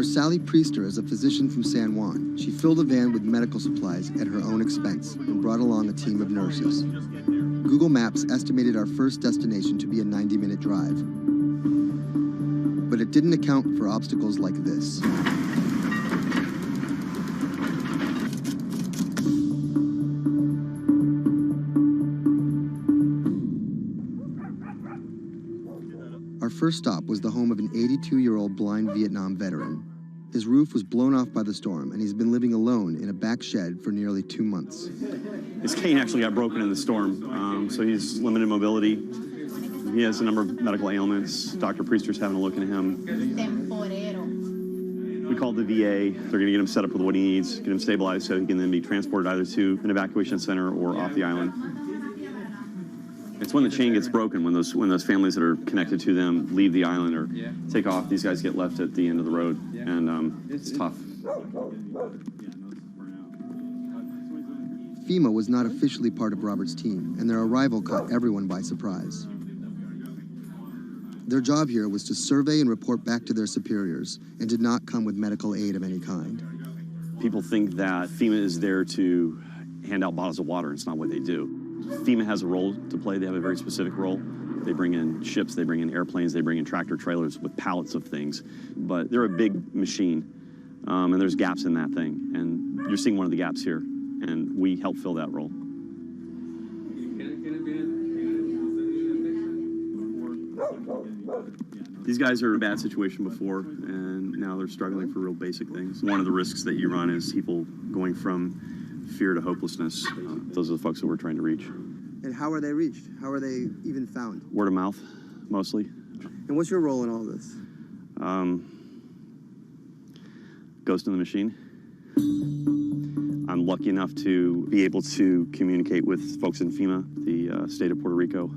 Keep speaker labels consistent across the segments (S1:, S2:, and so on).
S1: Sally Priester is a physician from San Juan. She filled a van with medical supplies at her own expense and brought along a team of nurses. Google Maps estimated our first destination to be a 90-minute drive. But it didn't account for obstacles like this. Our first stop was the home of an 82-year-old blind Vietnam veteran. His roof was blown off by the storm, and he's been living alone in a back shed for nearly 2 months.
S2: His cane actually got broken in the storm, so he's limited mobility. He has a number of medical ailments. Dr. Priester's having a look into him. We called the VA. They're going to get him set up with what he needs, get him stabilized so he can then be transported either to an evacuation center or off the island. It's when the chain gets broken, when those families that are connected to them leave the island or take off, these guys get left at the end of the road, and it's tough.
S1: FEMA was not officially part of Robert's team, and their arrival caught everyone by surprise. Their job here was to survey and report back to their superiors, and did not come with medical aid of any kind.
S2: People think that FEMA is there to hand out bottles of water. It's not what they do. FEMA has a role to play. They have a very specific role. They bring in ships, they bring in airplanes, they bring in tractor trailers with pallets of things. But they're a big machine, and there's gaps in that thing. And you're seeing one of the gaps here, and we help fill that role. These guys are in a bad situation before, and now they're struggling for real basic things. One of the risks that you run is people going from fear to hopelessness. Those are the folks that we're trying to reach.
S1: And how are they reached? How are they even found?
S2: Word of mouth, mostly.
S1: And what's your role in all this?
S2: Ghost in the machine. I'm lucky enough to be able to communicate with folks in FEMA, the state of Puerto Rico.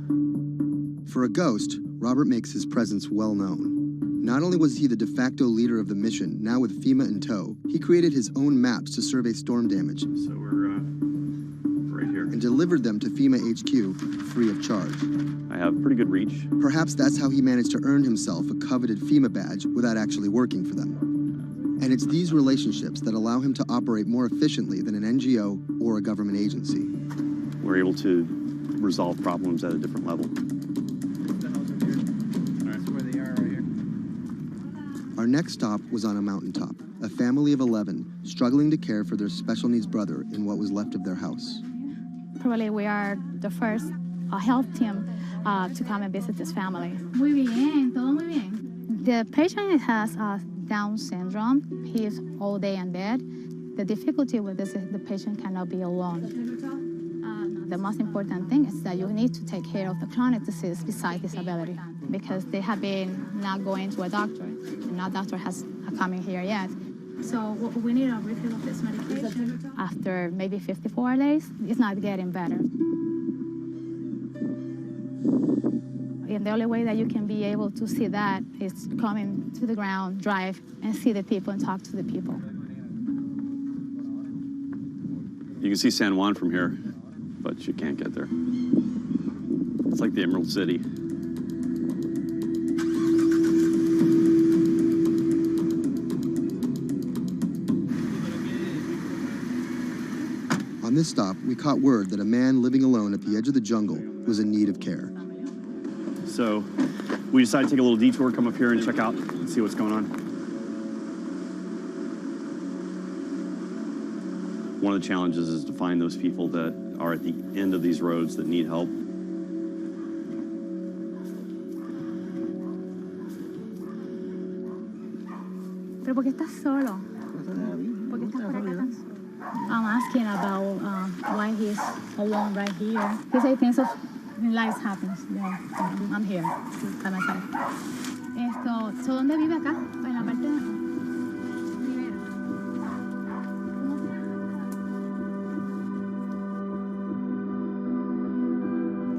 S1: For a ghost, Robert makes his presence well known. Not only was he the de facto leader of the mission, now with FEMA in tow, he created his own maps to survey storm damage.
S2: So we're right here.
S1: And delivered them to FEMA HQ free of charge.
S2: I have pretty good reach.
S1: Perhaps that's how he managed to earn himself a coveted FEMA badge without actually working for them. And it's these relationships that allow him to operate more efficiently than an NGO or a government agency.
S2: We're able to resolve problems at a different level.
S1: Our next stop was on a mountaintop, a family of 11 struggling to care for their special needs brother in what was left of their house.
S3: Probably we are the first health team to come and visit this family.
S4: Muy bien, todo muy bien.
S3: The patient has Down syndrome. He is all day in bed. The difficulty with this is the patient cannot be alone. The most important thing is that you need to take care of the chronic disease besides disability, because they have been not going to a doctor, and no doctor has come in here yet.
S4: So we need a refill of this medication.
S3: After maybe 54 days, it's not getting better. And the only way that you can be able to see that is coming to the ground, drive, and see the people and talk to the people.
S2: You can see San Juan from here, but you can't get there. It's like the Emerald City.
S1: On this stop, we caught word that a man living alone at the edge of the jungle was in need of care.
S2: So we decided to take a little detour, come up here and check out and see what's going on. One of the challenges is to find those people that are at the end of these roads that need help.
S3: ¿Pero por qué estás solo? ¿Por qué estás por acá tan solo? I'm asking about why he's alone right here. He said things of life happens. Yeah, I'm here by myself. So ¿dónde vive acá? En la parte de...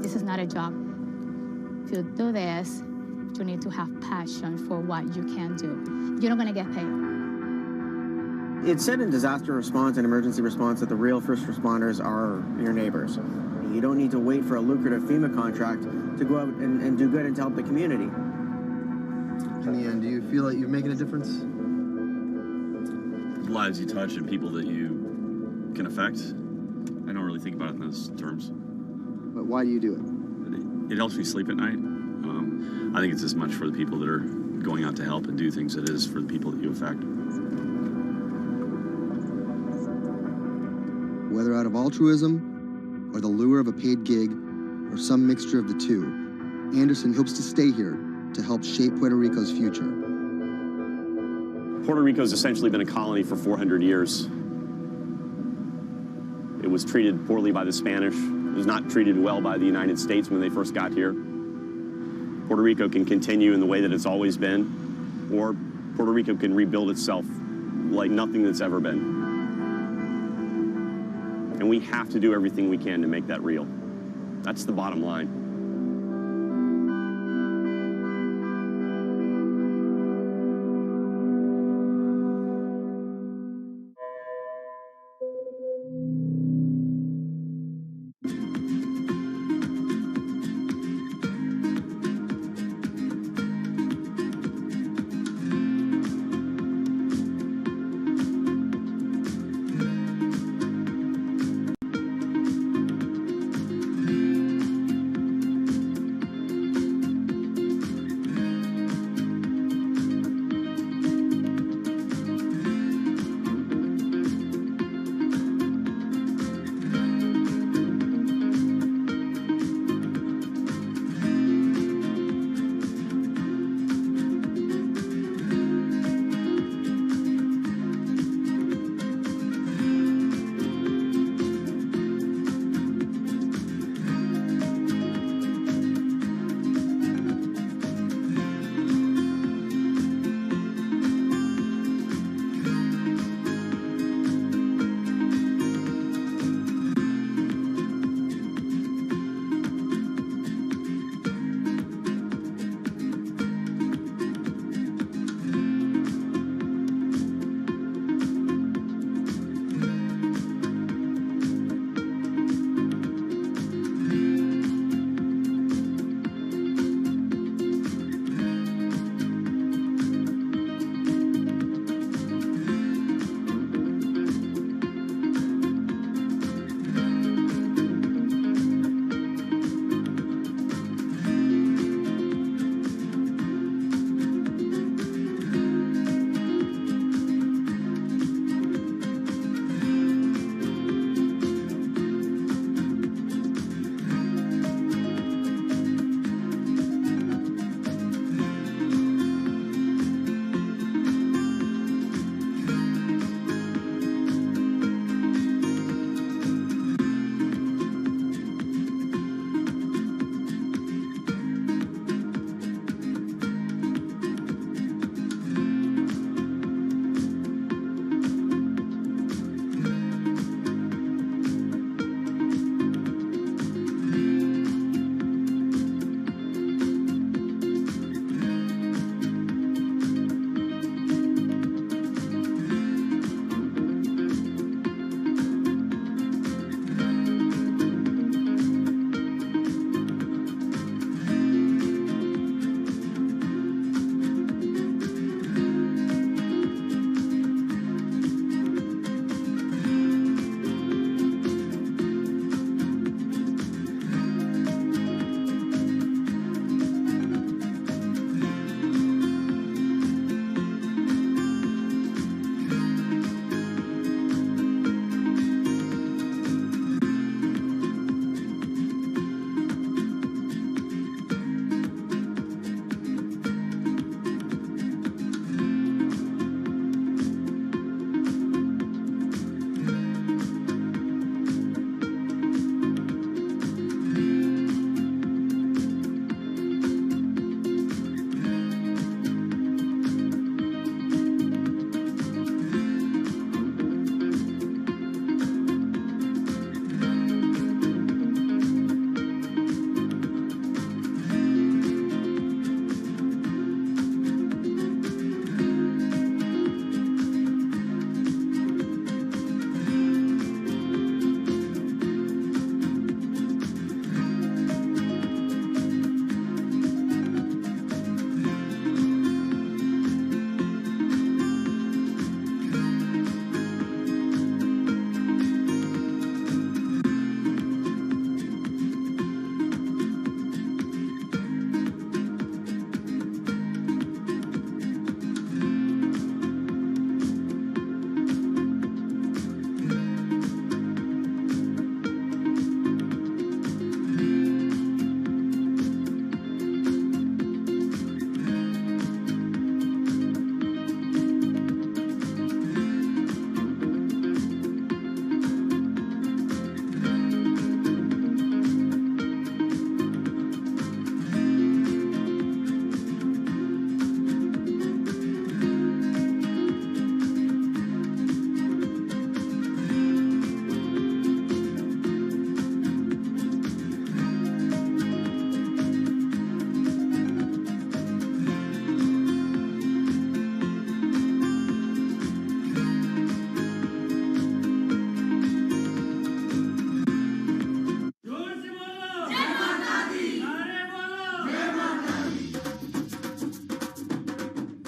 S3: This is not a job. To do this, you need to have passion for what you can do. You're not going to get paid.
S5: It's said in disaster response and emergency response that the real first responders are your neighbors. You don't need to wait for a lucrative FEMA contract to go out and do good and to help the community.
S1: In the end, do you feel like you're making a difference?
S2: lives you touch and people that you can affect, I don't really think about it in those terms.
S1: But why do you do it?
S2: It helps me sleep at night. I think it's as much for the people that are going out to help and do things as it is for the people that you affect.
S1: Whether out of altruism, or the lure of a paid gig, or some mixture of the two, Anderson hopes to stay here to help shape Puerto Rico's future.
S2: Puerto Rico's essentially been a colony for 400 years. It was treated poorly by the Spanish. It was not treated well by the United States when they first got here. Puerto Rico can continue in the way that it's always been, or Puerto Rico can rebuild itself like nothing that's ever been. And we have to do everything we can to make that real. That's the bottom line.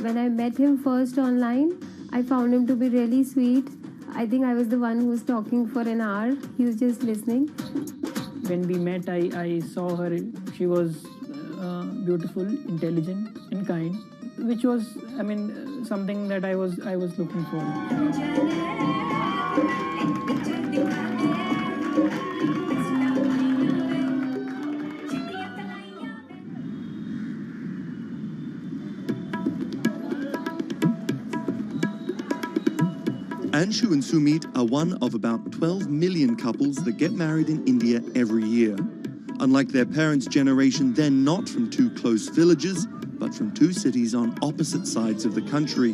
S6: When I met him first online, I found him to be really sweet. I think I was the one who was talking for an hour. He was just listening.
S7: When we met, I saw her. She was beautiful, intelligent, and kind, which was, something that I was looking for.
S8: Anshu and Sumit are one of about 12 million couples that get married in India every year. Unlike their parents' generation, they're not from two close villages, but from two cities on opposite sides of the country.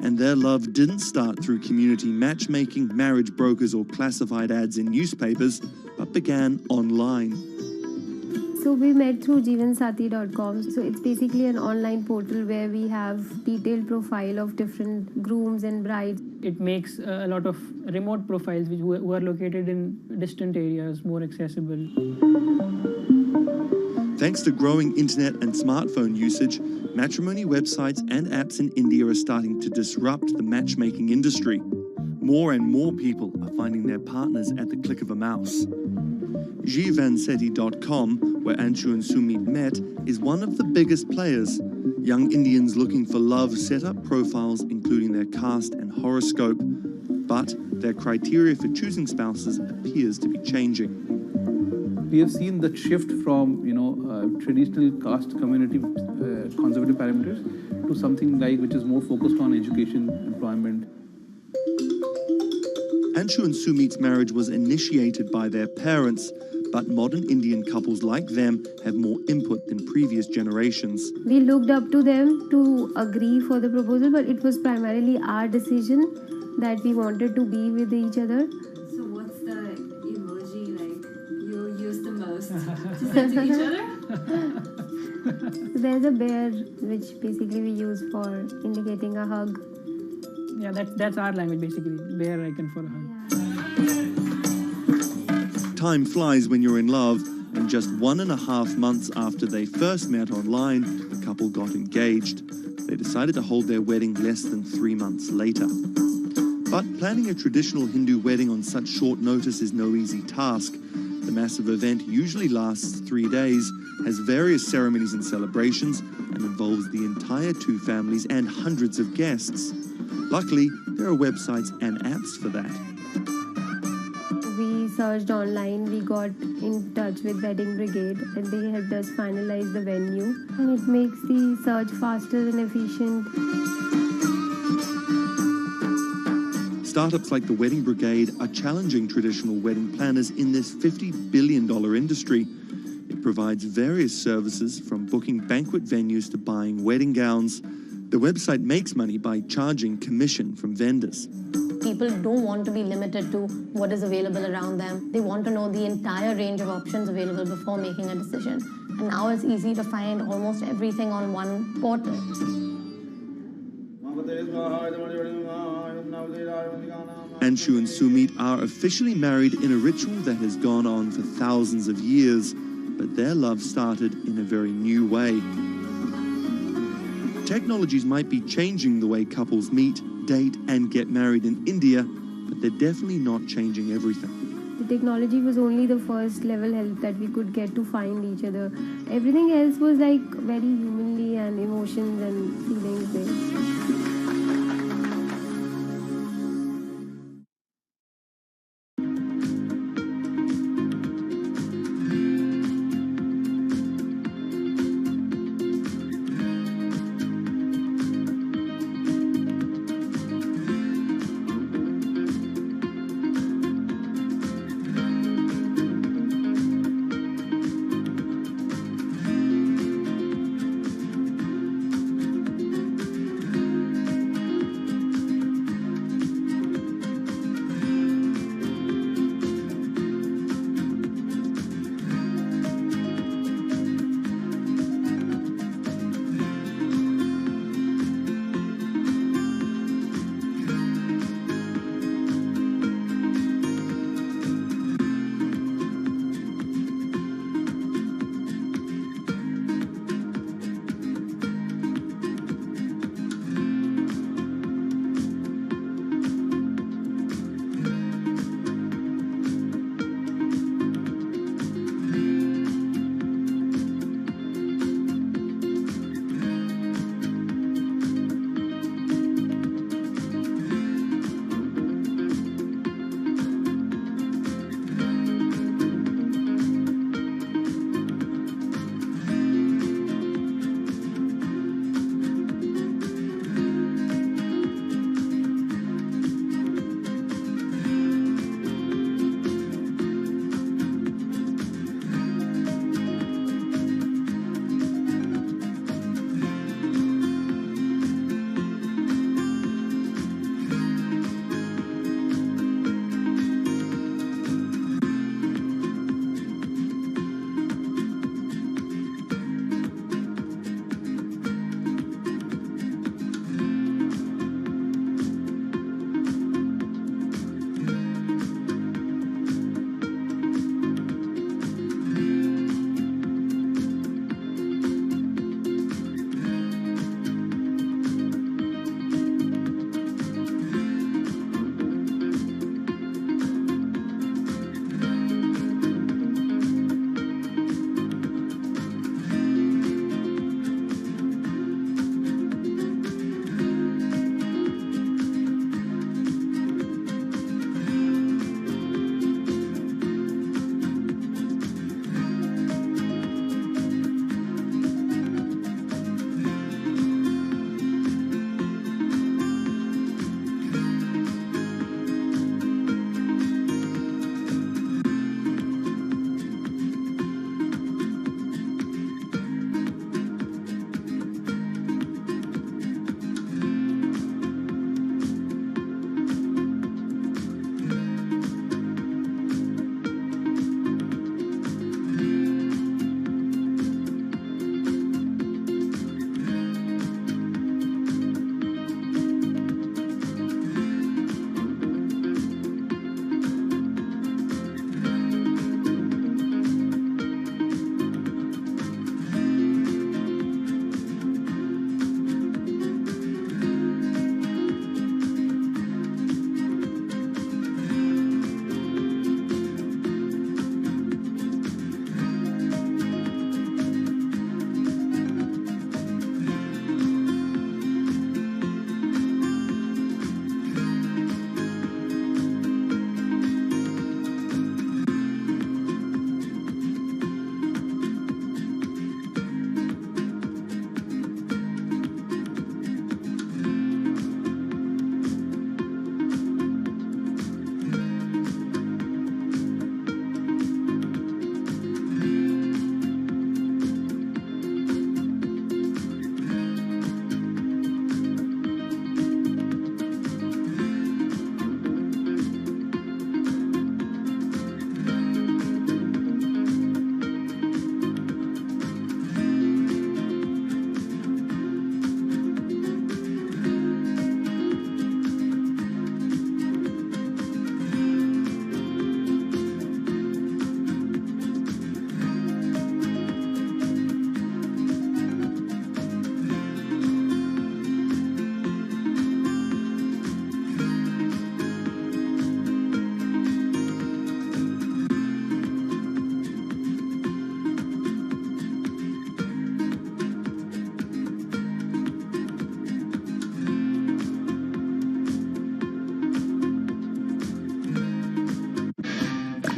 S8: And their love didn't start through community matchmaking, marriage brokers, or classified ads in newspapers, but began online.
S6: So we met through jeevansathi.com. So it's basically an online portal where we have detailed profile of different grooms and brides.
S7: It makes a lot of remote profiles who are located in distant areas more accessible.
S8: Thanks to growing internet and smartphone usage, matrimony websites and apps in India are starting to disrupt the matchmaking industry. More and more people are finding their partners at the click of a mouse. jeevansathi.com, where Anshu and Sumit met, is one of the biggest players. Young Indians looking for love set up profiles including their caste and horoscope, but their criteria for choosing spouses appears to be changing.
S9: We have seen the shift from traditional caste community conservative parameters to something which is more focused on education, employment.
S8: Anshu and Sumit's marriage was initiated by their parents, but modern Indian couples like them have more input than previous generations.
S6: We looked up to them to agree for the proposal, but it was primarily our decision that we wanted to be with each other.
S10: So what's the emoji you use the most to send to each other?
S6: There's a bear which basically we use for indicating a hug.
S7: Yeah, that's our language basically. Bear icon for a hug.
S8: Time flies when you're in love, and just 1.5 months after they first met online, the couple got engaged. They decided to hold their wedding less than 3 months later. But planning a traditional Hindu wedding on such short notice is no easy task. The massive event usually lasts 3 days, has various ceremonies and celebrations, and involves the entire two families and hundreds of guests. Luckily, there are websites and apps for that.
S6: We searched online, we got in touch with Wedding Brigade, and they helped us finalize the venue. And it makes the search faster and efficient.
S8: Startups like the Wedding Brigade are challenging traditional wedding planners in this $50 billion industry. It provides various services from booking banquet venues to buying wedding gowns. The website makes money by charging commission from vendors.
S11: People don't want to be limited to what is available around them. They want to know the entire range of options available before making a decision. And now it's easy to find almost everything on one portal.
S8: Anshu and Sumit are officially married in a ritual that has gone on for thousands of years, but their love started in a very new way. Technologies might be changing the way couples meet, date, and get married in India, but they're definitely not changing everything.
S6: The technology was only the first level help that we could get to find each other. Everything else was like very humanly and emotions and feelings based.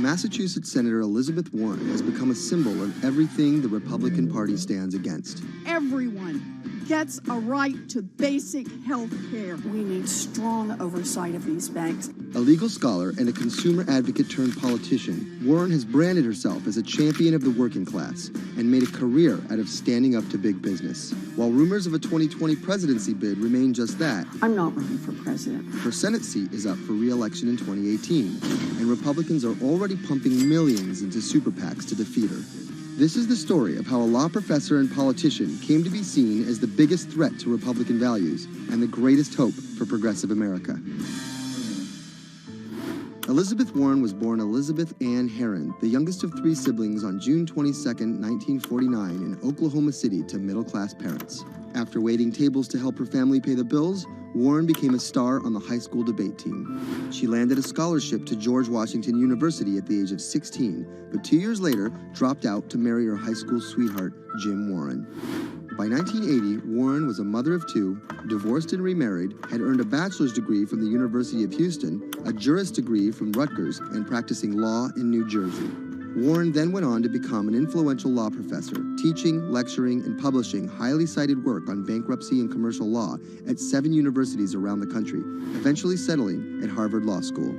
S1: Massachusetts Senator Elizabeth Warren has become a symbol of everything the Republican Party stands against.
S12: Everyone gets a right to basic health care. We need strong oversight of these banks.
S1: A legal scholar and a consumer advocate turned politician, Warren has branded herself as a champion of the working class and made a career out of standing up to big business. While rumors of a 2020 presidency bid remain just that,
S12: I'm not running for president.
S1: her Senate seat is up for re-election in 2018, and Republicans are already pumping millions into super PACs to defeat her. This is the story of how a law professor and politician came to be seen as the biggest threat to Republican values and the greatest hope for progressive America. Elizabeth Warren was born Elizabeth Ann Herron, the youngest of three siblings, on June 22, 1949 in Oklahoma City to middle-class parents. After waiting tables to help her family pay the bills, Warren became a star on the high school debate team. She landed a scholarship to George Washington University at the age of 16, but 2 years later dropped out to marry her high school sweetheart, Jim Warren. By 1980, Warren was a mother of two, divorced and remarried, had earned a bachelor's degree from the University of Houston, a juris degree from Rutgers, and practicing law in New Jersey. Warren then went on to become an influential law professor, teaching, lecturing, and publishing highly cited work on bankruptcy and commercial law at 7 universities around the country, eventually settling at Harvard Law School.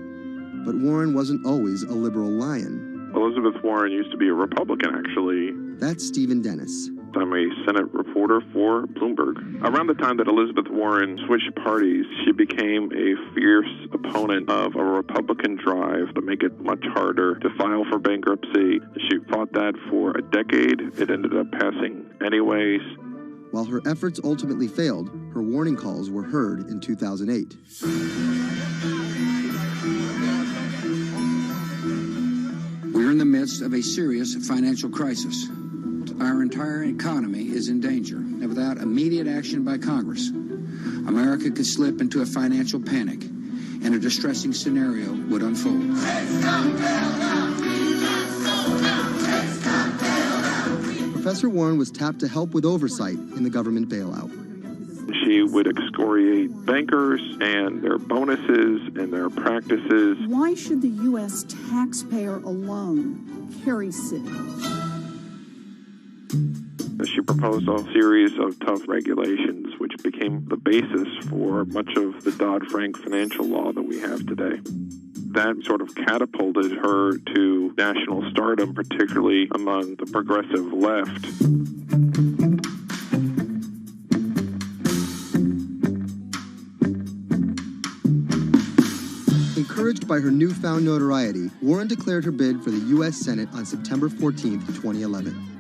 S1: But Warren wasn't always a liberal lion.
S13: Elizabeth Warren used to be a Republican, actually.
S1: That's Stephen Dennis.
S13: I'm a Senate reporter for Bloomberg. Around the time that Elizabeth Warren switched parties, she became a fierce opponent of a Republican drive to make it much harder to file for bankruptcy. She fought that for a decade. It ended up passing anyways.
S1: While her efforts ultimately failed, her warning calls were heard in 2008.
S14: We're in the midst of a serious financial crisis. Our entire economy is in danger, and without immediate action by Congress, America could slip into a financial panic, and a distressing scenario would unfold.
S1: Professor Warren was tapped to help with oversight in the government bailout.
S13: She would excoriate bankers and their bonuses and their practices.
S12: Why should the U.S. taxpayer alone carry city?
S13: She proposed a series of tough regulations, which became the basis for much of the Dodd-Frank financial law that we have today. That sort of catapulted her to national stardom, particularly among the progressive left.
S1: Encouraged by her newfound notoriety, Warren declared her bid for the U.S. Senate on September 14, 2011.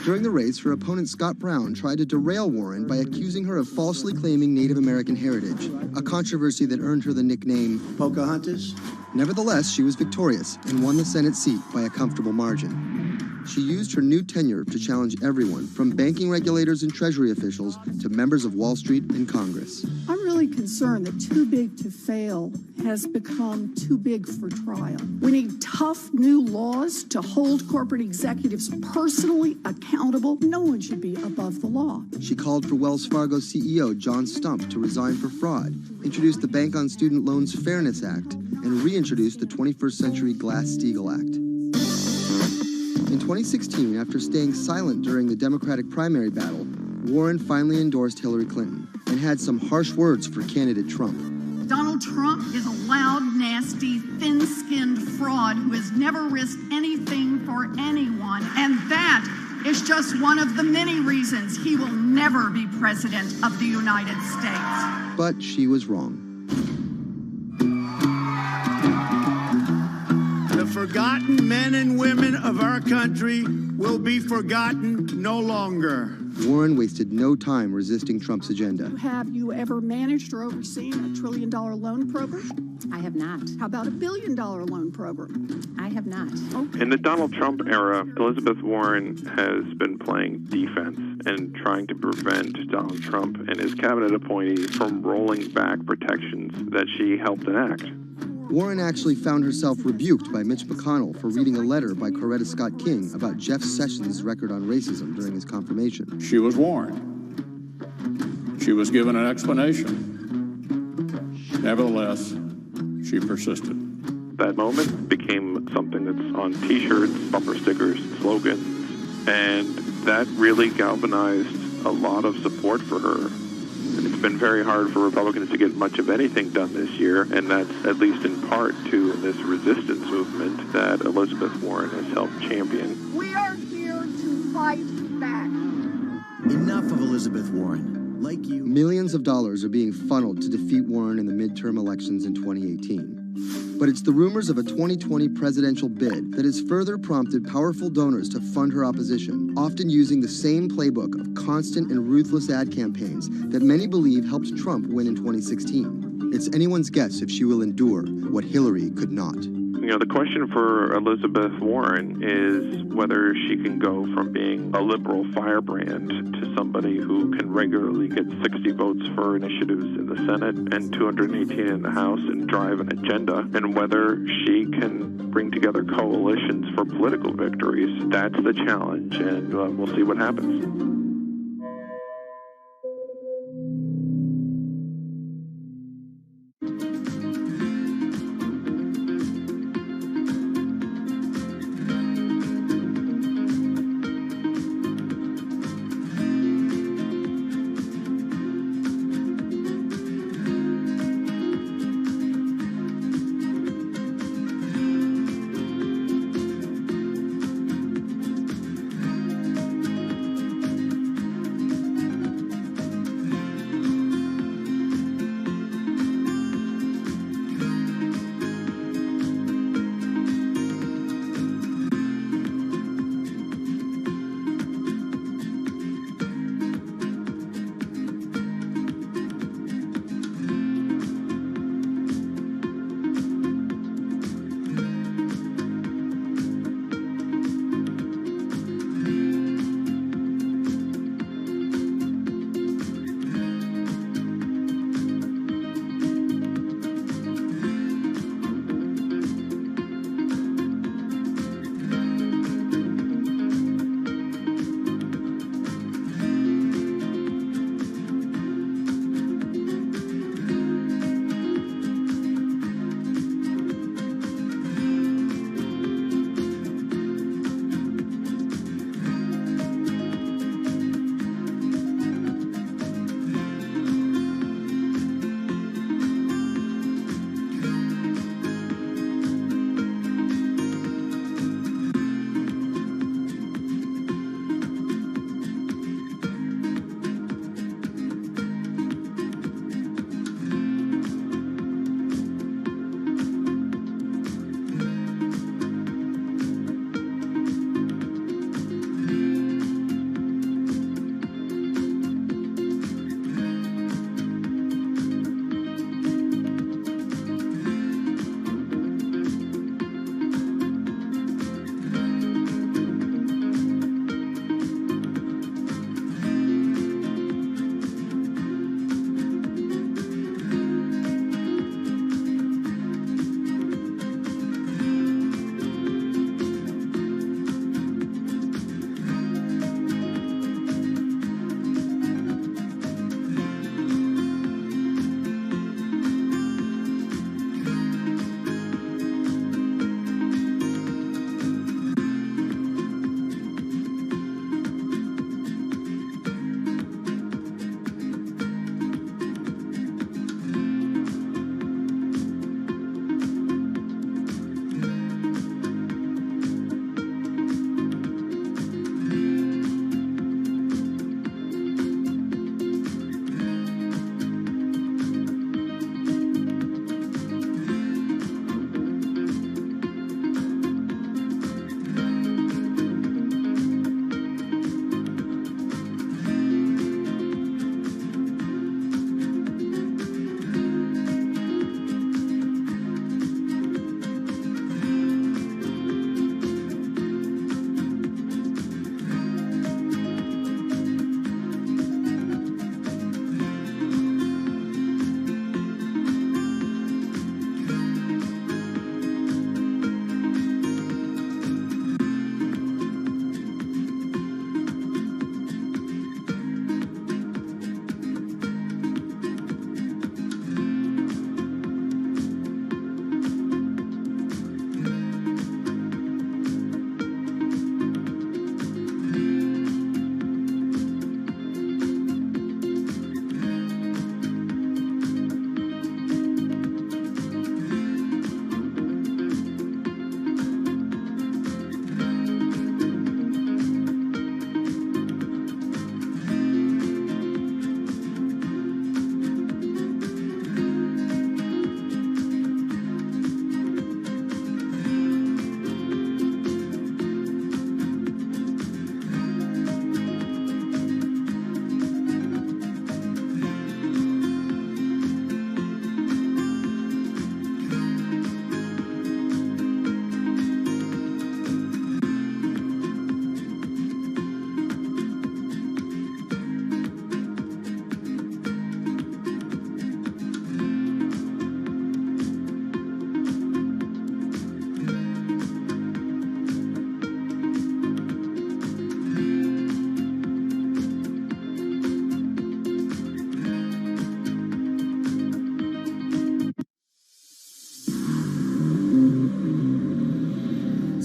S1: During the race, her opponent Scott Brown tried to derail Warren by accusing her of falsely claiming Native American heritage, a controversy that earned her the nickname Pocahontas. Nevertheless, she was victorious and won the Senate seat by a comfortable margin. She used her new tenure to challenge everyone, from banking regulators and Treasury officials to members of Wall Street and Congress.
S12: I'm really concerned that too big to fail has become too big for trial. We need tough new laws to hold corporate executives personally accountable. No one should be above the law.
S1: She called for Wells Fargo CEO John Stump to resign for fraud, introduced the Bank on Student Loans Fairness Act, and reintroduced the 21st Century Glass-Steagall Act. In 2016, after staying silent during the Democratic primary battle, Warren finally endorsed Hillary Clinton and had some harsh words for candidate Trump.
S12: Donald Trump is a loud, nasty, thin-skinned fraud who has never risked anything for anyone, and that is just one of the many reasons he will never be president of the United States.
S1: But she was wrong.
S15: The forgotten men and women of our country will be forgotten no longer.
S1: Warren wasted no time resisting Trump's agenda.
S12: Have you ever managed or overseen a $1 trillion loan program?
S16: I have not.
S12: How about a $1 billion loan program?
S16: I have not.
S12: Okay.
S13: In the Donald Trump era, Elizabeth Warren has been playing defense and trying to prevent Donald Trump and his cabinet appointees from rolling back protections that she helped enact.
S1: Warren actually found herself rebuked by Mitch McConnell for reading a letter by Coretta Scott King about Jeff Sessions' record on racism during his confirmation.
S17: She was warned. She was given an explanation. Nevertheless, she persisted.
S13: That moment became something that's on T-shirts, bumper stickers, slogans, and that really galvanized a lot of support for her. It's been very hard for Republicans to get much of anything done this year, and that's at least in part to this resistance movement that Elizabeth Warren has helped champion.
S12: We are here to fight back.
S16: Enough of Elizabeth Warren. Like you.
S1: Millions of dollars are being funneled to defeat Warren in the midterm elections in 2018. But it's the rumors of a 2020 presidential bid that has further prompted powerful donors to fund her opposition, often using the same playbook of constant and ruthless ad campaigns that many believe helped Trump win in 2016. It's anyone's guess if she will endure what Hillary could not.
S13: You know, the question for Elizabeth Warren is whether she can go from being a liberal firebrand to somebody who can regularly get 60 votes for initiatives in the Senate and 218 in the House and drive an agenda, and whether she can bring together coalitions for political victories. That's the challenge, and we'll see what happens.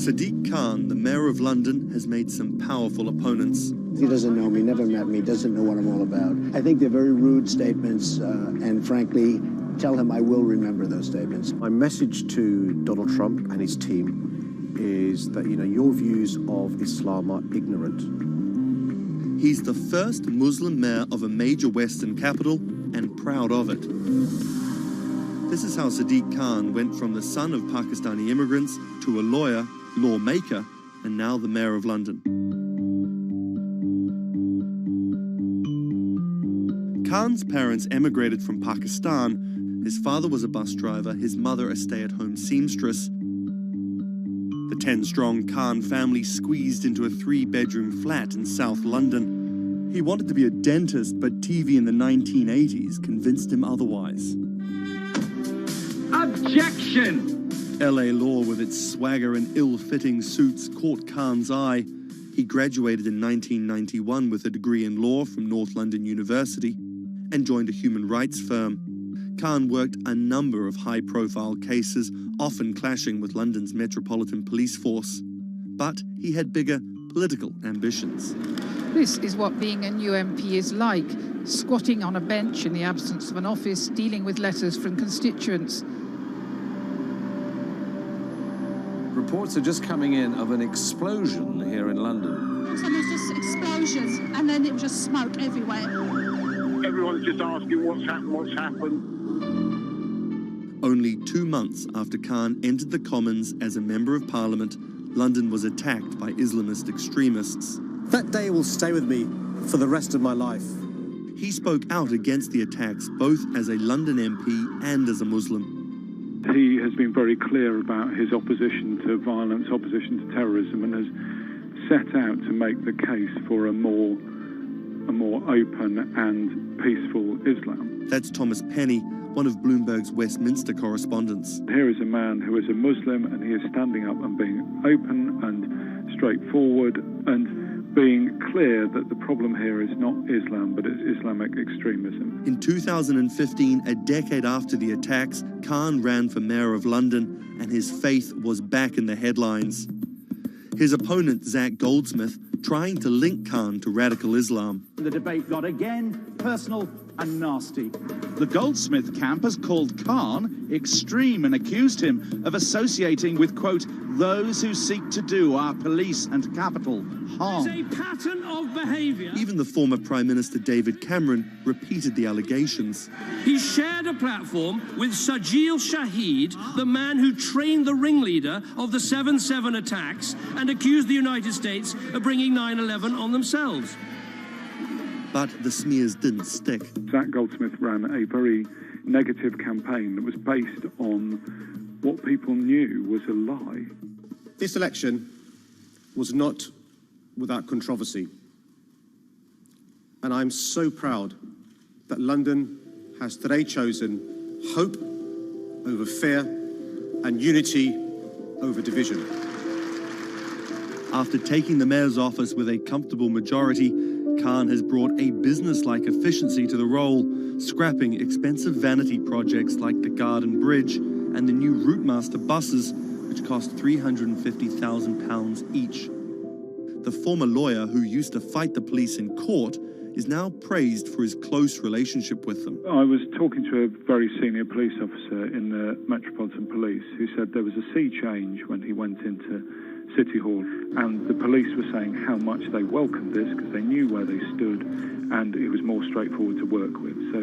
S8: Sadiq Khan, the mayor of London, has made some powerful opponents.
S18: He doesn't know me, never met me, doesn't know what I'm all about. I think they're very rude statements, and frankly, tell him I will remember those statements.
S19: My message to Donald Trump and his team is that, your views of Islam are ignorant.
S8: He's the first Muslim mayor of a major Western capital and proud of it. This is how Sadiq Khan went from the son of Pakistani immigrants to a lawyer, lawmaker, and now the mayor of London. Khan's parents emigrated from Pakistan. His father was a bus driver, his mother a stay-at-home seamstress. The 10-strong Khan family squeezed into a 3-bedroom flat in South London. He wanted to be a dentist, but TV in the 1980s convinced him otherwise.
S20: Objection!
S8: LA law, with its swagger and ill-fitting suits, caught Khan's eye. He graduated in 1991 with a degree in law from North London University and joined a human rights firm. Khan worked a number of high-profile cases, often clashing with London's Metropolitan Police Force. But he had bigger political ambitions.
S21: This is what being a new MP is like, squatting on a bench in the absence of an office, dealing with letters from constituents.
S20: Reports are just coming in of an explosion here in London.
S22: So there's just explosions, and then it was just smoke everywhere.
S23: Everyone's just asking what's happened.
S8: Only 2 months after Khan entered the Commons as a Member of Parliament, London was attacked by Islamist extremists.
S19: That day will stay with me for the rest of my life.
S8: He spoke out against the attacks both as a London MP and as a Muslim.
S24: He has been very clear about his opposition to violence, opposition to terrorism, and has set out to make the case for a more open and peaceful Islam.
S8: That's Thomas Penny, one of Bloomberg's Westminster correspondents.
S24: Here is a man who is a Muslim, and he is standing up and being open and straightforward and being clear that the problem here is not Islam, but it's Islamic extremism.
S8: In 2015, a decade after the attacks, Khan ran for mayor of London, and his faith was back in the headlines. His opponent, Zach Goldsmith, trying to link Khan to radical Islam.
S25: The debate got again personal and nasty. The Goldsmith camp has called Khan extreme and accused him of associating with, quote, those who seek to do our police and capital harm.
S20: It's a pattern of behaviour.
S8: Even the former Prime Minister David Cameron repeated the allegations.
S20: He shared a platform with Sajil Shahid, the man who trained the ringleader of the 7/7 attacks and accused the United States of bringing 9/11 on themselves.
S8: But the smears didn't stick.
S24: Zach Goldsmith ran a very negative campaign that was based on what people knew was a lie.
S19: This election was not without controversy. And I'm so proud that London has today chosen hope over fear and unity over division.
S8: After taking the mayor's office with a comfortable majority, Khan has brought a business-like efficiency to the role, scrapping expensive vanity projects like the Garden Bridge and the new Routemaster buses, which cost £350,000 each. The former lawyer who used to fight the police in court is now praised for his close relationship with them.
S24: I was talking to a very senior police officer in the Metropolitan Police who said there was a sea change when he went into City Hall, and the police were saying how much they welcomed this because they knew where they stood and it was more straightforward to work with. So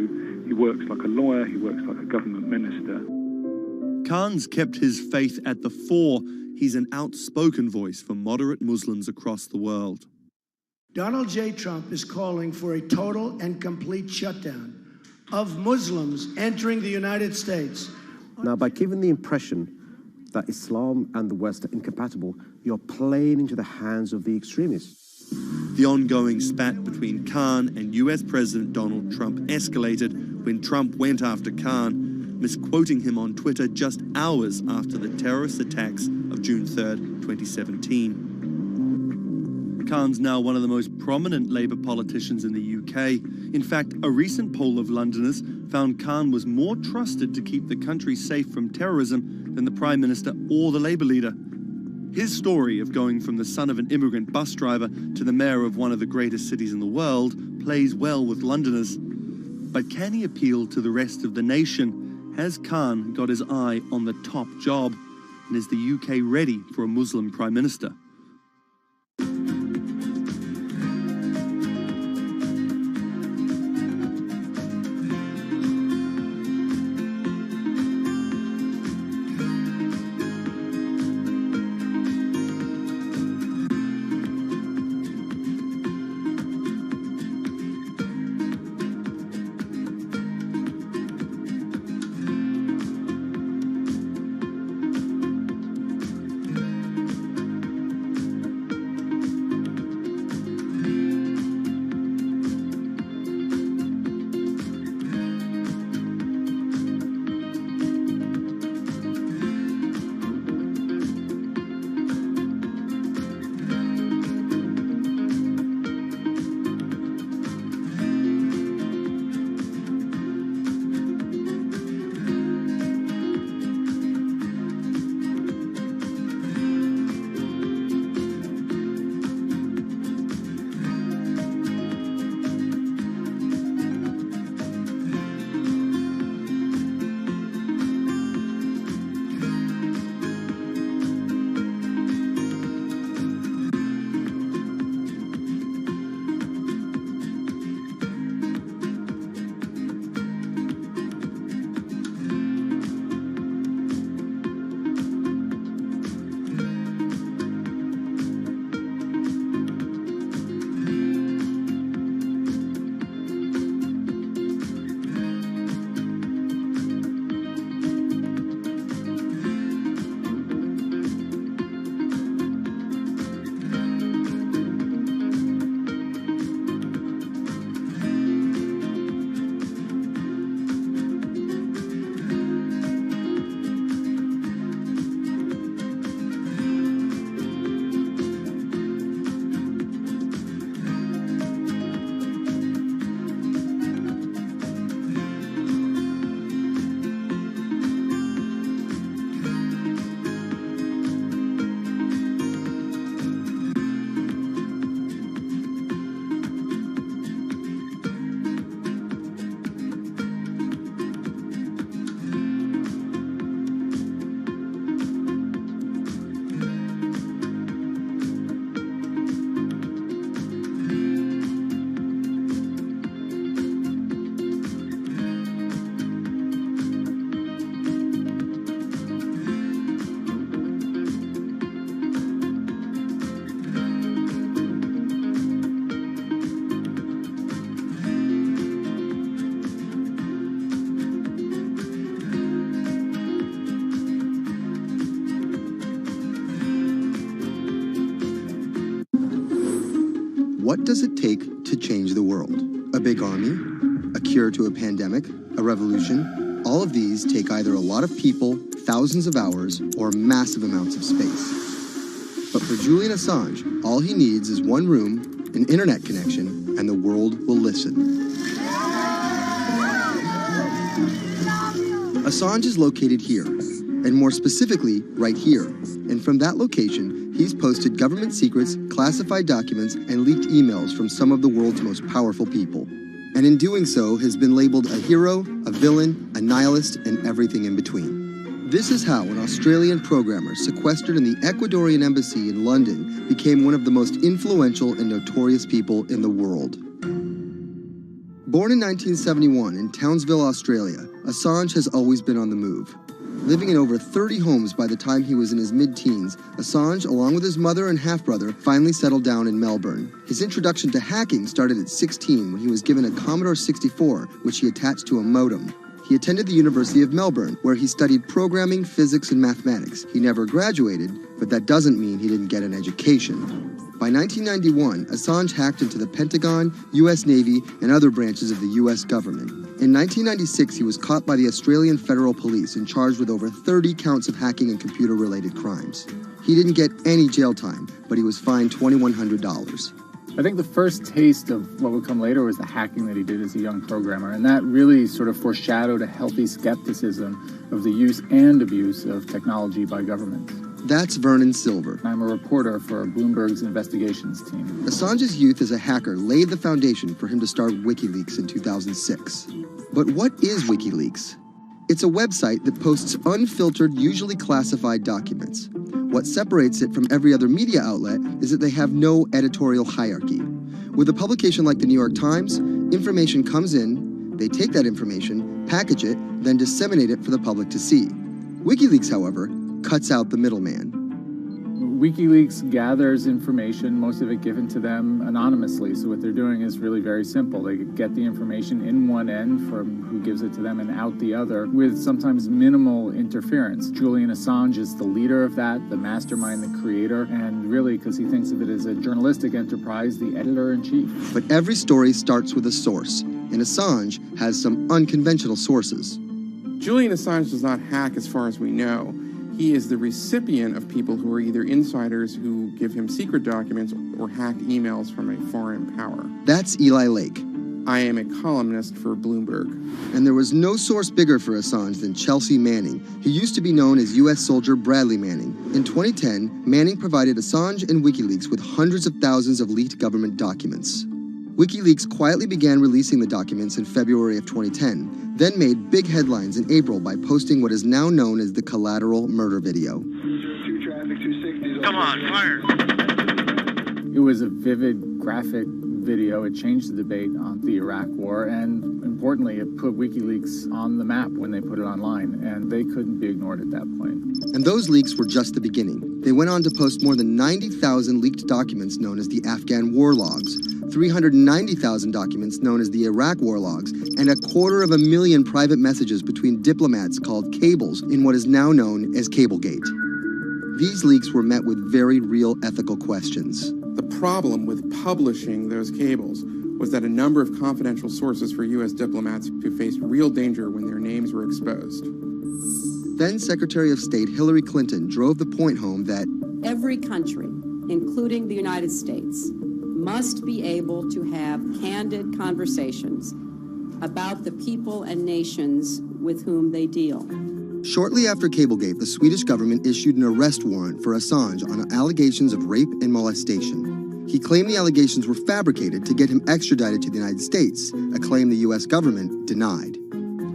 S24: he works like a lawyer, he works like a government minister.
S8: Khan's kept his faith at the fore. He's an outspoken voice for moderate Muslims across the world.
S26: Donald J. Trump is calling for a total and complete shutdown of Muslims entering the United States.
S19: Now, by giving the impression that Islam and the West are incompatible, you're playing into the hands of the extremists.
S8: The ongoing spat between Khan and US President Donald Trump escalated when Trump went after Khan, misquoting him on Twitter just hours after the terrorist attacks of June 3rd, 2017. Khan's now one of the most prominent Labour politicians in the UK. In fact, a recent poll of Londoners found Khan was more trusted to keep the country safe from terrorism than the Prime Minister or the Labour leader. His story of going from the son of an immigrant bus driver to the mayor of one of the greatest cities in the world plays well with Londoners. But can he appeal to the rest of the nation? Has Khan got his eye on the top job? And is the UK ready for a Muslim Prime Minister?
S1: What does it take to change the world? A big army? A cure to a pandemic? A revolution? All of these take either a lot of people, thousands of hours, or massive amounts of space. But for Julian Assange, all he needs is one room, an internet connection, and the world will listen. Assange is located here, and more specifically, right here. And from that location, he's posted government secrets, classified documents, and leaked emails from some of the world's most powerful people. And in doing so, has been labeled a hero, a villain, a nihilist, and everything in between. This is how an Australian programmer sequestered in the Ecuadorian embassy in London became one of the most influential and notorious people in the world. Born in 1971 in Townsville, Australia, Assange has always been on the move. Living in over 30 homes by the time he was in his mid-teens, Assange, along with his mother and half-brother, finally settled down in Melbourne. His introduction to hacking started at 16 when he was given a Commodore 64, which he attached to a modem. He attended the University of Melbourne, where he studied programming, physics, and mathematics. He never graduated, but that doesn't mean he didn't get an education. By 1991, Assange hacked into the Pentagon, U.S. Navy, and other branches of the U.S. government. In 1996, he was caught by the Australian Federal Police and charged with over 30 counts of hacking and computer-related crimes. He didn't get any jail time, but he was fined $2,100.
S2: I think the first taste of what would come later was the hacking that he did as a young programmer, and that really sort of foreshadowed a healthy skepticism of the use and abuse of technology by governments.
S1: That's Vernon Silver.
S2: I'm a reporter for Bloomberg's investigations team.
S1: Assange's youth as a hacker laid the foundation for him to start WikiLeaks in 2006. But what is WikiLeaks? It's a website that posts unfiltered, usually classified documents. What separates it from every other media outlet is that they have no editorial hierarchy. With a publication like the New York Times, information comes in, they take that information, package it, then disseminate it for the public to see. WikiLeaks, however, cuts out the middleman.
S2: WikiLeaks gathers information, most of it given to them anonymously. So what they're doing is really very simple. They get the information in one end from who gives it to them and out the other with sometimes minimal interference. Julian Assange is the leader of that, the mastermind, the creator, and really, because he thinks of it as a journalistic enterprise, the editor-in-chief.
S1: But every story starts with a source, and Assange has some unconventional sources.
S3: Julian Assange does not hack as far as we know. He is the recipient of people who are either insiders who give him secret documents or hacked emails from a foreign power.
S1: That's Eli Lake.
S3: I am a columnist for Bloomberg.
S1: And there was no source bigger for Assange than Chelsea Manning. He used to be known as U.S. soldier Bradley Manning. In 2010, Manning provided Assange and WikiLeaks with hundreds of thousands of leaked government documents. WikiLeaks quietly began releasing the documents in February of 2010, then made big headlines in April by posting what is now known as the collateral murder video.
S4: Come on, fire!
S2: It was a vivid, graphic video. It changed the debate on the Iraq War, and importantly, it put WikiLeaks on the map when they put it online, and they couldn't be ignored at that point.
S1: And those leaks were just the beginning. They went on to post more than 90,000 leaked documents known as the Afghan war logs, 390,000 documents known as the Iraq war logs, and 250,000 private messages between diplomats called cables in what is now known as Cablegate. These leaks were met with very real ethical questions.
S3: The problem with publishing those cables was that a number of confidential sources for U.S. diplomats who faced real danger when their names were exposed.
S1: Then Secretary of State Hillary Clinton drove the point home that
S5: every country, including the United States, must be able to have candid conversations about the people and nations with whom they deal.
S1: Shortly after Cablegate, the Swedish government issued an arrest warrant for Assange on allegations of rape and molestation. He claimed the allegations were fabricated to get him extradited to the United States, a claim the U.S. government denied.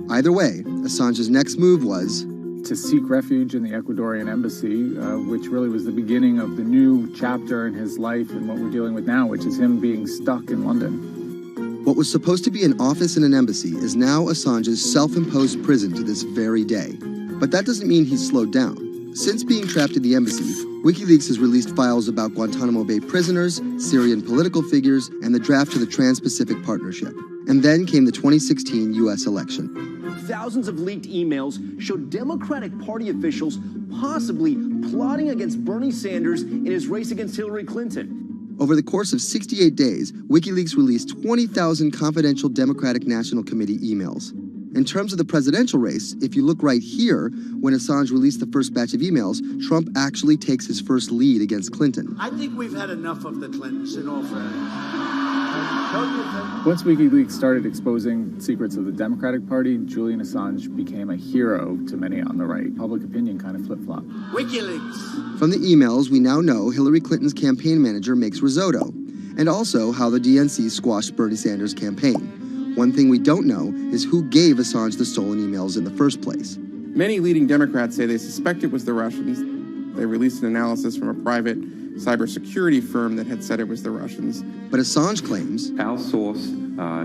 S1: Either way, Assange's next move was
S2: to seek refuge in the Ecuadorian embassy, which really was the beginning of the new chapter in his life and what we're dealing with now, which is him being stuck in London.
S1: What was supposed to be an office in an embassy is now Assange's self-imposed prison to this very day. But that doesn't mean he's slowed down. Since being trapped in the embassy, WikiLeaks has released files about Guantanamo Bay prisoners, Syrian political figures, and the draft to the Trans-Pacific Partnership. And then came the 2016 U.S. election.
S16: Thousands of leaked emails showed Democratic Party officials possibly plotting against Bernie Sanders in his race against Hillary Clinton.
S1: Over the course of 68 days, WikiLeaks released 20,000 confidential Democratic National Committee emails. In terms of the presidential race, if you look right here, when Assange released the first batch of emails, Trump actually takes his first lead against Clinton.
S26: I think we've had enough of the Clintons, in all fairness.
S2: Once WikiLeaks started exposing secrets of the Democratic Party, Julian Assange became a hero to many on the right. Public opinion kind of flip-flopped.
S26: WikiLeaks.
S1: From the emails, we now know Hillary Clinton's campaign manager makes risotto, and also how the DNC squashed Bernie Sanders' campaign. One thing we don't know is who gave Assange the stolen emails in the first place.
S3: Many leading Democrats say they suspect it was the Russians. They released an analysis from a private cybersecurity firm that had said it was the Russians.
S1: But Assange claims
S7: our source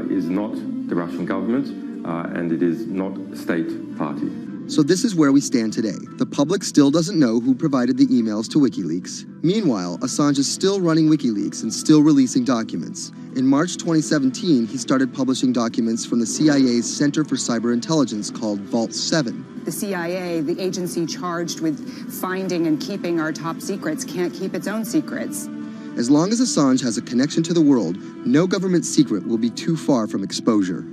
S7: is not the Russian government, and it is not a state party.
S1: So this is where we stand today. The public still doesn't know who provided the emails to WikiLeaks. Meanwhile, Assange is still running WikiLeaks and still releasing documents. In March 2017, he started publishing documents from the CIA's Center for Cyber Intelligence called Vault 7.
S9: The CIA, the agency charged with finding and keeping our top secrets, can't keep its own secrets.
S1: As long as Assange has a connection to the world, no government secret will be too far from exposure.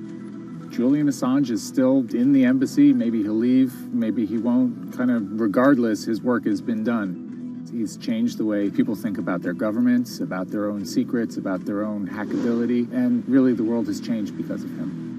S2: Julian Assange is still in the embassy. Maybe he'll leave, maybe he won't. Kind of regardless, his work has been done. He's changed the way people think about their governments, about their own secrets, about their own hackability, and really the world has changed because of him.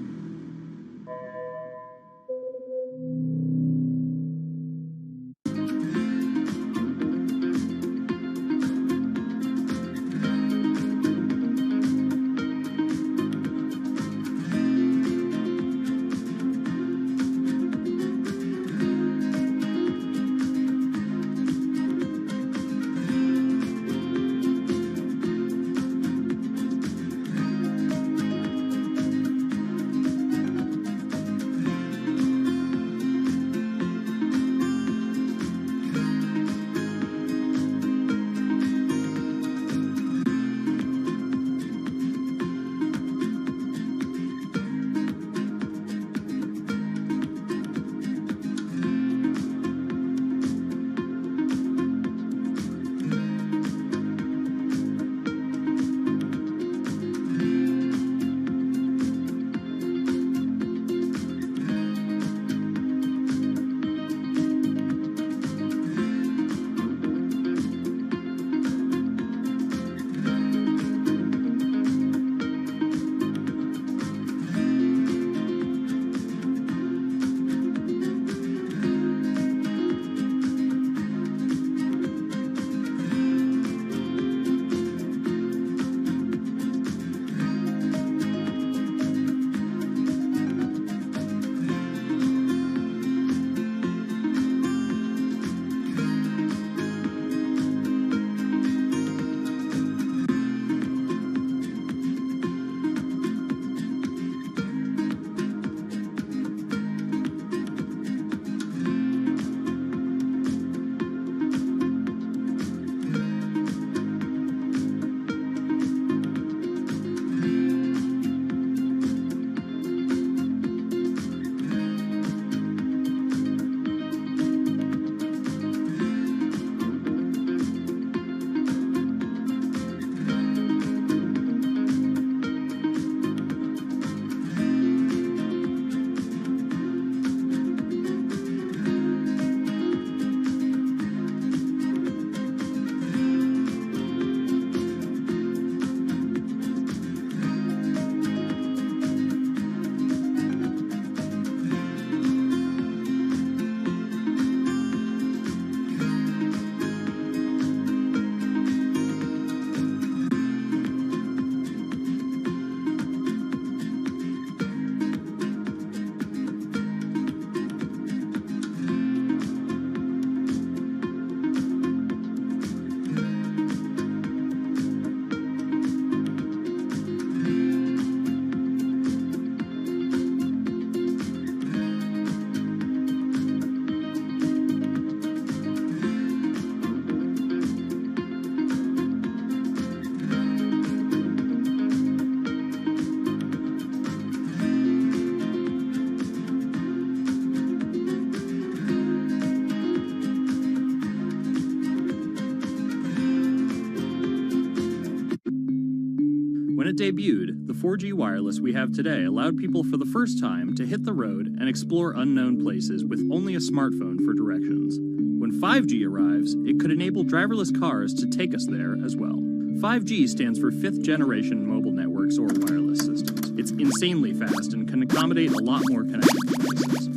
S6: it debuted, the 4G wireless we have today allowed people for the first time to hit the road and explore unknown places with only a smartphone for directions. When 5G arrives, it could enable driverless cars to take us there as well. 5G stands for 5th generation mobile networks or wireless systems. It's insanely fast and can accommodate a lot more connected devices.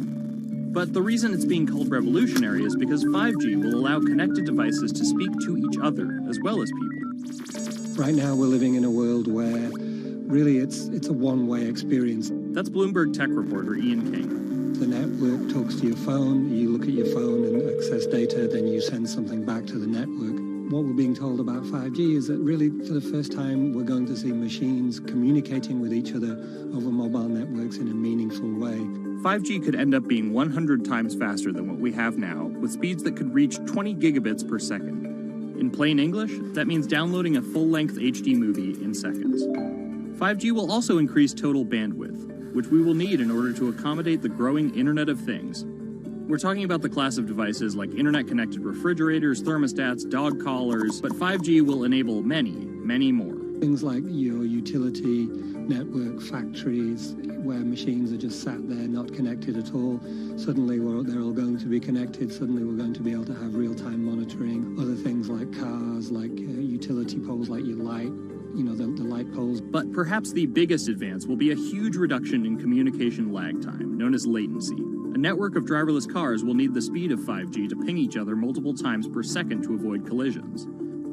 S6: But the reason it's being called revolutionary is because 5G will allow connected devices to speak to each other as well as people.
S10: Right now we're living in a world where really it's a one-way experience.
S6: That's Bloomberg tech reporter Ian King.
S10: The network talks to your phone, you look at your phone and access data, then you send something back to the network. What we're being told about 5G is that really for the first time we're going to see machines communicating with each other over mobile networks in a meaningful way.
S6: 5G could end up being 100 times faster than what we have now, with speeds that could reach 20 gigabits per second. In plain English, that means downloading a full-length HD movie in seconds. 5G will also increase total bandwidth, which we will need in order to accommodate the growing Internet of Things. We're talking about the class of devices like internet-connected refrigerators, thermostats, dog collars, but 5G will enable many, many more.
S10: Things like your utility network factories where machines are just sat there not connected at all. Suddenly they're all going to be connected. Suddenly we're going to be able to have real-time monitoring. Other things like cars, like utility poles, like your light, the light poles.
S6: But perhaps the biggest advance will be a huge reduction in communication lag time, known as latency. A network of driverless cars will need the speed of 5G to ping each other multiple times per second to avoid collisions.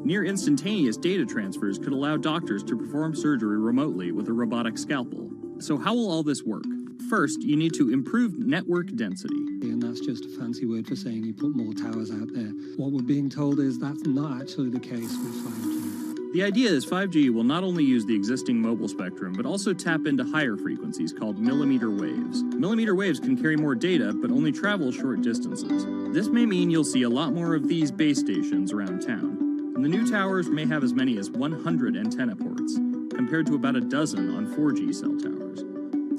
S6: Near instantaneous data transfers could allow doctors to perform surgery remotely with a robotic scalpel. So how will all this work? First, you need to improve network density.
S10: And that's just a fancy word for saying you put more towers out there. What we're being told is that's not actually the case with 5G.
S6: The idea is 5G will not only use the existing mobile spectrum, but also tap into higher frequencies called millimeter waves. Millimeter waves can carry more data, but only travel short distances. This may mean you'll see a lot more of these base stations around town. And the new towers may have as many as 100 antenna ports, compared to about a dozen on 4G cell towers.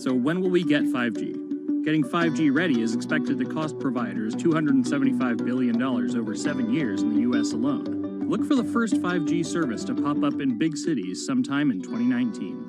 S6: So when will we get 5G? Getting 5G ready is expected to cost providers $275 billion over 7 years in the US alone. Look for the first 5G service to pop up in big cities sometime in 2019.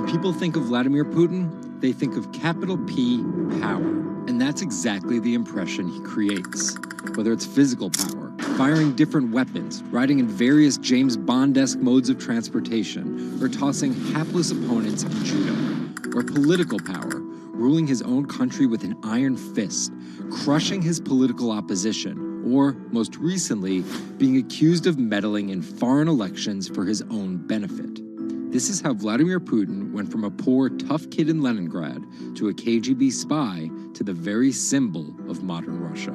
S11: People think of Vladimir Putin, they think of capital P, power. And that's exactly the impression he creates. Whether it's physical power, firing different weapons, riding in various James Bond-esque modes of transportation, or tossing hapless opponents in judo. Or political power, ruling his own country with an iron fist, crushing his political opposition, or, most recently, being accused of meddling in foreign elections for his own benefit. This is how Vladimir Putin went from a poor, tough kid in Leningrad to a KGB spy to the very symbol of modern Russia.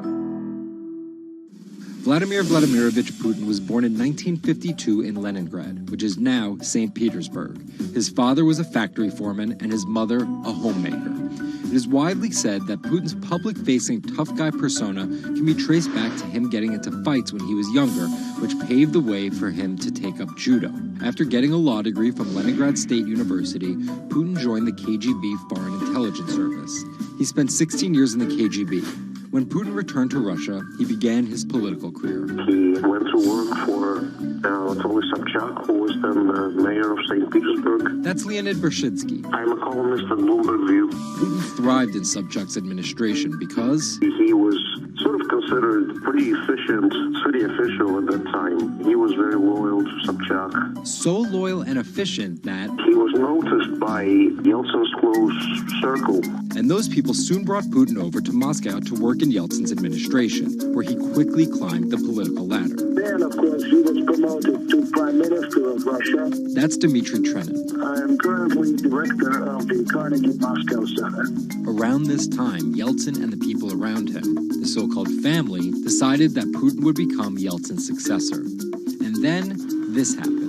S11: Vladimir Vladimirovich Putin was born in 1952 in Leningrad, which is now St. Petersburg. His father was a factory foreman and his mother a homemaker. It is widely said that Putin's public-facing tough guy persona can be traced back to him getting into fights when he was younger, which paved the way for him to take up judo. After getting a law degree from Leningrad State University, Putin joined the KGB Foreign Intelligence Service. He spent 16 years in the KGB. When Putin returned to Russia, he began his political career.
S23: He went to work for Anatoly Sobchak, who was then the mayor of St. Petersburg.
S11: That's Leonid Bershidsky.
S23: I'm a columnist at Bloomberg View.
S11: Putin thrived in Sobchak's administration because
S23: he was sort of considered pretty efficient city official at that time. He was very loyal to Sobchak.
S11: So loyal and efficient that
S23: he was noticed by Yeltsin's close circle.
S11: And those people soon brought Putin over to Moscow to work in Yeltsin's administration, where he quickly climbed the political ladder.
S23: Then, of course, he was promoted to Prime Minister of Russia.
S11: That's Dmitry Trenin.
S23: I am currently director of the Carnegie Moscow Center.
S11: Around this time, Yeltsin and the people around him, the so-called family, decided that Putin would become Yeltsin's successor. And then this happened.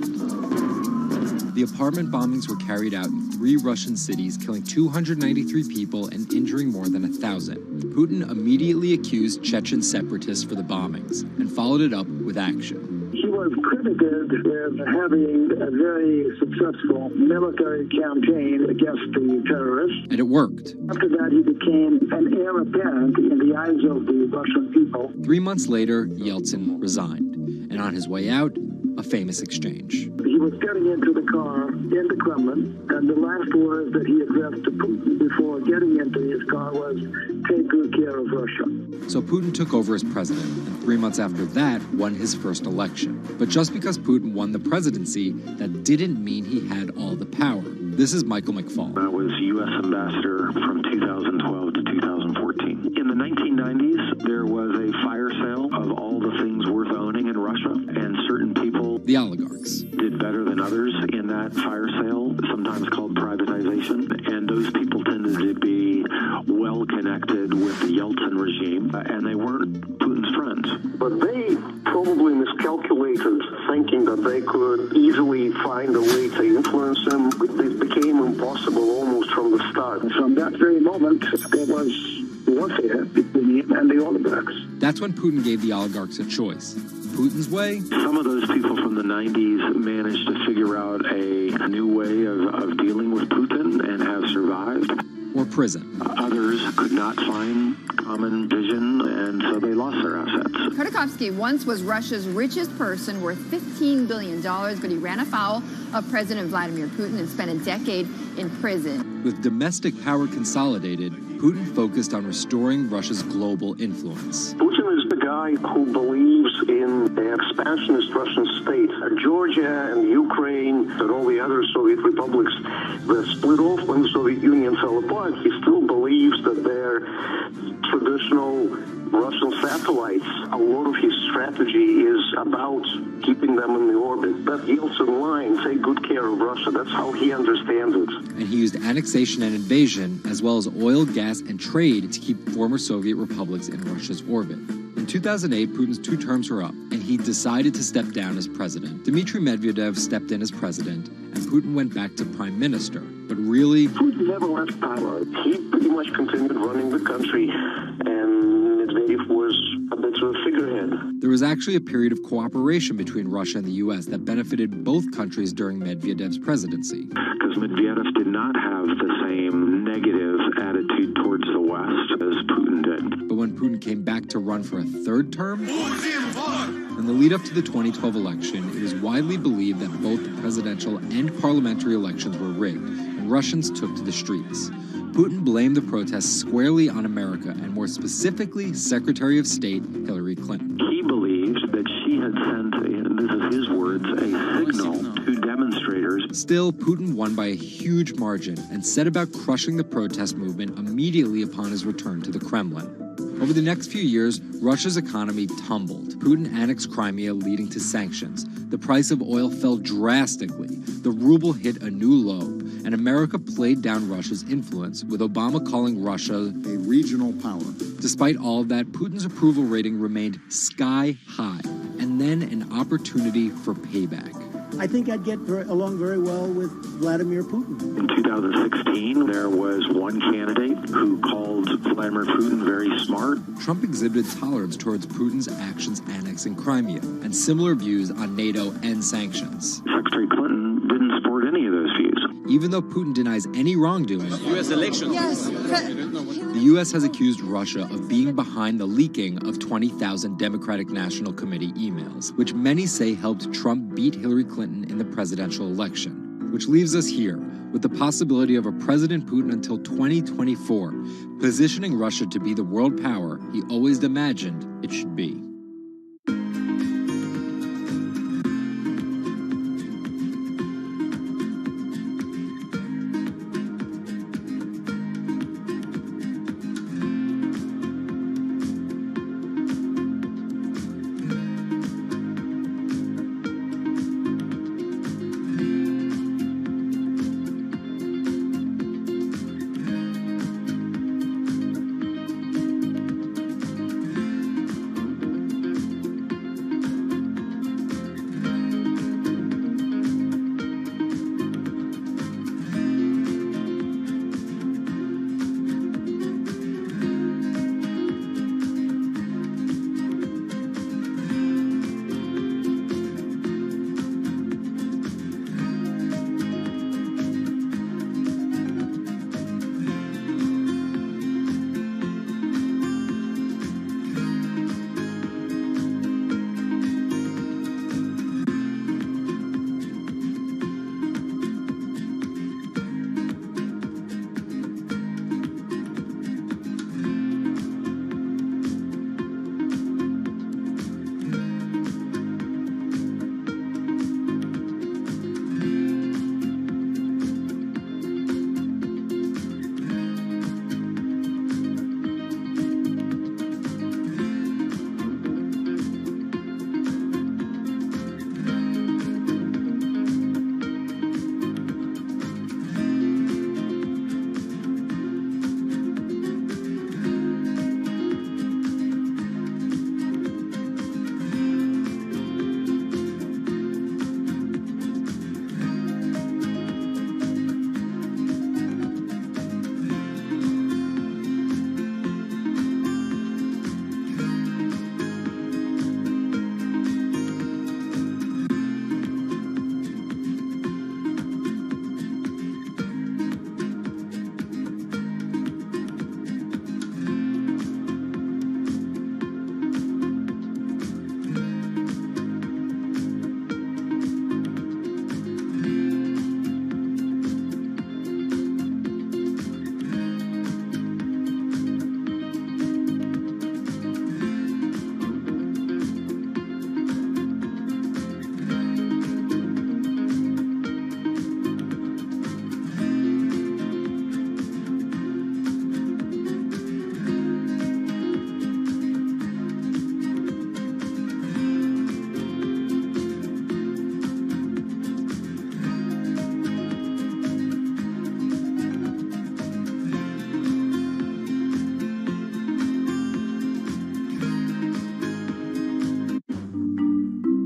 S11: The apartment bombings were carried out in 3 Russian cities, killing 293 people and injuring more than 1,000. Putin immediately accused Chechen separatists for the bombings and followed it up with action.
S23: He was credited with having a very successful military campaign against the terrorists.
S11: And it worked.
S23: After that, he became an heir apparent in the eyes of the Russian people.
S11: 3 months later, Yeltsin resigned. And on his way out, a famous exchange.
S23: He was getting into the car in the Kremlin, and the last words that he addressed to Putin before getting into his car was, "Take good care of Russia."
S11: So Putin took over as president, and 3 months after that, won his first election. But just because Putin won the presidency, that didn't mean he had all the power. This is Michael McFall.
S12: I was U.S. ambassador from 2012 to 2014. In the 1990s, there was a fire sale of all the things worth owning in Russia, and certain people,
S11: the oligarchs,
S12: did better than others in that fire sale, sometimes called privatization, and those people tended to be well connected with the Yeltsin regime, and they weren't Putin's friends.
S23: But they probably miscalculated, thinking that they could easily find a way to influence him. It became impossible almost from the start. From that very moment, there was warfare between him and the oligarchs.
S11: That's when Putin gave the oligarchs a choice. Putin's way?
S12: Some of those people from the 90s managed to figure out a new way of dealing with Putin and have survived.
S11: Or prison.
S12: Others could not find common vision, and so they lost their assets.
S13: Khodorkovsky once was Russia's richest person, worth $15 billion, but he ran afoul of President Vladimir Putin and spent a decade in prison.
S11: With domestic power consolidated, Putin focused on restoring Russia's global influence.
S23: Putin is the guy who believes in the expansionist Russian state. Georgia and Ukraine and all the other Soviet republics that split off when the Soviet Union fell apart, he still believes that they're traditional Russian satellites. A lot of his strategy is about keeping them in the orbit. That Yeltsin line, take good care of Russia, that's how he understands it.
S11: And he used annexation and invasion, as well as oil, gas, and trade to keep former Soviet republics in Russia's orbit. In 2008, Putin's 2 terms were up, and he decided to step down as president. Dmitry Medvedev stepped in as president, and Putin went back to prime minister. But really,
S23: Putin never left power. He pretty much continued running the country, and Medvedev was a bit of a figurehead.
S11: There was actually a period of cooperation between Russia and the U.S. that benefited both countries during Medvedev's presidency.
S12: Because Medvedev did not have the same negative attitude towards the West as Putin did.
S11: But when Putin came back to run for a 3rd term, in the lead up to the 2012 election, it was widely believed that both the presidential and parliamentary elections were rigged, and Russians took to the streets. Putin blamed the protests squarely on America, and more specifically, Secretary of State Hillary Clinton.
S12: He believed that she had sent, and this is his words, a signal to demonstrators.
S11: Still, Putin won by a huge margin and set about crushing the protest movement immediately upon his return to the Kremlin. Over the next few years, Russia's economy tumbled. Putin annexed Crimea, leading to sanctions. The price of oil fell drastically. The ruble hit a new low, and America played down Russia's influence, with Obama calling Russia a regional power. Despite all of that, Putin's approval rating remained sky high, and then an opportunity for payback.
S26: I think I'd get along very well with Vladimir Putin.
S12: In 2016, there was one candidate who called Vladimir Putin very smart.
S11: Trump exhibited tolerance towards Putin's actions annexing Crimea and similar views on NATO and sanctions.
S12: Secretary Clinton didn't support any of those views.
S11: Even though Putin denies any wrongdoing,
S14: U.S. elections.
S13: Yes.
S11: the the U.S. has accused Russia of being behind the leaking of 20,000 Democratic National Committee emails, which many say helped Trump beat Hillary Clinton in the presidential election. Which leaves us here, with the possibility of a President Putin until 2024, positioning Russia to be the world power he always imagined it should be.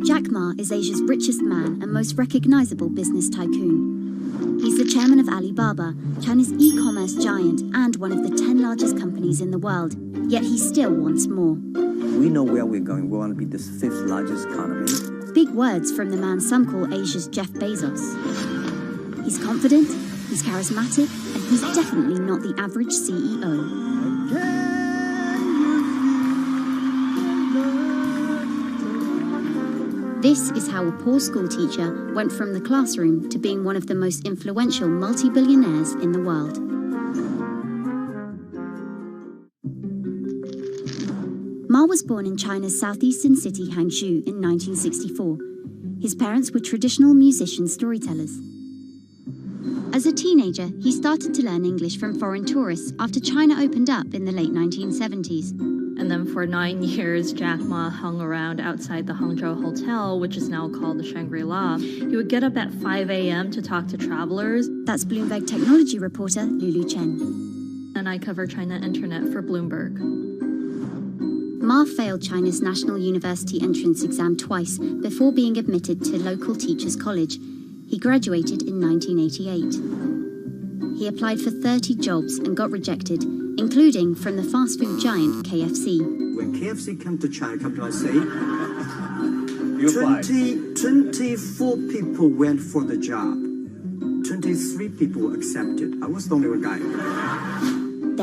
S14: Jack Ma is Asia's richest man and most recognizable business tycoon. He's the chairman of Alibaba, China's e-commerce giant and one of the 10 largest companies in the world. Yet he still wants more.
S15: We know where we're going. We want to be the 5th largest economy.
S14: Big words from the man some call Asia's Jeff Bezos. He's confident, he's charismatic, and he's definitely not the average CEO. This is how a poor school teacher went from the classroom to being one of the most influential multi-billionaires in the world. Ma was born in China's southeastern city Hangzhou in 1964. His parents were traditional musician storytellers. As a teenager, he started to learn English from foreign tourists after China opened up in the late 1970s.
S17: And then for 9 years, Jack Ma hung around outside the Hangzhou Hotel, which is now called the Shangri-La. He would get up at 5 a.m. to talk to travelers.
S14: That's Bloomberg technology reporter Lulu Chen.
S17: And I cover China Internet for Bloomberg.
S14: Ma failed China's National University entrance exam twice before being admitted to local teachers' college. He graduated in 1988. He applied for 30 jobs and got rejected, including from the fast food giant KFC.
S15: When KFC came to China, Capital City, 24 people went for the job. 23 people accepted. I was the only one guy.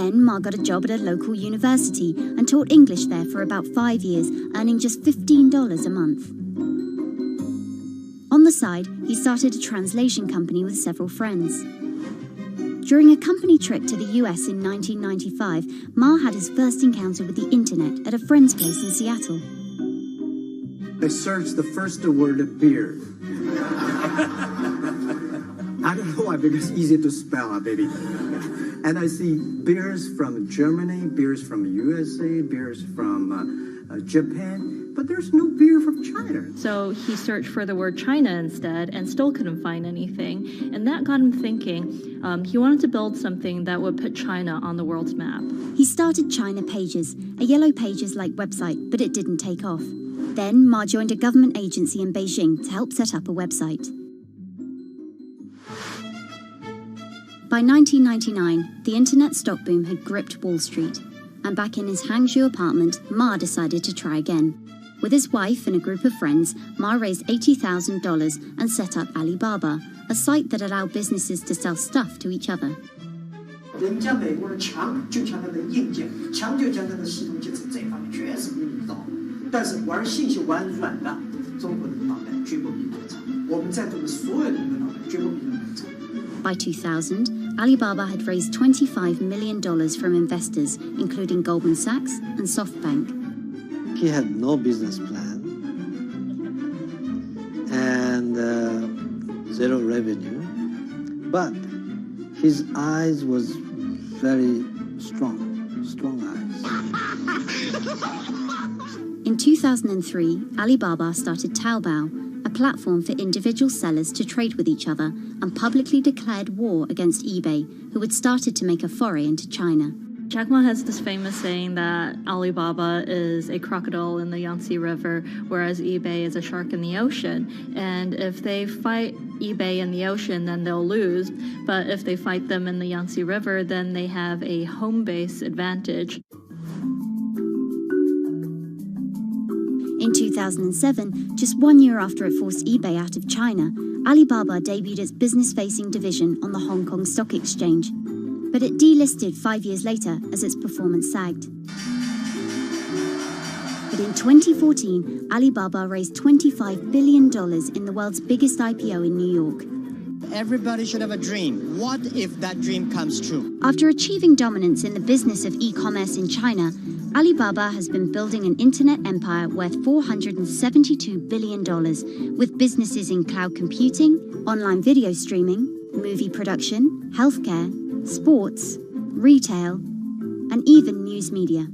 S14: Then Ma got a job at a local university and taught English there for about 5 years, earning just $15 a month. On the side, he started a translation company with several friends. During a company trip to the US in 1995, Ma had his first encounter with the internet at a friend's place in Seattle.
S18: I searched the first word, beer. I don't know why, because it's easy to spell, baby. And I see beers from Germany, beers from USA, beers from Japan, but there's no beer from China.
S17: So he searched for the word China instead and still couldn't find anything. And that got him thinking. He wanted to build something that would put China on the world's map.
S14: He started China Pages, a Yellow Pages-like website, but it didn't take off. Then Ma joined a government agency in Beijing to help set up a website. By 1999, the internet stock boom had gripped Wall Street, and back in his Hangzhou apartment, Ma decided to try again. With his wife and a group of friends, Ma raised $80,000 and set up Alibaba, a site that allowed businesses to sell stuff to each other.
S18: 人家美国人强，就强它的硬件，强就强它的系统建设，这方面确实比你高。但是玩信息玩软的，中国人的脑袋绝不比我们差。我们在座的所有人的脑袋绝不比你们差。
S14: By 2000, Alibaba had raised $25 million from investors, including Goldman Sachs and SoftBank.
S20: He had no business plan and zero revenue, but his eyes was very strong eyes.
S14: In 2003, Alibaba started Taobao, a platform for individual sellers to trade with each other, and publicly declared war against eBay, who had started to make a foray into China.
S17: Jack Ma has this famous saying that Alibaba is a crocodile in the Yangtze River, whereas eBay is a shark in the ocean. And if they fight eBay in the ocean, then they'll lose. But if they fight them in the Yangtze River, then they have a home base advantage.
S14: In 2007, just 1 year after it forced eBay out of China, Alibaba debuted its business-facing division on the Hong Kong Stock Exchange. But it delisted 5 years later as its performance sagged. But in 2014, Alibaba raised $25 billion in the world's biggest IPO in New York.
S21: Everybody should have a dream. What if that dream comes true?
S14: After achieving dominance in the business of e-commerce in China, Alibaba has been building an internet empire worth $472 billion, with businesses in cloud computing, online video streaming, movie production, healthcare, sports, retail, and even news media.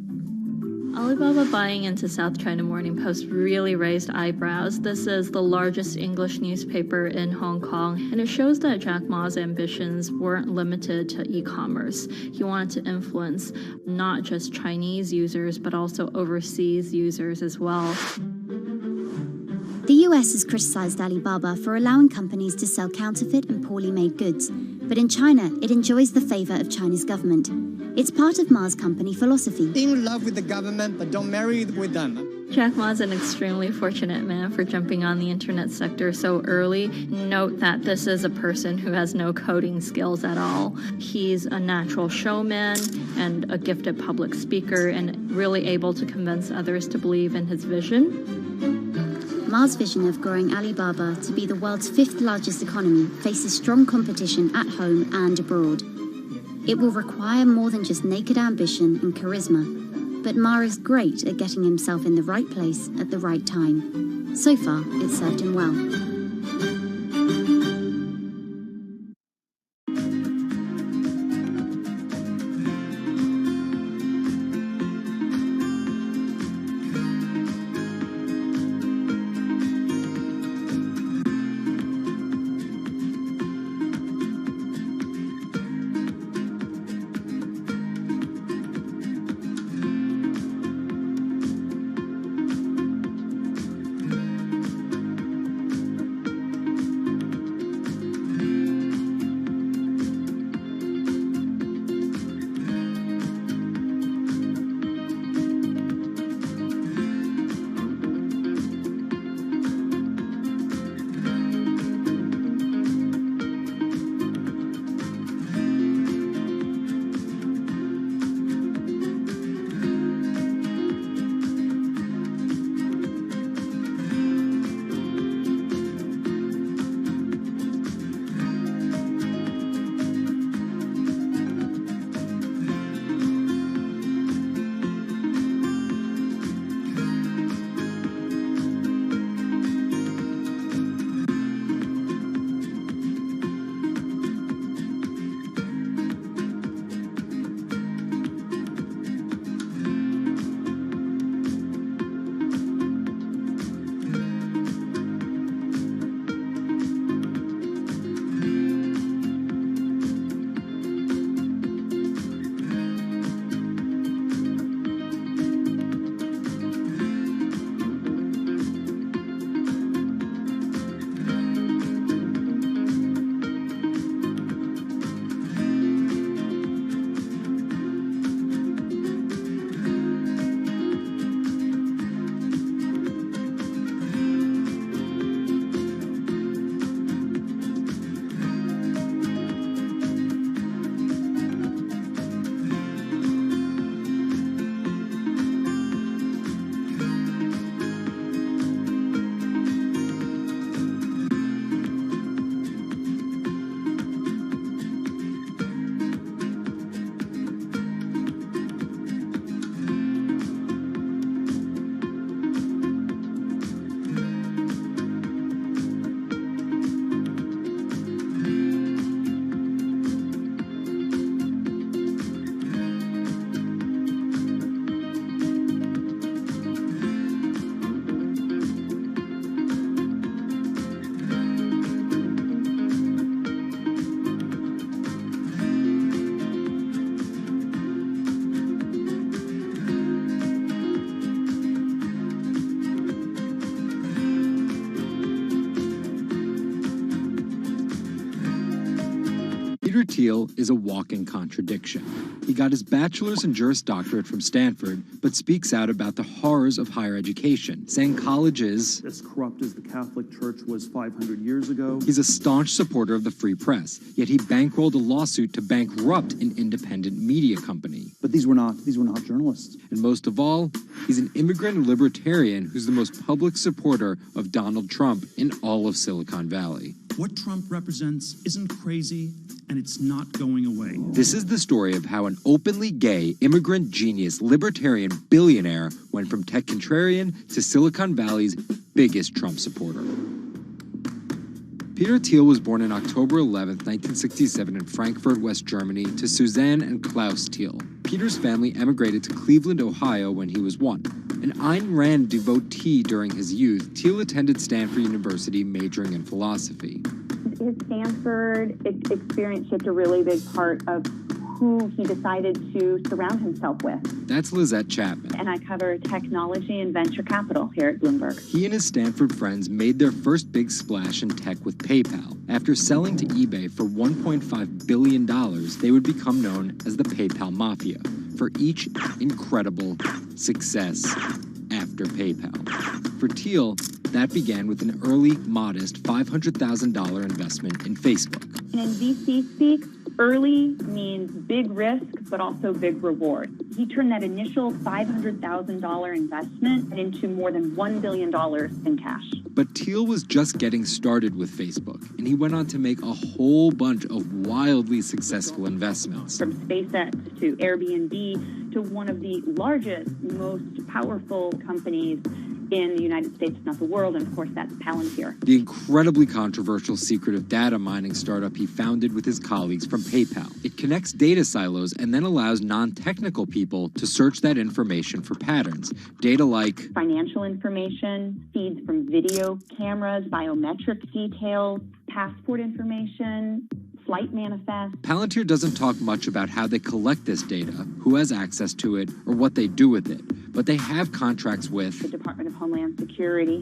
S17: Alibaba buying into South China Morning Post really raised eyebrows. This is the largest English newspaper in Hong Kong, and it shows that Jack Ma's ambitions weren't limited to e-commerce. He wanted to influence not just Chinese users, but also overseas users as well.
S14: The US has criticized Alibaba for allowing companies to sell counterfeit and poorly made goods, but in China, it enjoys the favor of China's government. It's part of Ma's company philosophy.
S21: In love with the government, but don't marry with them.
S17: Jack Ma's an extremely fortunate man for jumping on the internet sector so early. Note that this is a person who has no coding skills at all. He's a natural showman and a gifted public speaker and really able to convince others to believe in his vision.
S14: Ma's vision of growing Alibaba to be the world's 5th largest economy faces strong competition at home and abroad. It will require more than just naked ambition and charisma, but Ma is great at getting himself in the right place at the right time. So far, it's served him well.
S11: Thiel is a walking contradiction. He got his bachelor's and Juris Doctorate from Stanford, but speaks out about the horrors of higher education, saying college is
S4: as corrupt as the Catholic Church was 500 years ago.
S11: He's a staunch supporter of the free press, yet he bankrolled a lawsuit to bankrupt an independent media company.
S4: But these were not journalists.
S11: And most of all, he's an immigrant libertarian who's the most public supporter of Donald Trump in all of Silicon Valley.
S8: What Trump represents isn't crazy, and it's not going away.
S11: This is the story of how an openly gay, immigrant genius, libertarian billionaire went from tech contrarian to Silicon Valley's biggest Trump supporter. Peter Thiel was born on October 11, 1967 in Frankfurt, West Germany, to Suzanne and Klaus Thiel. Peter's family emigrated to Cleveland, Ohio when he was 1. An Ayn Rand devotee during his youth, Thiel attended Stanford University majoring in philosophy.
S19: His Stanford experience shaped a really big part of who he decided to surround himself with.
S11: That's Lizette Chapman.
S19: And I cover technology and venture capital here at Bloomberg.
S11: He and his Stanford friends made their first big splash in tech with PayPal. After selling to eBay for $1.5 billion, they would become known as the PayPal Mafia for each incredible success after PayPal. For Thiel, that began with an early, modest $500,000 investment in Facebook.
S19: And in VC speak, early means big risk, but also big reward. He turned that initial $500,000 investment into more than $1 billion in cash.
S11: But Thiel was just getting started with Facebook, and he went on to make a whole bunch of wildly successful investments.
S19: From SpaceX to Airbnb to one of the largest, most powerful companies in the United States, if not the world, and of course that's Palantir.
S11: The incredibly controversial secretive data mining startup he founded with his colleagues from PayPal. It connects data silos and then allows non-technical people to search that information for patterns. Data like
S19: financial information, feeds from video cameras, biometric details, passport information, flight manifest.
S11: Palantir doesn't talk much about how they collect this data, who has access to it, or what they do with it. But they have contracts with
S19: the Department of Homeland Security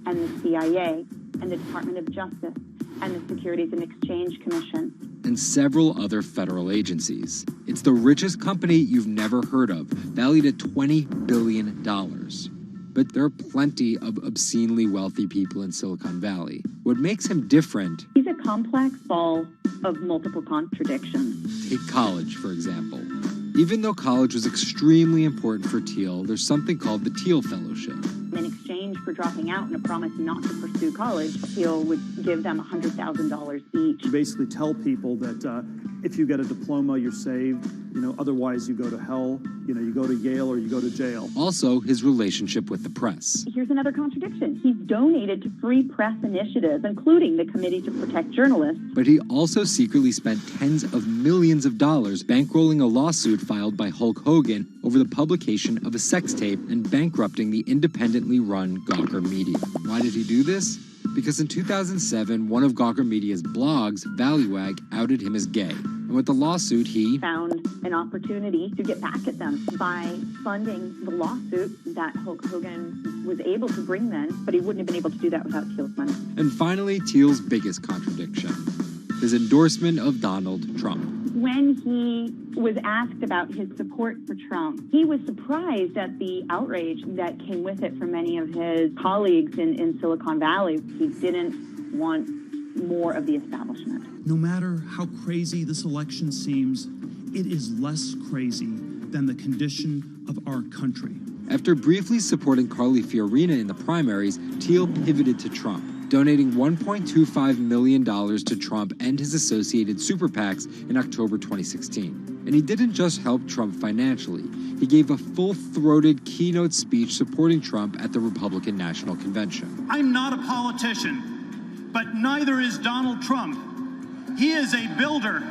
S19: and the CIA and the Department of Justice and the Securities and Exchange Commission
S11: and several other federal agencies. It's the richest company you've never heard of, valued at $20 billion. But there are plenty of obscenely wealthy people in Silicon Valley. What makes him different...
S19: He's a complex ball of multiple contradictions.
S11: Take college, for example. Even though college was extremely important for Thiel, there's something called the Thiel Fellowship.
S19: In exchange for dropping out and a promise not to pursue college, Thiel would give them $100,000 each.
S4: You basically tell people that if you get a diploma, you're saved. Otherwise you go to hell. You go to Yale or you go to jail.
S11: Also, his relationship with the press.
S19: Here's another contradiction. He's donated to free press initiatives, including the Committee to Protect Journalists.
S11: But he also secretly spent tens of millions of dollars bankrolling a lawsuit filed by Hulk Hogan over the publication of a sex tape and bankrupting the independently run Gawker Media. Why did he do this? Because in 2007, one of Gawker Media's blogs, ValueAg, outed him as gay. And with the lawsuit, he
S19: found an opportunity to get back at them by funding the lawsuit that Hulk Hogan was able to bring then, but he wouldn't have been able to do that without Thiel's money.
S11: And finally, Thiel's biggest contradiction, his endorsement of Donald Trump.
S19: When he was asked about his support for Trump, he was surprised at the outrage that came with it from many of his colleagues in Silicon Valley. He didn't want more of the establishment.
S8: No matter how crazy this election seems, it is less crazy than the condition of our country.
S11: After briefly supporting Carly Fiorina in the primaries, Thiel pivoted to Trump, donating $1.25 million to Trump and his associated super PACs in October 2016. And he didn't just help Trump financially. He gave a full-throated keynote speech supporting Trump at the Republican National Convention.
S22: I'm not a politician, but neither is Donald Trump. He is a builder,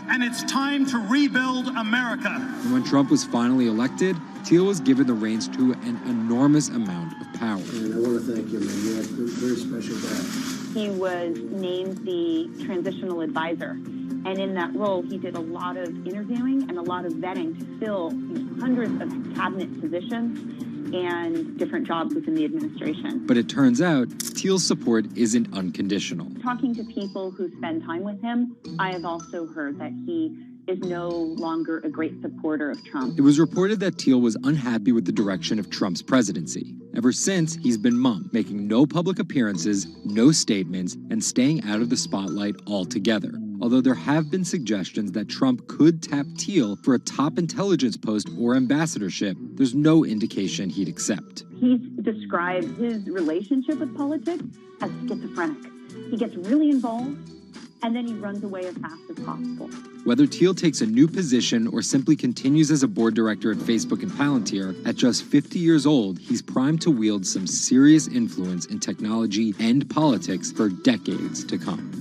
S22: and it's time to rebuild America.
S11: And when Trump was finally elected, Thiel was given the reins to an enormous amount of power.
S18: And I want to thank you, man. You have a very special guy.
S19: He was named the transitional advisor. And in that role, he did a lot of interviewing and a lot of vetting to fill hundreds of cabinet positions and different jobs within the administration.
S11: But it turns out Thiel's support isn't unconditional.
S19: Talking to people who spend time with him, I have also heard that he is no longer a great supporter of Trump.
S11: It was reported that Thiel was unhappy with the direction of Trump's presidency. Ever since, he's been mum, making no public appearances, no statements, and staying out of the spotlight altogether. Although there have been suggestions that Trump could tap Thiel for a top intelligence post or ambassadorship, there's no indication he'd accept.
S19: He's described his relationship with politics as schizophrenic. He gets really involved, and then he runs away as fast as possible.
S11: Whether Thiel takes a new position or simply continues as a board director at Facebook and Palantir, at just 50 years old, he's primed to wield some serious influence in technology and politics for decades to come.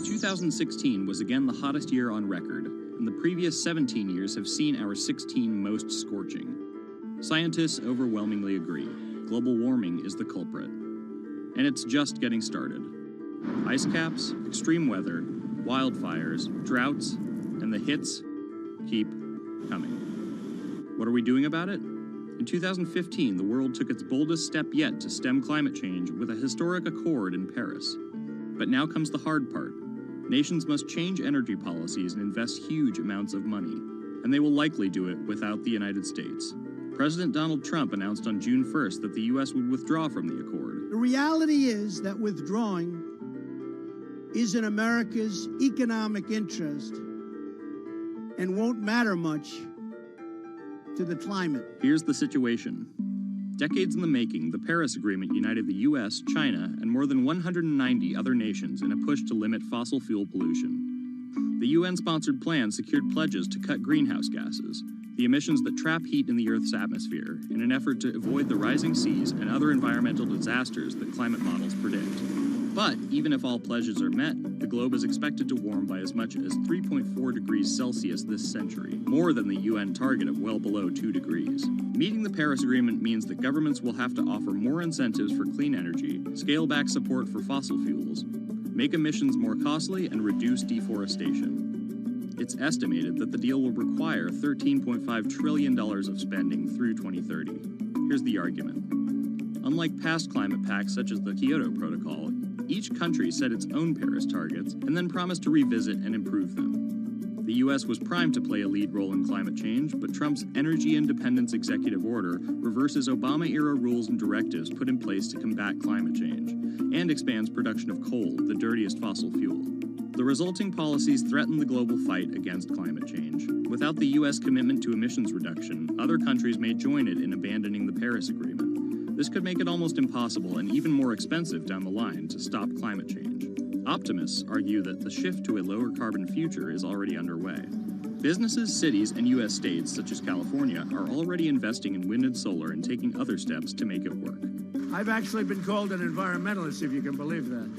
S6: Two 2016 was again the hottest year on record, and the previous 17 years have seen our 16 most scorching. Scientists overwhelmingly agree. Global warming is the culprit. And it's just getting started. Ice caps, extreme weather, wildfires, droughts, and the hits keep coming. What are we doing about it? In 2015, the world took its boldest step yet to stem climate change with a historic accord in Paris. But now comes the hard part. Nations must change energy policies and invest huge amounts of money, and they will likely do it without the United States. President Donald Trump announced on June 1st that the U.S. would withdraw from the accord.
S26: The reality is that withdrawing is in America's economic interest and won't matter much to the climate.
S6: Here's the situation. Decades in the making, the Paris Agreement united the U.S., China, and more than 190 other nations in a push to limit fossil fuel pollution. The UN-sponsored plan secured pledges to cut greenhouse gases, the emissions that trap heat in the Earth's atmosphere, in an effort to avoid the rising seas and other environmental disasters that climate models predict. But even if all pledges are met, the globe is expected to warm by as much as 3.4 degrees Celsius this century, more than the UN target of well below 2 degrees. Meeting the Paris Agreement means that governments will have to offer more incentives for clean energy, scale back support for fossil fuels, make emissions more costly, and reduce deforestation. It's estimated that the deal will require $13.5 trillion of spending through 2030. Here's the argument. Unlike past climate pacts such as the Kyoto Protocol, each country set its own Paris targets and then promised to revisit and improve them. The U.S. was primed to play a lead role in climate change, but Trump's energy independence executive order reverses Obama-era rules and directives put in place to combat climate change, and expands production of coal, the dirtiest fossil fuel. The resulting policies threaten the global fight against climate change. Without the U.S. commitment to emissions reduction, other countries may join it in abandoning the Paris Agreement. This could make it almost impossible and even more expensive down the line to stop climate change. Optimists argue that the shift to a lower carbon future is already underway. Businesses, cities, and U.S. states, such as California, are already investing in wind and solar and taking other steps to make it work.
S26: I've actually been called an environmentalist, if you can believe that.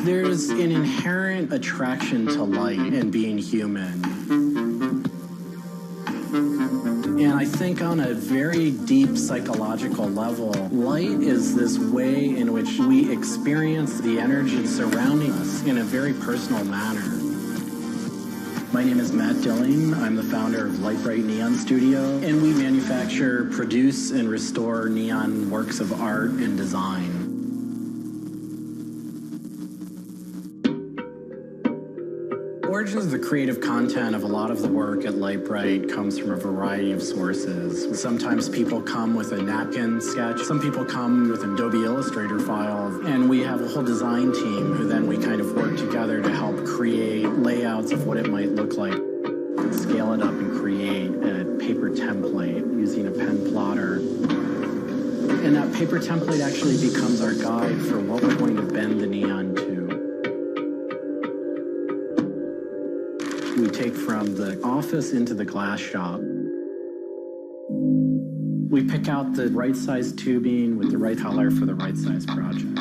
S3: There's an inherent attraction to light and being human. And I think on a very deep psychological level, light is this way in which we experience the energy surrounding us in a very personal manner. My name is Matt Dilling. I'm the founder of Light Bright Neon Studio, and we manufacture, produce, and restore neon works of art and design. Origins of the creative content of a lot of the work at Lightbright comes from a variety of sources. Sometimes people come with a napkin sketch. Some people come with an Adobe Illustrator file. And we have a whole design team who then we kind of work together to help create layouts of what it might look like. Scale it up and create a paper template using a pen plotter. And that paper template actually becomes our guide for what we're going to bend the neon to. We take from the office into the glass shop. We pick out the right size tubing with the right color for the right size project.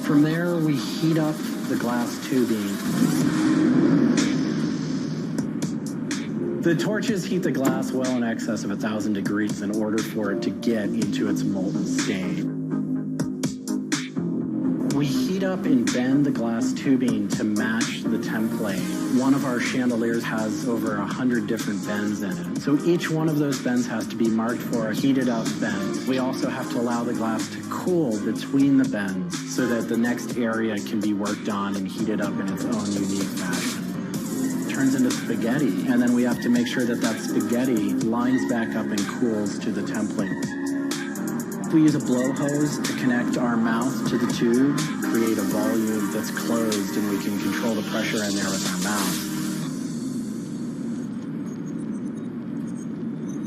S3: From there, we heat up the glass tubing. The torches heat the glass well in excess of 1,000 degrees in order for it to get into its molten state. We heat up and bend the glass tubing to match the template. One of our chandeliers has over 100 different bends in it. So each one of those bends has to be marked for a heated up bend. We also have to allow the glass to cool between the bends so that the next area can be worked on and heated up in its own unique fashion. It turns into spaghetti, and then we have to make sure that that spaghetti lines back up and cools to the template. We use a blow hose to connect our mouth to the tube, create a volume that's closed, and we can control the pressure in there with our mouth.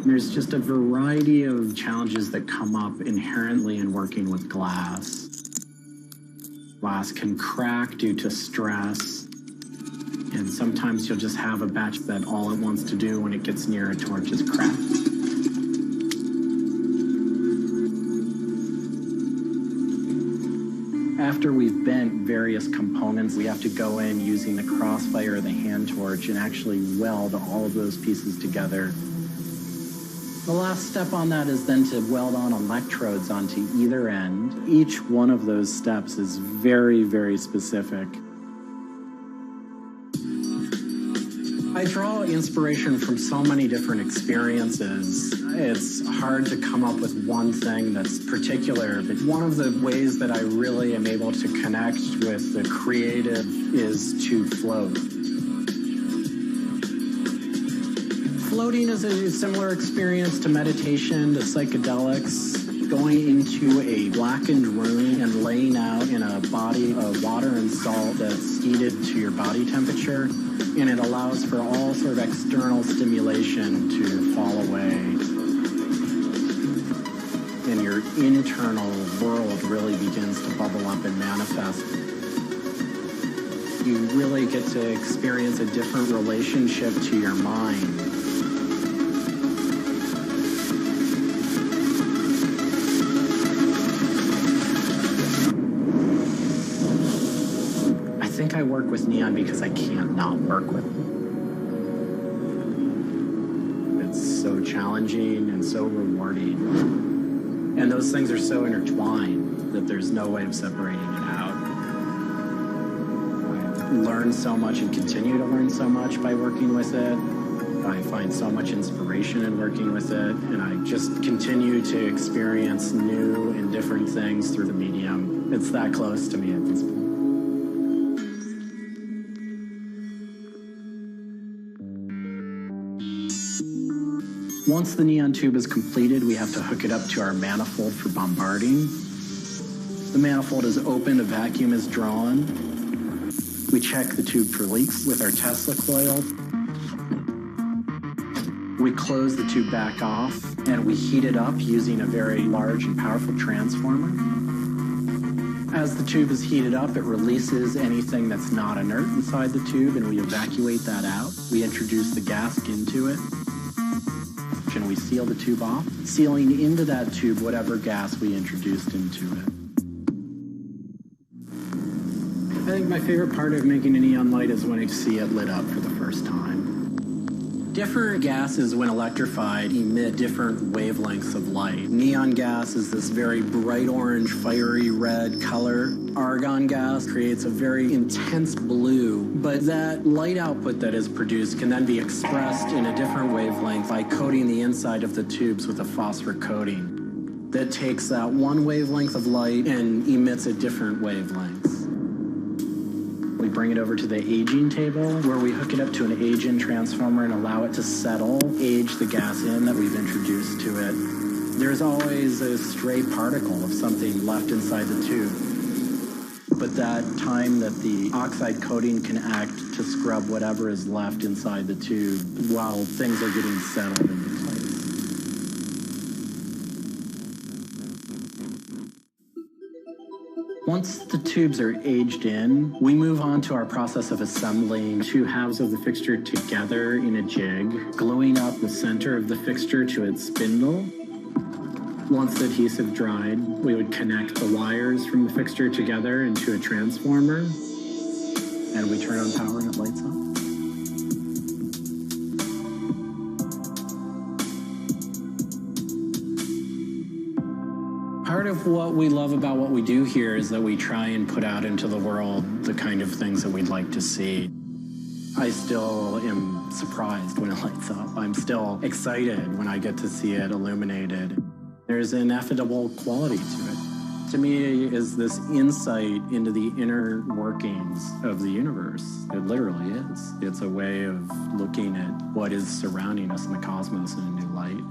S3: There's just a variety of challenges that come up inherently in working with glass. Glass can crack due to stress, and sometimes you'll just have a batch that all it wants to do when it gets near a torch is crack. After we've bent various components, we have to go in using the crossfire or the hand torch and actually weld all of those pieces together. The last step on that is then to weld on electrodes onto either end. Each one of those steps is very, very specific. I draw inspiration from so many different experiences. It's hard to come up with one thing that's particular, but one of the ways that I really am able to connect with the creative is to float. Floating is a similar experience to meditation, to psychedelics. Going into a blackened room and laying out in a body of water and salt that's heated to your body temperature, and it allows for all sort of external stimulation to fall away. And your internal world really begins to bubble up and manifest. You really get to experience a different relationship to your mind. I work with neon because I can't not work with it. It's so challenging and so rewarding. And those things are so intertwined that there's no way of separating it out. I've learned so much and continue to learn so much by working with it. I find so much inspiration in working with it, and I just continue to experience new and different things through the medium. It's that close to me at this point. Once the neon tube is completed, we have to hook it up to our manifold for bombarding. The manifold is open, a vacuum is drawn. We check the tube for leaks with our Tesla coil. We close the tube back off, and we heat it up using a very large and powerful transformer. As the tube is heated up, it releases anything that's not inert inside the tube, and we evacuate that out. We introduce the gas into it, and we seal the tube off, sealing into that tube whatever gas we introduced into it. I think my favorite part of making a neon light is when I see it lit up for the first time. Different gases, when electrified, emit different wavelengths of light. Neon gas is this very bright orange, fiery red color. Argon gas creates a very intense blue, but that light output that is produced can then be expressed in a different wavelength by coating the inside of the tubes with a phosphor coating that takes that one wavelength of light and emits at different wavelengths. We bring it over to the aging table where we hook it up to an age-in transformer and allow it to settle, age the gas in that we've introduced to it. There's always a stray particle of something left inside the tube. But that time that the oxide coating can act to scrub whatever is left inside the tube while things are getting settled into place. Once the tubes are aged in, we move on to our process of assembling two halves of the fixture together in a jig, gluing up the center of the fixture to its spindle. Once the adhesive dried, we would connect the wires from the fixture together into a transformer, and we turn on power and it lights up. Part of what we love about what we do here is that we try and put out into the world the kind of things that we'd like to see. I still am surprised when it lights up. I'm still excited when I get to see it illuminated. There's an ineffable quality to it. To me, is this insight into the inner workings of the universe. It literally is. It's a way of looking at what is surrounding us in the cosmos in a new light.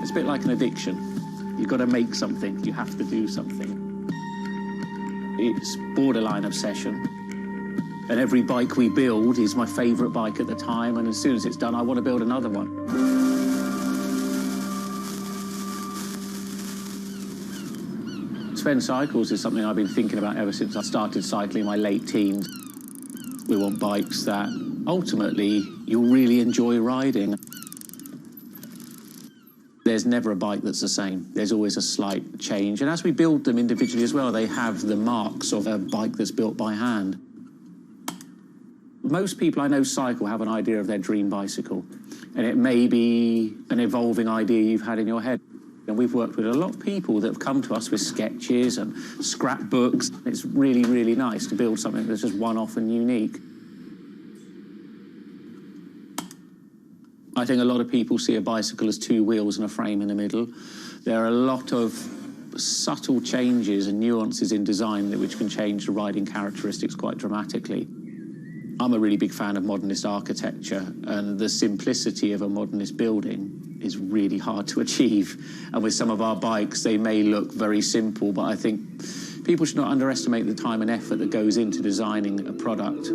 S5: It's a bit like an addiction. You've got to make something. You have to do something. It's borderline obsession. And every bike we build is my favourite bike at the time, and as soon as it's done, I want to build another one. Sven cycles is something I've been thinking about ever since I started cycling in my late teens. We want bikes that ultimately you'll really enjoy riding. There's never a bike that's the same. There's always a slight change. And as we build them individually as well, they have the marks of a bike that's built by hand. Most people I know cycle have an idea of their dream bicycle. And it may be an evolving idea you've had in your head. And we've worked with a lot of people that have come to us with sketches and scrapbooks. It's really, really nice to build something that's just one-off and unique. I think a lot of people see a bicycle as two wheels and a frame in the middle. There are a lot of subtle changes and nuances in design which can change the riding characteristics quite dramatically. I'm a really big fan of modernist architecture, and the simplicity of a modernist building is really hard to achieve. And with some of our bikes, they may look very simple, but I think people should not underestimate the time and effort that goes into designing a product.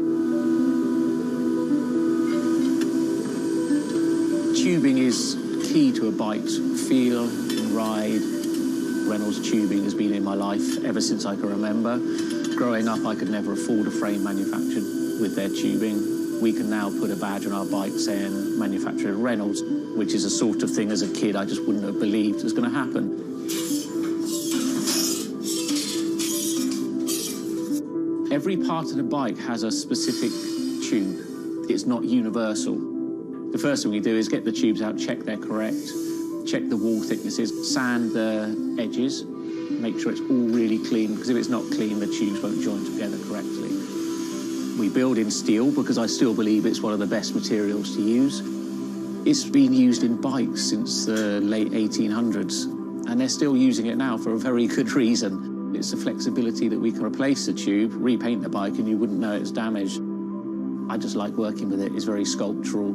S5: Tubing is key to a bike's feel and ride. Reynolds tubing has been in my life ever since I can remember. Growing up, I could never afford a frame manufactured with their tubing. We can now put a badge on our bike saying manufactured at Reynolds, which is a sort of thing as a kid I just wouldn't have believed was going to happen. Every part of the bike has a specific tube. It's not universal. The first thing we do is get the tubes out, check they're correct, check the wall thicknesses, sand the edges, make sure it's all really clean, because if it's not clean, the tubes won't join together correctly. We build in steel because I still believe it's one of the best materials to use. It's been used in bikes since the late 1800s, and they're still using it now for a very good reason. It's the flexibility that we can replace the tube, repaint the bike, and you wouldn't know it's damaged. I just like working with it. It's very sculptural.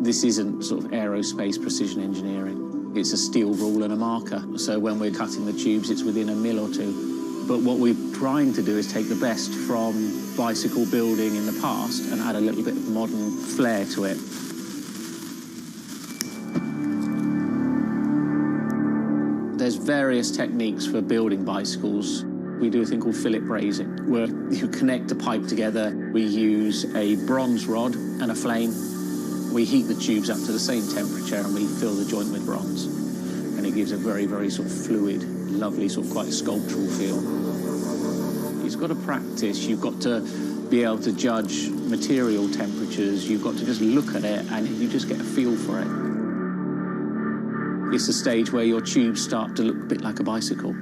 S5: This isn't sort of aerospace precision engineering. It's a steel rule and a marker. So when we're cutting the tubes, it's within a mil or two. But what we're trying to do is take the best from bicycle building in the past and add a little bit of modern flair to it. There's various techniques for building bicycles. We do a thing called fillet brazing, where you connect a pipe together. We use a bronze rod and a flame. We heat the tubes up to the same temperature and we fill the joint with bronze. And it gives a very, very sort of fluid, lovely, sort of quite sculptural feel. You've got to practice. You've got to be able to judge material temperatures. You've got to just look at it and you just get a feel for it. It's a stage where your tubes start to look a bit like a bicycle.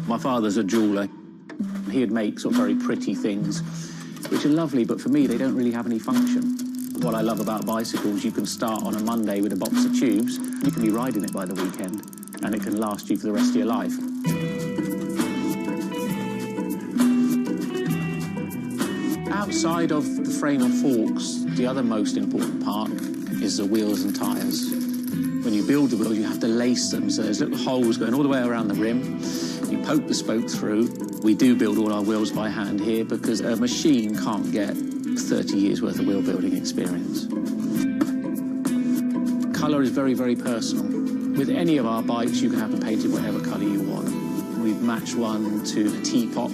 S5: My father's a jeweller. He'd make sort of very pretty things, which are lovely, but for me, they don't really have any function. What I love about bicycles, you can start on a Monday with a box of tubes, you can be riding it by the weekend, and it can last you for the rest of your life. Outside of the frame and forks, the other most important part is the wheels and tyres. When you build the wheels, you have to lace them, so there's little holes going all the way around the rim. You poke the spoke through. We do build all our wheels by hand here because a machine can't get 30 years worth of wheel building experience. Colour is very, very personal. With any of our bikes, you can have them painted whatever colour you want. We've matched one to a teapot,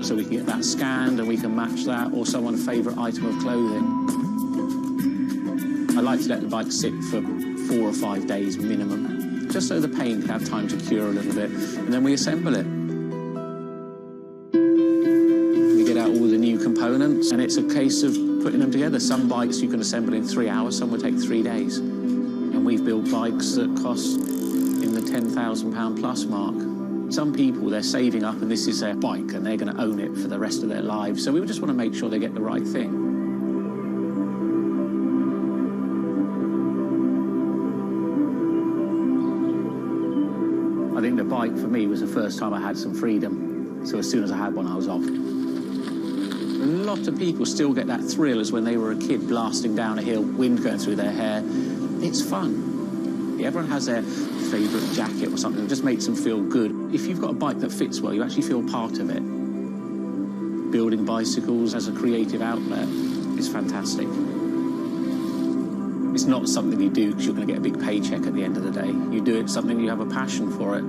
S5: so we can get that scanned and we can match that, or someone's favourite item of clothing. I like to let the bike sit for 4 or 5 days minimum, just so the paint can have time to cure a little bit, and then we assemble it. We get out all the new components, and it's a case of putting them together. Some bikes you can assemble in 3 hours, some will take 3 days. And we've built bikes that cost in the £10,000 plus mark. Some people, they're saving up and this is their bike and they're going to own it for the rest of their lives. So we just want to make sure they get the right thing. I think the bike for me was the first time I had some freedom. So as soon as I had one, I was off. A lot of people still get that thrill as when they were a kid blasting down a hill, wind going through their hair. It's fun. Everyone has their favourite jacket or something that just makes them feel good. If you've got a bike that fits well, you actually feel part of it. Building bicycles as a creative outlet is fantastic. It's not something you do because you're going to get a big paycheck at the end of the day. You do it something you have a passion for it.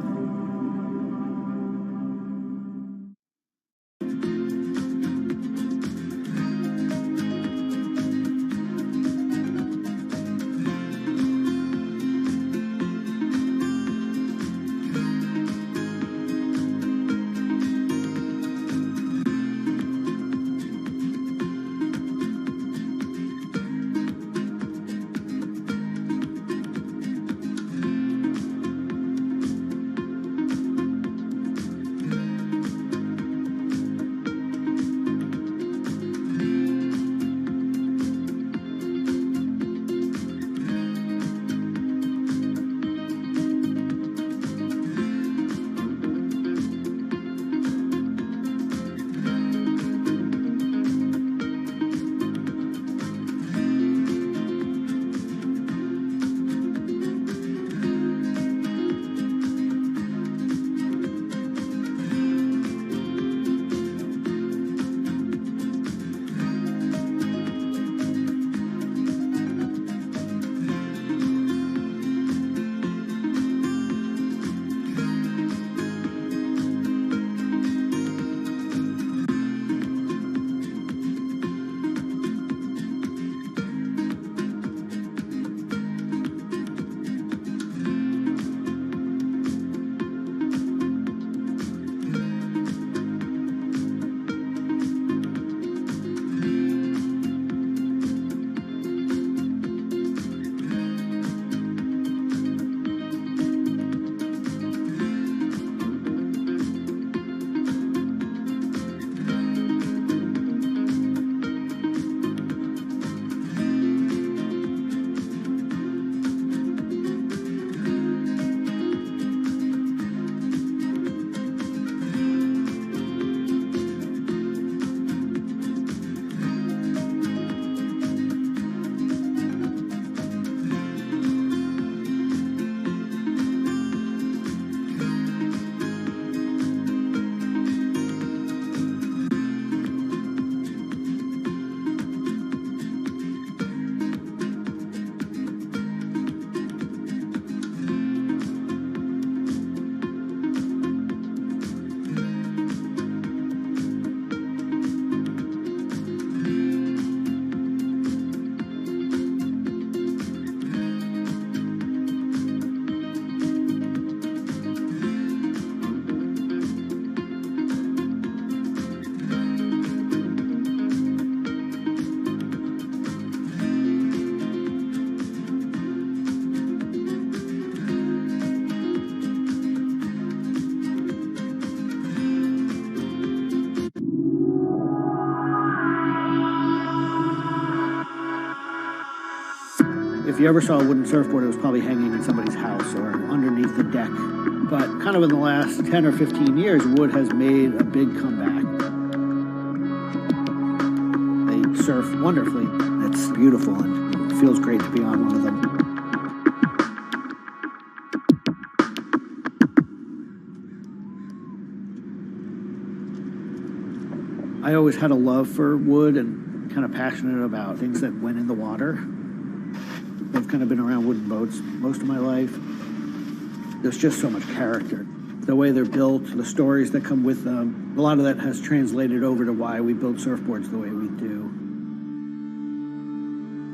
S18: If you ever saw a wooden surfboard, it was probably hanging in somebody's house or underneath the deck. But kind of in the last 10 or 15 years, wood has made a big comeback. They surf wonderfully. It's beautiful and it feels great to be on one of them. I always had a love for wood and kind of passionate about things that went in the water. I've kind of been around wooden boats most of my life. There's just so much character. The way they're built, the stories that come with them, a lot of that has translated over to why we build surfboards the way we do.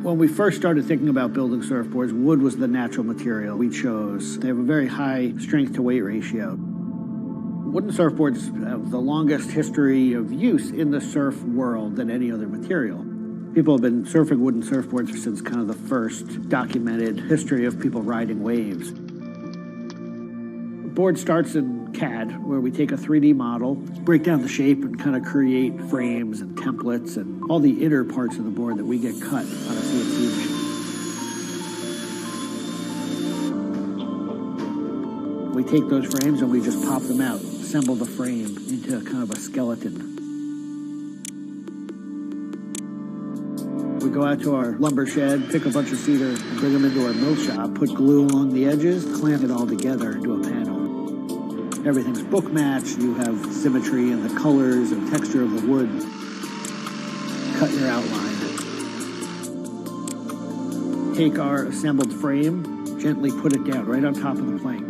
S18: When we first started thinking about building surfboards, wood was the natural material we chose. They have a very high strength to weight ratio. Wooden surfboards have the longest history of use in the surf world than any other material. People have been surfing wooden surfboards since kind of the first documented history of people riding waves. The board starts in CAD, where we take a 3D model, break down the shape, and kind of create frames and templates and all the inner parts of the board that we get cut on a CNC machine. We take those frames and we just pop them out, assemble the frame into kind of a skeleton. We go out to our lumber shed, pick a bunch of cedar, and bring them into our mill shop, put glue along the edges, clamp it all together into a panel. Everything's book matched, you have symmetry in the colors and texture of the wood. Cut your outline.
S1: Take our assembled frame, gently put it down right on top of the plank.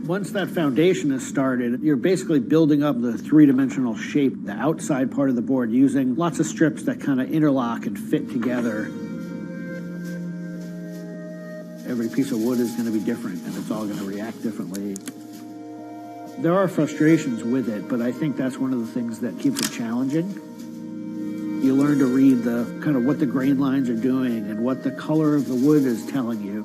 S1: Once that foundation is started, you're basically building up the three-dimensional shape, the outside part of the board, using lots of strips that kind of interlock and fit together. Every piece of wood is going to be different, and it's all going to react differently. There are frustrations with it, but I think that's one of the things that keeps it challenging. You learn to read the kind of what the grain lines are doing and what the color of the wood is telling you.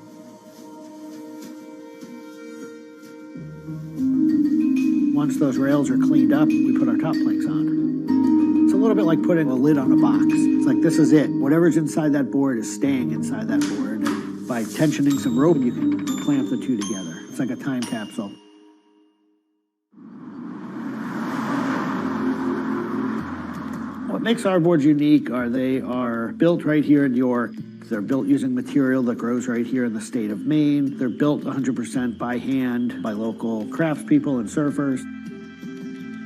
S1: Once those rails are cleaned up, we put our top planks on. It's a little bit like putting a lid on a box. It's like, this is it. Whatever's inside that board is staying inside that board. And by tensioning some rope, you can clamp the two together. It's like a time capsule. What makes our boards unique are they are built right here in York. They're built using material that grows right here in the state of Maine. They're built 100% by hand by local craftspeople and surfers.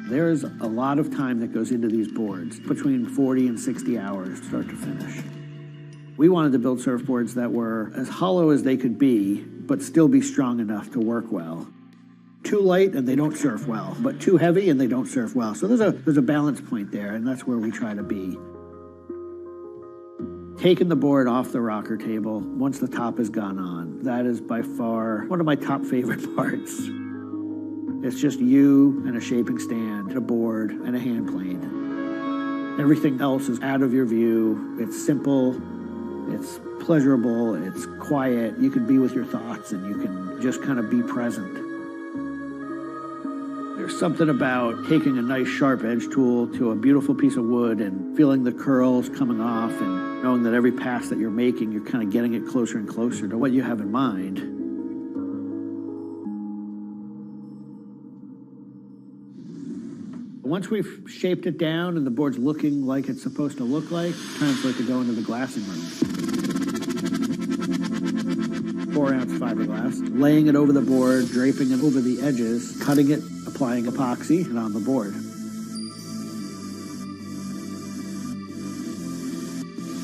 S1: There's a lot of time that goes into these boards, between 40 and 60 hours start to finish. We wanted to build surfboards that were as hollow as they could be, but still be strong enough to work well. Too light and they don't surf well, but too heavy and they don't surf well. So there's a balance point there, and that's where we try to be. Taking the board off the rocker table once the top has gone on, that is by far one of my top favorite parts. It's just you and a shaping stand, a board, and a hand plane. Everything else is out of your view. It's simple, it's pleasurable, it's quiet. You can be with your thoughts and you can just kind of be present. There's something about taking a nice sharp edge tool to a beautiful piece of wood and feeling the curls coming off and knowing that every pass that you're making, you're kind of getting it closer and closer to what you have in mind. Once we've shaped it down and the board's looking like it's supposed to look like, it's time for it to go into the glassing room. 4-ounce fiberglass, laying it over the board, draping it over the edges, cutting it, applying epoxy, and on the board.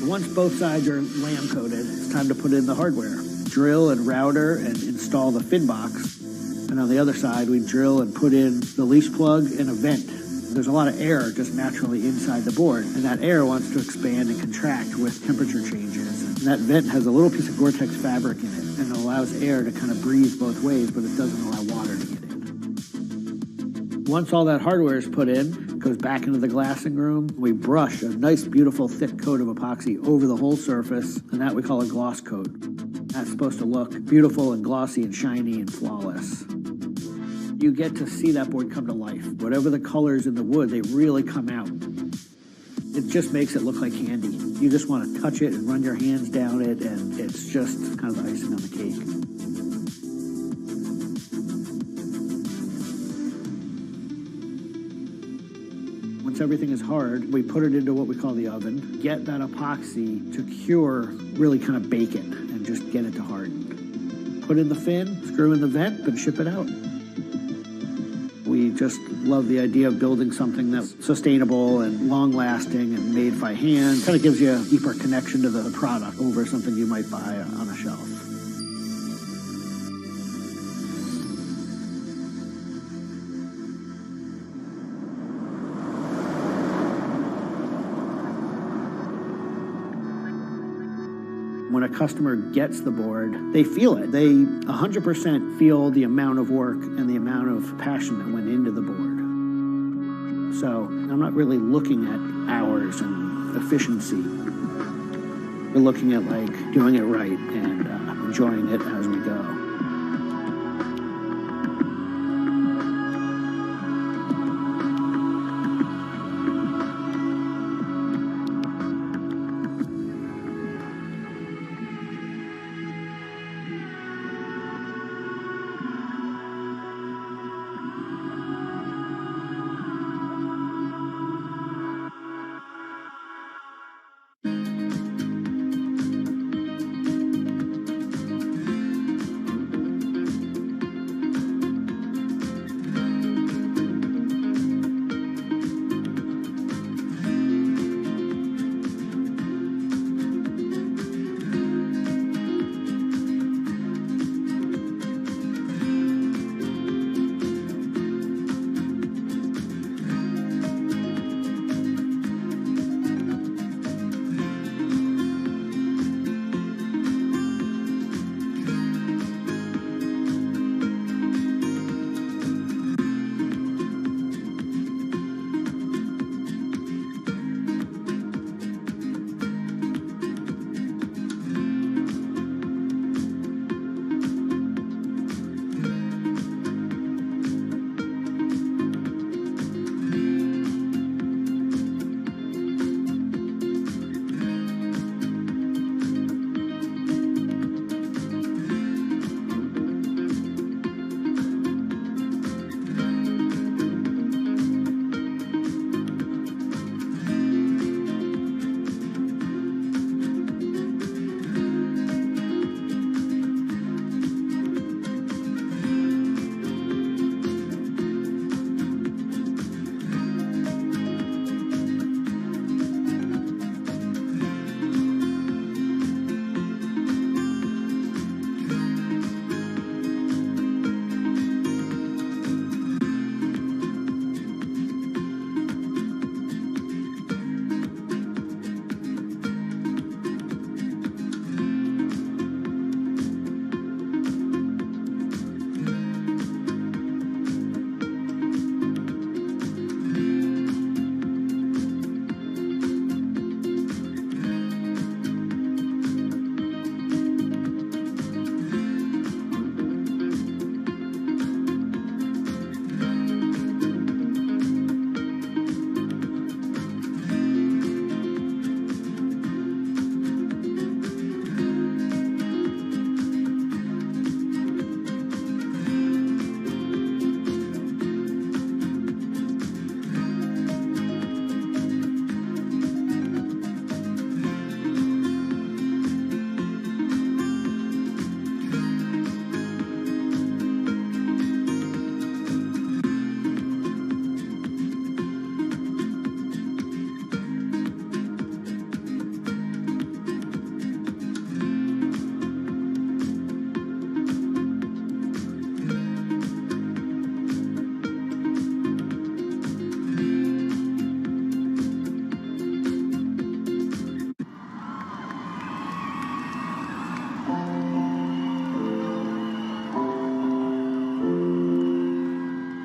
S1: Once both sides are lamb coated, it's time to put in the hardware. Drill and router and install the fin box. And on the other side, we drill and put in the leash plug and a vent. There's a lot of air just naturally inside the board, and that air wants to expand and contract with temperature changes. And that vent has a little piece of Gore-Tex fabric in it, and it allows air to kind of breathe both ways, but it doesn't allow water to get in. Once all that hardware is put in, it goes back into the glassing room. We brush a nice, beautiful, thick coat of epoxy over the whole surface, and that we call a gloss coat. That's supposed to look beautiful and glossy and shiny and flawless. You get to see that board come to life. Whatever the colors in the wood, they really come out. It just makes it look like candy. You just want to touch it and run your hands down it, and it's just kind of the icing on the cake. Once everything is hard, we put it into what we call the oven, get that epoxy to cure, really kind of bake it, and just get it to harden. Put in the fin, screw in the vent, and ship it out. We just love the idea of building something that's sustainable and long-lasting and made by hand. Kind of gives you a deeper connection to the product over something you might buy on a shelf. When a customer gets the board, they feel it. They 100% feel the amount of work and the amount of passion that went into the board. So I'm not really looking at hours and efficiency. We're looking at like doing it right and enjoying it as we go.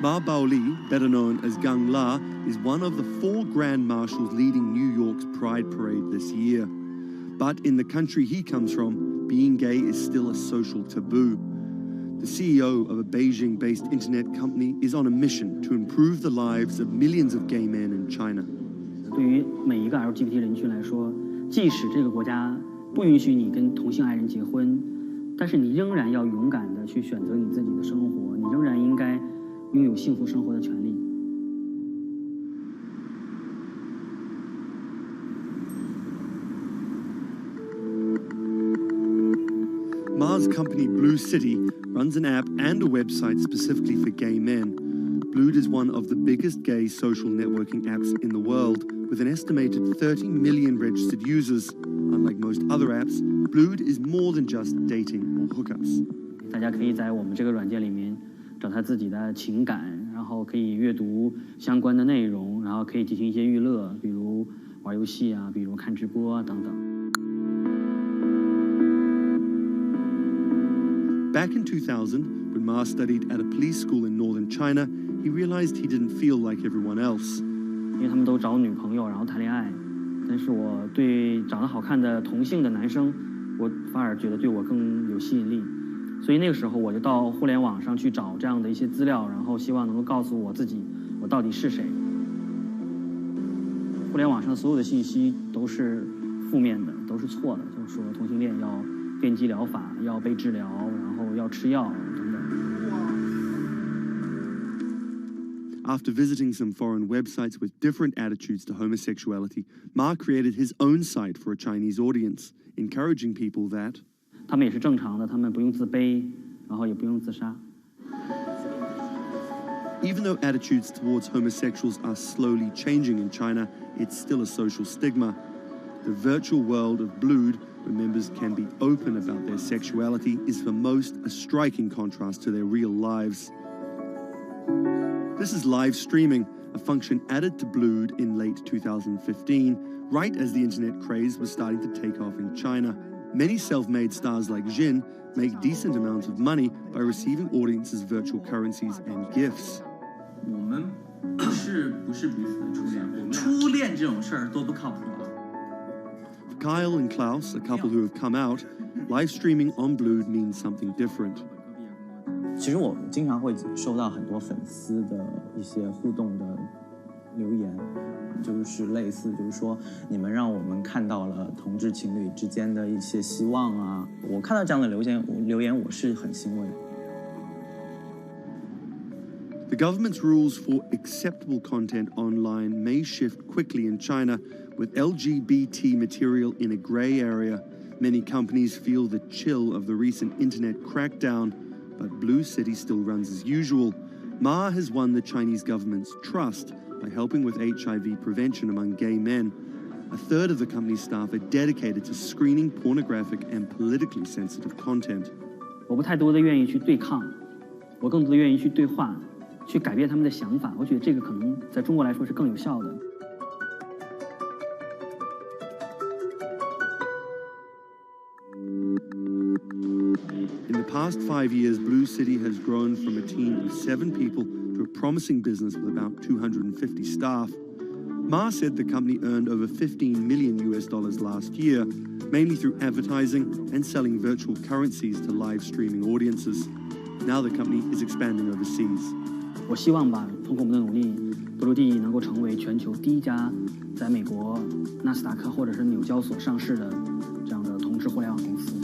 S2: Ma Baoli, better known as Gang La, is one of the 4 grand marshals leading New York's Pride Parade this year. But in the country he comes from, being gay is still a social taboo. The CEO of a Beijing-based internet company is on a mission to improve the lives of millions of gay men in China.
S7: 对于每一个 LGBT 人群来说，即使这个国家不允许你跟同性爱人结婚，但是你仍然要勇敢地去选择你自己的生活，你仍然应该拥有幸福生活的权利。
S2: Ma's company Blue City runs an app and a website specifically for gay men. Blued is one of the biggest gay social networking apps in the world, with an estimated 30 million registered users. Unlike most other apps, Blued is more than just dating or hookups.
S7: 大家可以在我们这个软件里面找他自己的情感，然后可以阅读相关的内容，然后可以进行一些娱乐，比如玩游戏啊，比如看直播啊等等。
S2: Back in 2000, when Ma studied at a police school in northern China, he realized he didn't feel like everyone else.
S7: 因为他们都找女朋友，然后谈恋爱，但是我对长得好看的同性的男生，我反而觉得对我更有吸引力。所以那个时候我就到互联网上去找这样的一些资料，然后希望能够告诉我自己我到底是谁。互联网上所有的信息都是负面的，都是错的，就是说同性恋要电击疗法，要被治疗，然后要吃药等等。
S2: After visiting some foreign websites with different attitudes to homosexuality, Ma created his own site for a Chinese audience, encouraging people that
S7: 他们也是正常的，他们不用自卑，然后也不用自杀。
S2: Even though attitudes towards homosexuals are slowly changing in China, it's still a social stigma. The virtual world of Blued, where members can be open about their sexuality, is for most a striking contrast to their real lives. This is live streaming, a function added to Blued in late 2015, right as the internet craze was starting to take off in China. Many self-made stars like Jin make decent amounts of money by receiving audiences' virtual currencies and gifts.
S9: 我们不是彼此的初恋，初恋这种事儿多不靠谱啊。
S2: For Kyle and Klaus, a couple who have come out, live streaming on Blued means something different.
S15: 其实我经常会收到很多粉丝的一些互动的留言，就是类似，就是说你们让我们看到了同志情侣之间的一些希望啊。我看到这样的留言，我是很欣慰。
S2: The government's rules for acceptable content online may shift quickly in China, with LGBT material in a grey area. Many companies feel the chill of the recent internet crackdown, but Blue City still runs as usual. Ma has won the Chinese government's trust by helping with HIV prevention among gay men. A third of the company's staff are dedicated to screening pornographic and politically sensitive content.
S7: 我不太多的愿意去对抗，我更多的愿意去对话，去改变他们的想法。我觉得这个可能在中国来说是更有效的。
S2: In the past 5 years, Blue City has grown from a team of 7 people to a promising business with about 250 staff. Ma said the company earned over $15 million last year, mainly through advertising and selling virtual currencies to live streaming audiences. Now the company is expanding overseas.
S7: 我希望吧，通过我们的努力，Blue能够成为全球第一家在美国纳斯达克或者是纽交所上市的这样的同质互联网公司。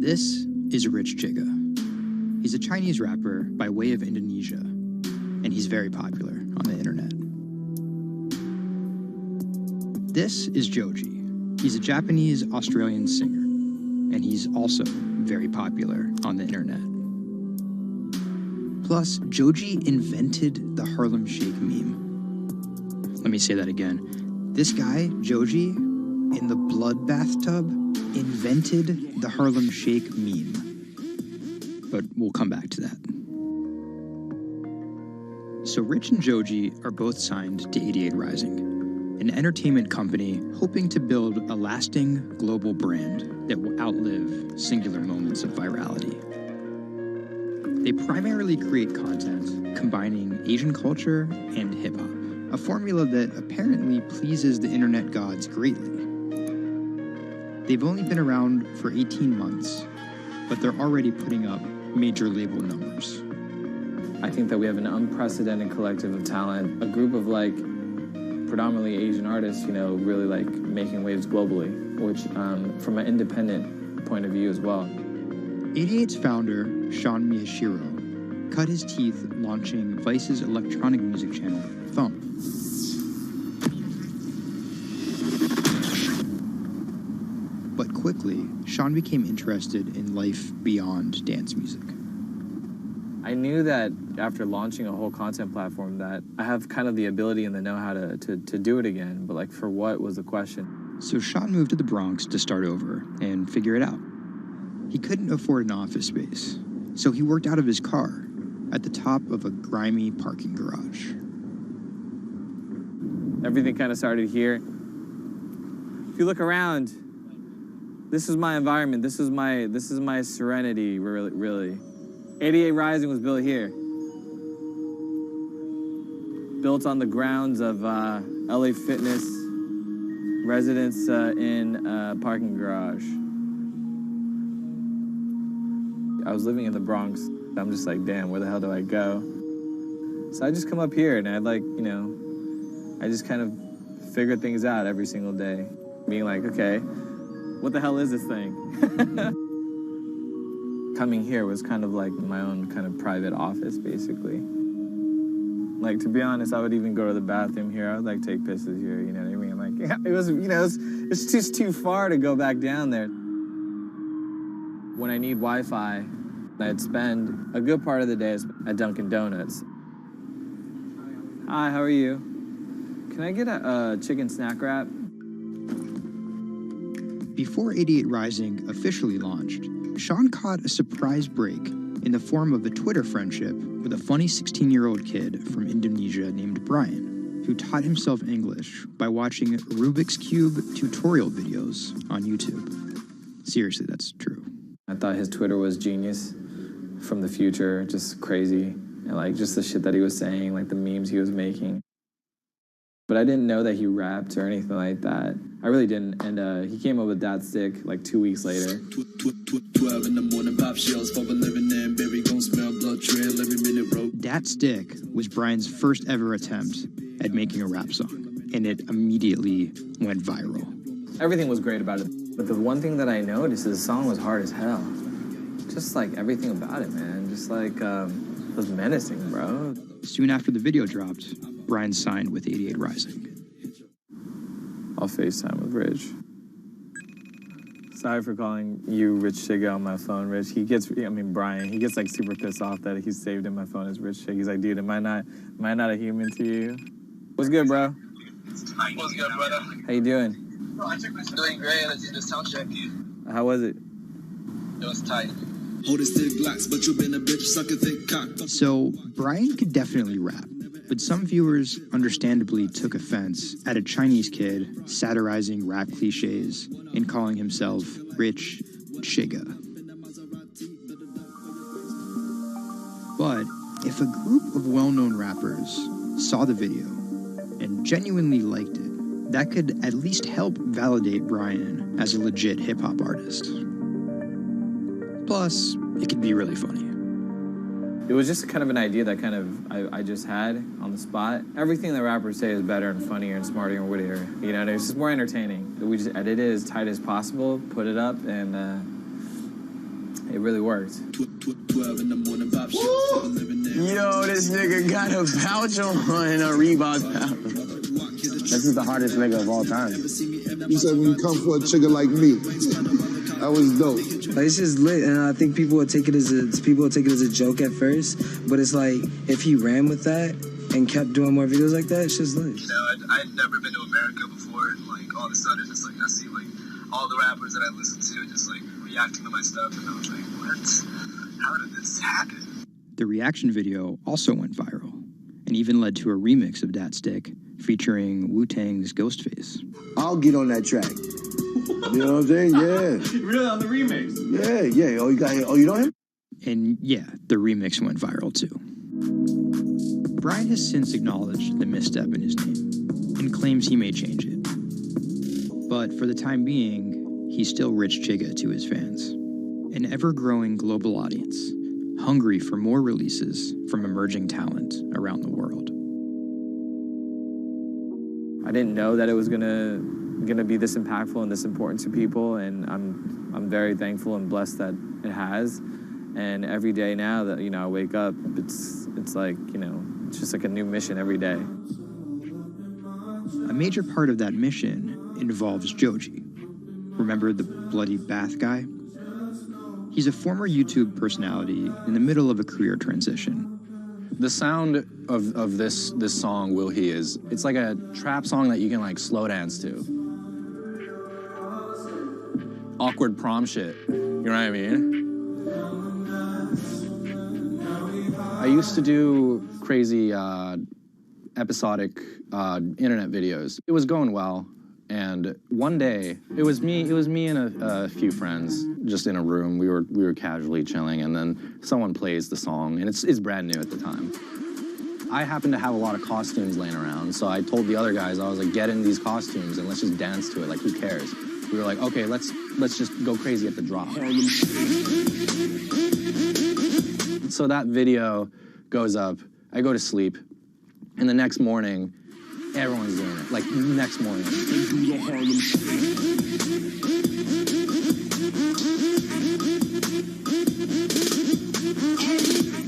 S10: This is Rich Chiga. He's a Chinese rapper by way of Indonesia, and he's very popular on the internet. This is Joji. He's a Japanese-Australian singer, and he's also very popular on the internet. Plus, Joji invented the Harlem Shake meme. Let me say that again. This guy, Joji, in the blood bathtub, invented the Harlem Shake meme. But we'll come back to that. So Rich and Joji are both signed to 88 Rising, an entertainment company hoping to build a lasting global brand that will outlive singular moments of virality. They primarily create content combining Asian culture and hip-hop, a formula that apparently pleases the internet gods greatly. They've only been around for 18 months, but they're already putting up major label numbers.
S12: I think that we have an unprecedented collective of talent, a group of predominantly Asian artists, really making waves globally, which from an independent point of view as well.
S10: 88's founder, Sean Miyashiro, cut his teeth launching Vice's electronic music channel, Thump. But quickly, Sean became interested in life beyond dance music.
S12: I knew that after launching a whole content platform that I have kind of the ability and the know-how to do it again, but for what was the question?
S10: So Sean moved to the Bronx to start over and figure it out. He couldn't afford an office space, so he worked out of his car at the top of a grimy parking garage.
S12: Everything kind of started here. If you look around, this is my environment. This is my serenity, really. 88 Rising was built here. Built on the grounds of LA Fitness residence in a parking garage. I was living in the Bronx. I'm just damn, where the hell do I go? So I just come up here and I I just kind of figure things out every single day. Being okay, what the hell is this thing? Coming here was kind of my own kind of private office, basically. To be honest, I would even go to the bathroom here. I would take pisses here, you know what I mean? It was, it's just too far to go back down there. When I need Wi-Fi, I'd spend a good part of the day at Dunkin' Donuts. Hi, how are you? Can I get a chicken snack wrap?
S10: Before 88 Rising officially launched, Sean caught a surprise break in the form of a Twitter friendship with a funny 16-year-old kid from Indonesia named Brian, who taught himself English by watching Rubik's Cube tutorial videos on YouTube. Seriously, that's true.
S12: I thought his Twitter was genius, from the future, just crazy. And just the shit that he was saying, the memes he was making. But I didn't know that he rapped or anything like that. I really didn't. And he came up with Dat Stick 2 weeks later.
S16: 12 in the morning, pop shells for a living and baby gon' smell blood trail every minute, bro.
S10: Dat Stick was Brian's first ever attempt at making a rap song, and it immediately went viral.
S12: Everything was great about it. But the one thing that I noticed is the song was hard as hell. Just everything about it, man. Just it was menacing, bro.
S10: Soon after the video dropped, Brian signed with 88 Rising.
S12: I'll FaceTime with Rich. Sorry for calling you Rich Chiga on my phone, Rich. Brian, he gets super pissed off that he's saved in my phone as Rich Chiga. He's dude, am I not a human to you? What's good, bro?
S16: What's good, brother?
S12: How you doing?
S16: Doing great. I did the sound check.
S12: How was it?
S16: It was tight. Hold it still blacks, but you been a bitch, suck a thick cock.
S10: So, Brian could definitely rap, but some viewers understandably took offense at a Chinese kid satirizing rap cliches and calling himself Rich Chiga. But if a group of well-known rappers saw the video and genuinely liked it, that could at least help validate Brian as a legit hip-hop artist. Plus, it could be really funny.
S12: It was just kind of an idea that I just had on the spot. Everything that rappers say is better and funnier and smarter and wittier. It's just more entertaining. We just edit it as tight as possible, put it up, and it really worked.
S16: 12 in the morning, pop shit.
S12: Yo, this nigga got a pouch on and a Reebok pouch. This is the hardest nigga of all time.
S13: You said when you come for a chigga like me, that was dope.
S20: Like, it's just lit, and I think people will take it as a joke at first, but it's like if he ran with that and kept doing more videos like that, it's just lit.
S21: You know, I'd never been to America before, and like all of a sudden, just like I see like all the rappers that I listen to just like reacting to my stuff, and I was like, what? How did this happen?
S10: The reaction video also went viral, and even led to a remix of Dat Stick featuring Wu-Tang's Ghostface.
S13: I'll get on that track. You know what I'm saying? Yeah.
S9: Really, on the remix?
S13: Yeah. Oh, you know him?
S10: And yeah, the remix went viral too. Brian has since acknowledged the misstep in his name and claims he may change it. But for the time being, he's still Rich Chigga to his fans. An ever-growing global audience, hungry for more releases from emerging talent around the world.
S12: I didn't know that it was gonna be this impactful and this important to people, and I'm very thankful and blessed that it has. And every day now that I wake up, it's like it's just like a new mission every day.
S10: A major part of that mission involves Joji. Remember the bloody bath guy? He's a former YouTube personality in the middle of a career transition.
S3: The sound of this song, Will He, it's like a trap song that you can like slow dance to. Awkward prom shit, you know what I mean? I used to do crazy episodic internet videos. It was going well, and one day it was me and a few friends just in a room. We were casually chilling, and then someone plays the song, and it's brand new at the time. I happened to have a lot of costumes laying around, so I told the other guys, I was like, get in these costumes and let's just dance to it. Like, who cares? We were like, okay, let's just go crazy at the drop. So that video goes up. I go to sleep, and the next morning, everyone's doing it. Like, next morning.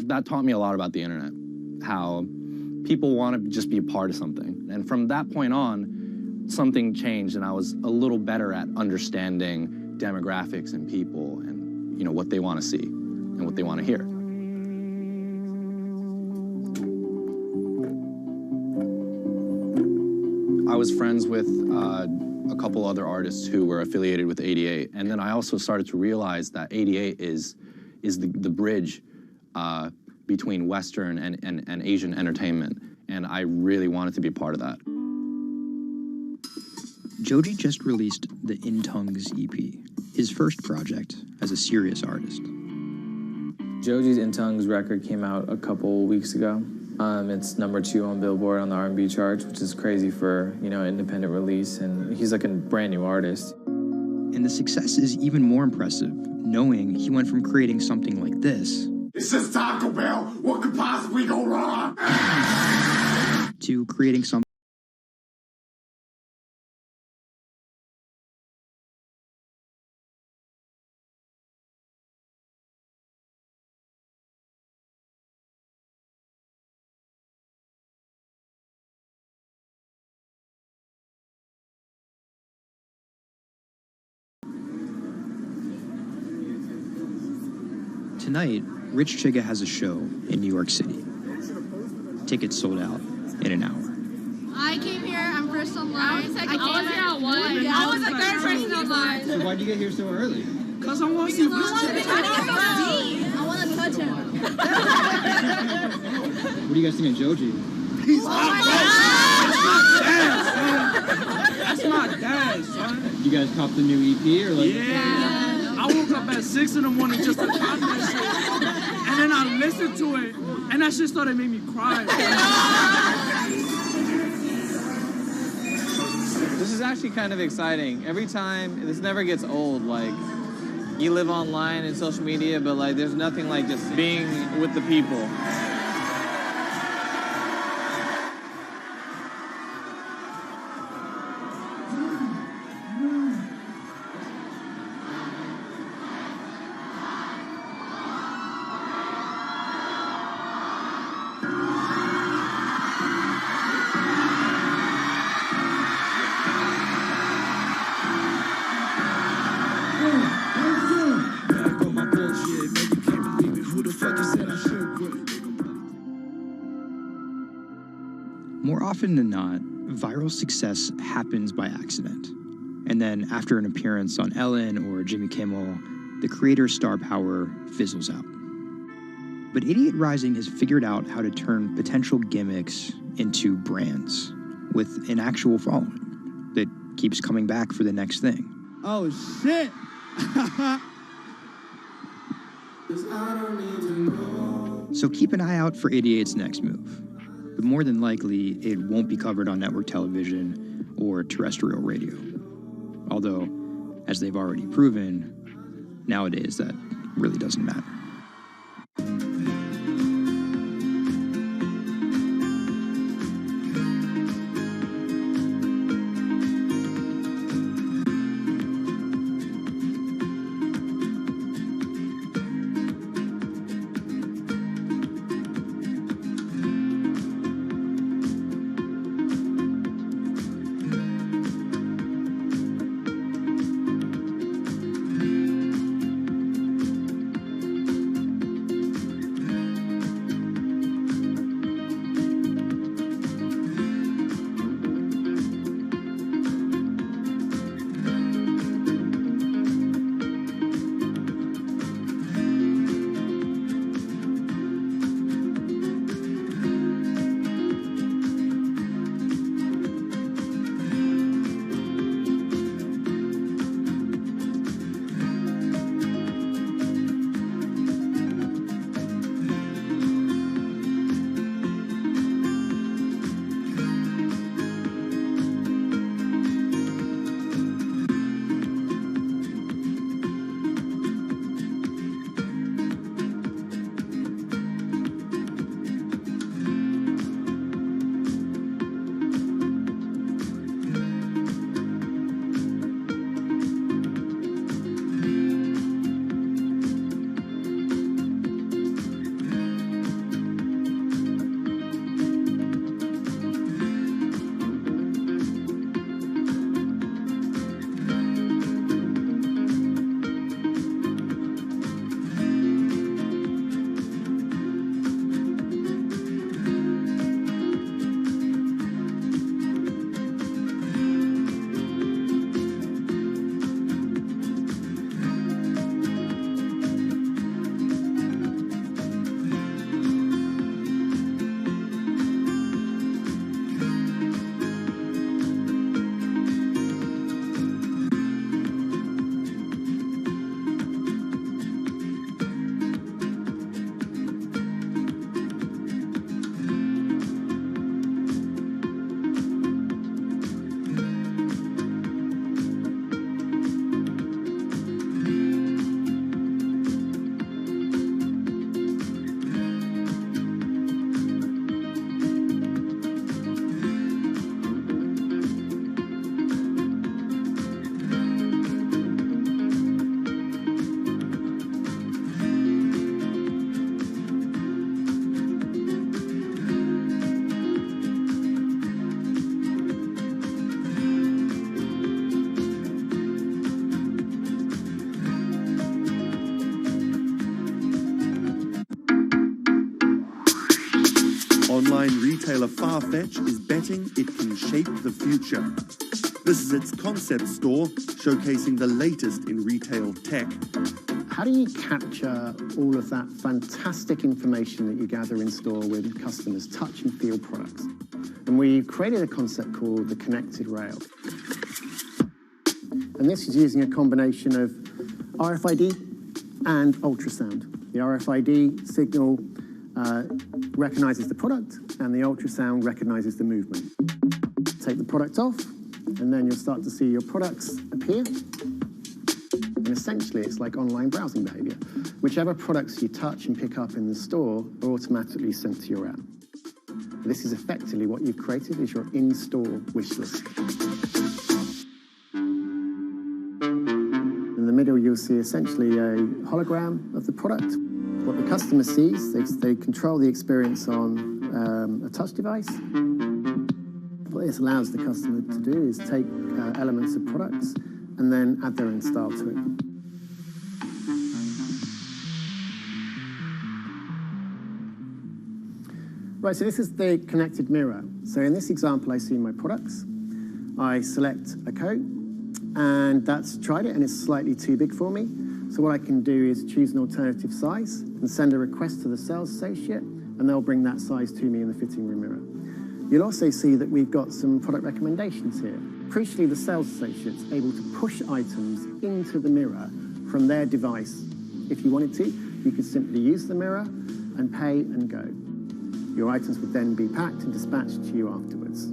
S3: That taught me a lot about the internet, how people want to just be a part of something. And from that point on, something changed, and I was a little better at understanding demographics and people and, what they want to see and what they want to hear. I was friends with a couple other artists who were affiliated with 88, and then I also started to realize that 88 is the bridge between Western and Asian entertainment, and I really wanted to be a part of that.
S10: Joji just released the In Tongues EP, his first project as a serious artist.
S12: Joji's In Tongues record came out a couple weeks ago. It's #2 on Billboard on the R&B charts, which is crazy for, independent release, and he's like a brand new artist.
S10: And the success is even more impressive, knowing he went from creating something like this
S13: It's just Taco Bell. What could possibly go wrong?
S10: to creating something Tonight, Rich Chigga has a show in New York City. Tickets sold out in an hour.
S23: I came here, I'm first online. I was here at 1. Yeah, I was the third person online.
S10: So why'd you get here so early?
S23: Because I want to see Rich. I want to touch him.
S10: What do you guys think of Joji?
S23: He's
S9: That's my dad, son.
S10: You guys cop the new EP or like?
S9: Yeah. I woke up at 6 in the morning just to cop that shit. And then I listened to it, and that shit started making me cry.
S12: This is actually kind of exciting. Every time, this never gets old. Like, you live online and social media, but like, there's nothing like just being with the people.
S10: More often than not, viral success happens by accident. And then after an appearance on Ellen or Jimmy Kimmel, the creator's star power fizzles out. But Idiot Rising has figured out how to turn potential gimmicks into brands with an actual following that keeps coming back for the next thing.
S26: Oh, shit!
S10: So keep an eye out for Idiot's next move. But more than likely, it won't be covered on network television or terrestrial radio. Although, as they've already proven, nowadays that really doesn't matter.
S2: Online retailer Farfetch is betting it can shape the future. This is its concept store, showcasing the latest in retail tech.
S4: How do you capture all of that fantastic information that you gather in store with customers touch and feel products? And we created a concept called the connected rail. And this is using a combination of RFID and ultrasound. The RFID signal recognizes the product, and the ultrasound recognizes the movement. Take the product off, and then you'll start to see your products appear. And essentially, it's like online browsing behavior. Whichever products you touch and pick up in the store are automatically sent to your app. This is effectively what you've created is your in-store wish list. In the middle, you'll see essentially a hologram of the product. What the customer sees, they control the experience on a touch device. What this allows the customer to do is take elements of products and then add their own style to it. Right, so this is the connected mirror. So in this example, I see my products. I select a coat, and that's tried it, and it's slightly too big for me. So what I can do is choose an alternative size and send a request to the sales associate, and they'll bring that size to me in the fitting room mirror. You'll also see that we've got some product recommendations here. Crucially, the sales associate's able to push items into the mirror from their device. If you wanted to, you could simply use the mirror and pay and go. Your items would then be packed and dispatched to you afterwards.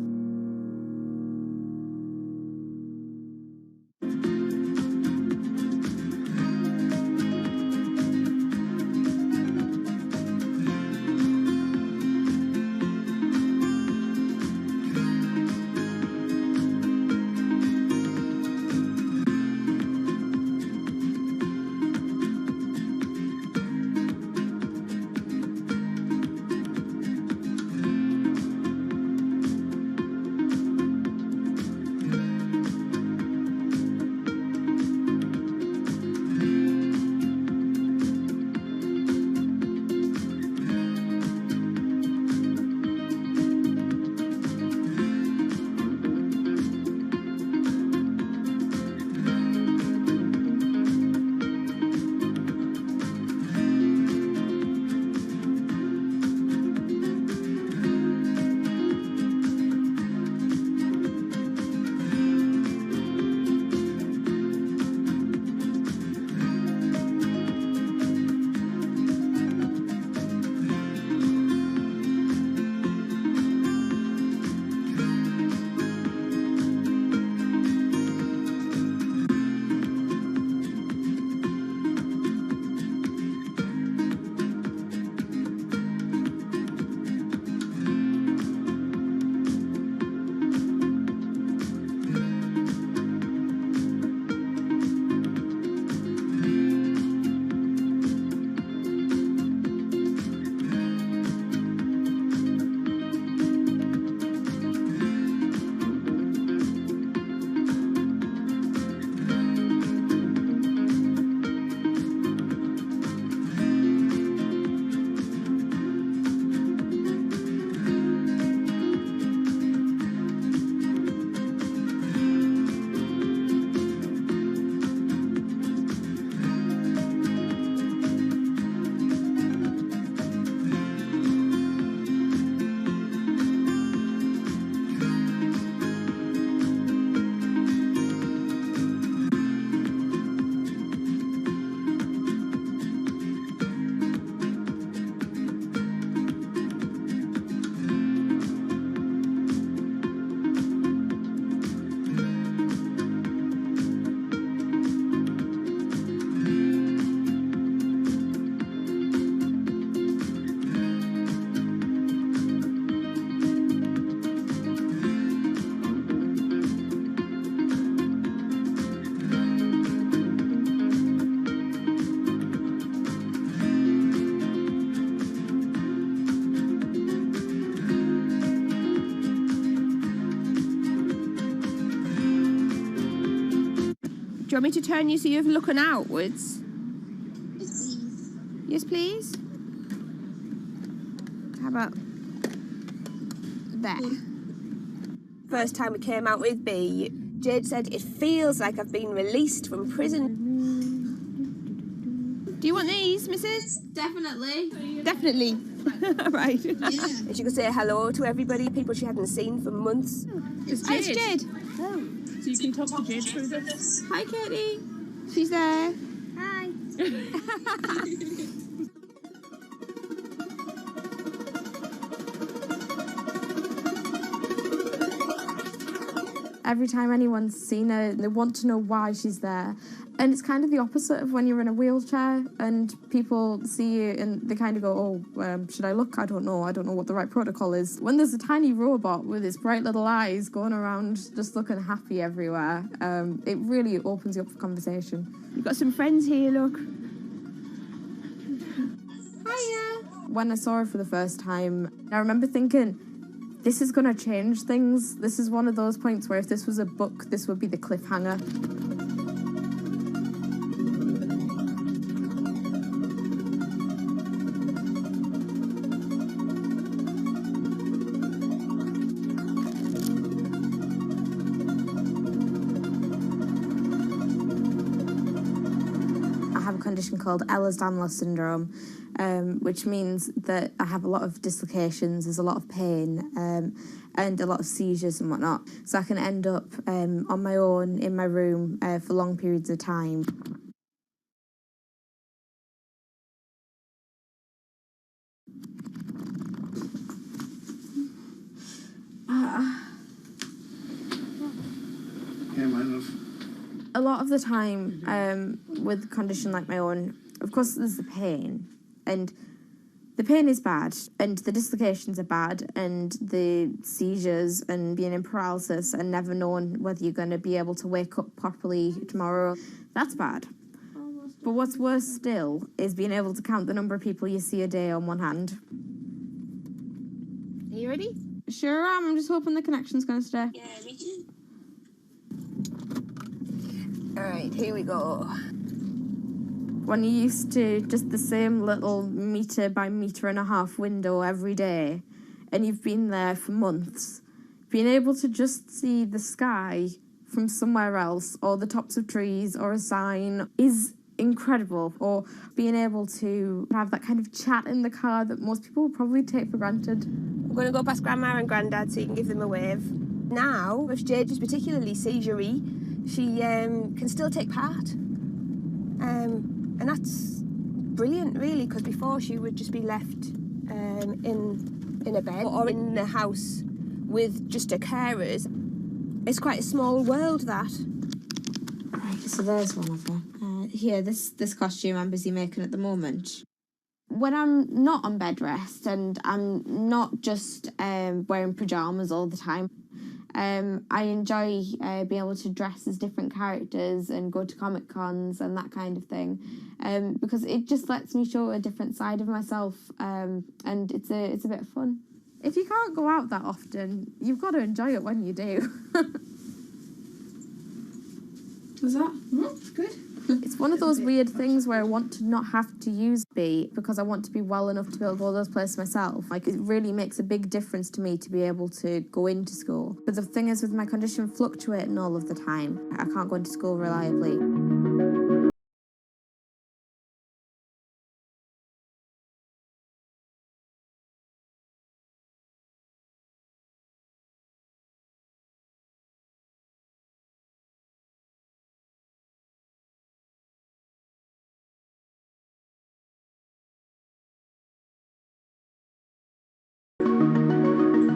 S23: Do you want me to turn you so you're looking outwards? Yes, please. How about there?
S8: First time we came out with B, Jade said, it feels like I've been released from prison.
S23: Do you want these, Mrs? Definitely. Definitely. Right.
S8: Yeah. And she could say hello to everybody, people she hadn't seen for months.
S23: It's Jade. It's Jade.
S8: Oh.
S23: So you can talk to Jade through this. Hi, Katie. She's there.
S8: Hi.
S14: Every time anyone's seen her, they want to know why she's there. And it's kind of the opposite of when you're in a wheelchair and people see you and they kind of go, oh, should I look? I don't know what the right protocol is. When there's a tiny robot with its bright little eyes going around just looking happy everywhere, it really opens you up for conversation.
S23: You've got some friends here, look. Hiya.
S14: When I saw her for the first time, I remember thinking, this is going to change things. This is one of those points where if this was a book, this would be the cliffhanger. condition called Ehlers-Danlos syndrome, which means that I have a lot of dislocations, there's a lot of pain, and a lot of seizures and whatnot. So I can end up on my own in my room for long periods of time. A lot of the time, with a condition like my own, of course there's the pain, and the pain is bad, and the dislocations are bad, and the seizures and being in paralysis and never knowing whether you're going to be able to wake up properly tomorrow, that's bad. But what's worse still is being able to count the number of people you see a day on one hand.
S8: Are you ready?
S14: Sure am, I'm just hoping the connection's going to stay.
S8: Yeah, me too. Alright, here we go.
S14: When you're used to just the same little metre by metre and a half window every day, and you've been there for months, being able to just see the sky from somewhere else, or the tops of trees, or a sign, is incredible. Or being able to have that kind of chat in the car that most people would probably take for granted.
S8: I'm going to go past Grandma and Grandad so you can give them a wave. Now, if Jade is particularly seizure-y, she can still take part. And that's brilliant, really, because before she would just be left in a bed or in the house with just her carers. It's quite a small world, that.
S14: Right, so there's one of them. Here, this costume I'm busy making at the moment. When I'm not on bed rest and I'm not just wearing pyjamas all the time, I enjoy being able to dress as different characters and go to Comic Cons and that kind of thing, because it just lets me show a different side of myself, and it's a bit of fun. If you can't go out that often, you've got to enjoy it when you do. Was that? Good. It's one of those weird things where I want to not have to use B because I want to be well enough to be able to go to those places myself. Like, it really makes a big difference to me to be able to go into school. But the thing is, with my condition fluctuating all of the time, I can't go into school reliably.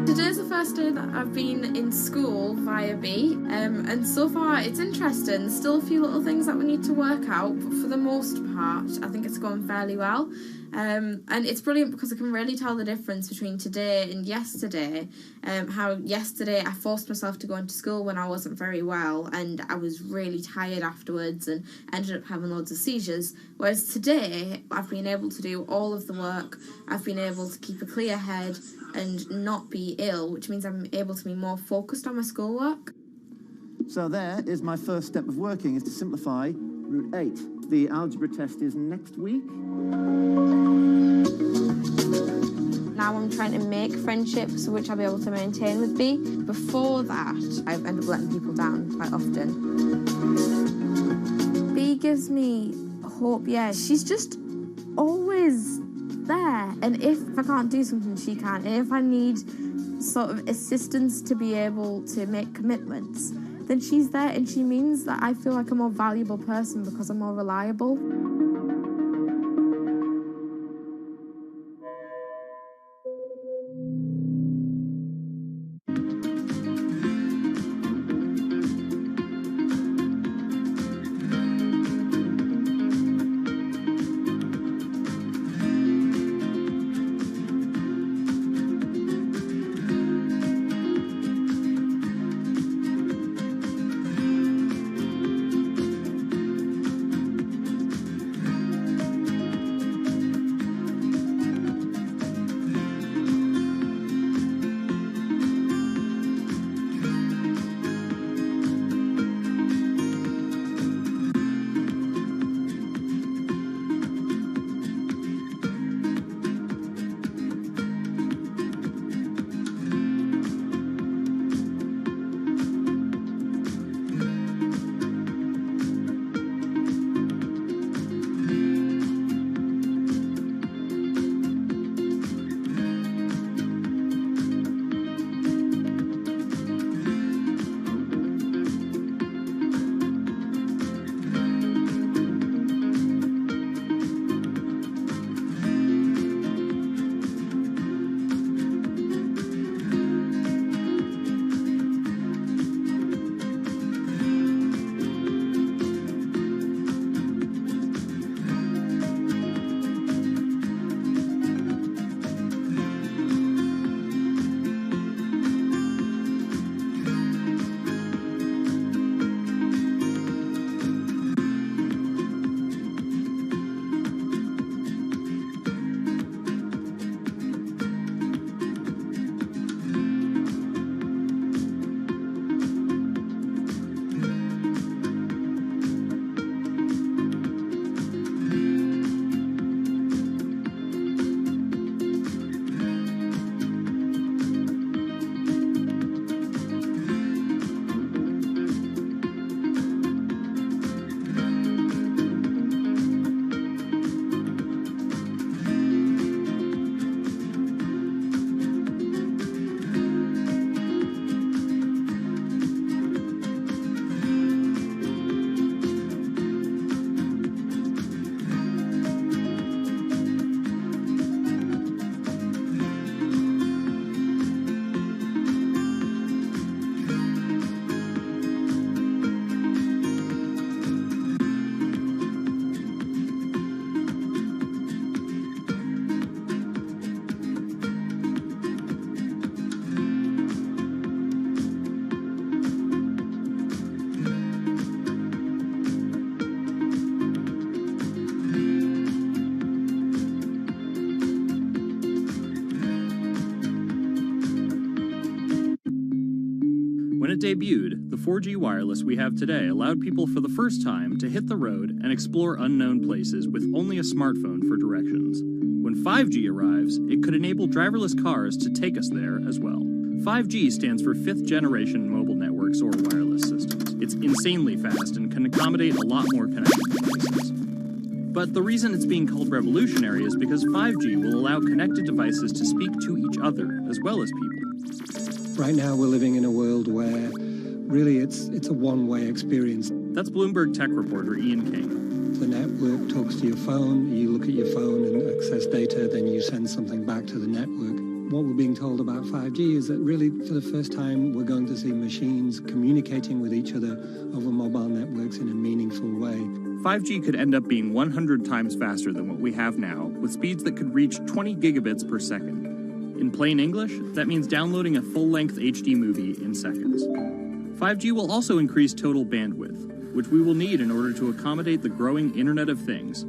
S14: Today's the first day that I've been in school via B, and so far it's interesting. Still a few little things that we need to work out, but for the most part I think it's going fairly well. And it's brilliant because I can really tell the difference between today and yesterday. How yesterday I forced myself to go into school when I wasn't very well, and I was really tired afterwards and ended up having loads of seizures. Whereas today I've been able to do all of the work, I've been able to keep a clear head and not be ill, which means I'm able to be more focused on my schoolwork.
S11: So there is my first step of working, is to simplify root 8. The algebra test is next week.
S14: Now I'm trying to make friendships which I'll be able to maintain with B. Before that, I've ended up letting people down quite often. B gives me hope, yeah. She's just always there, and if I can't do something, she can, and if I need sort of assistance to be able to make commitments, then she's there, and she means that I feel like a more valuable person because I'm more reliable.
S6: When it debuted, the 4G wireless we have today allowed people for the first time to hit the road and explore unknown places with only a smartphone for directions. When 5G arrives, it could enable driverless cars to take us there as well. 5G stands for fifth generation mobile networks or wireless systems. It's insanely fast and can accommodate a lot more connected devices. But the reason it's being called revolutionary is because 5G will allow connected devices to speak to each other as well as people.
S17: Right now we're living in a world where really it's a one-way experience.
S6: That's Bloomberg tech reporter Ian King.
S17: The network talks to your phone, you look at your phone and access data, then you send something back to the network. What we're being told about 5G is that really for the first time we're going to see machines communicating with each other over mobile networks in a meaningful way.
S6: 5G could end up being 100 times faster than what we have now, with speeds that could reach 20 gigabits per second. In plain English, that means downloading a full-length HD movie in seconds. 5G will also increase total bandwidth, which we will need in order to accommodate the growing Internet of Things.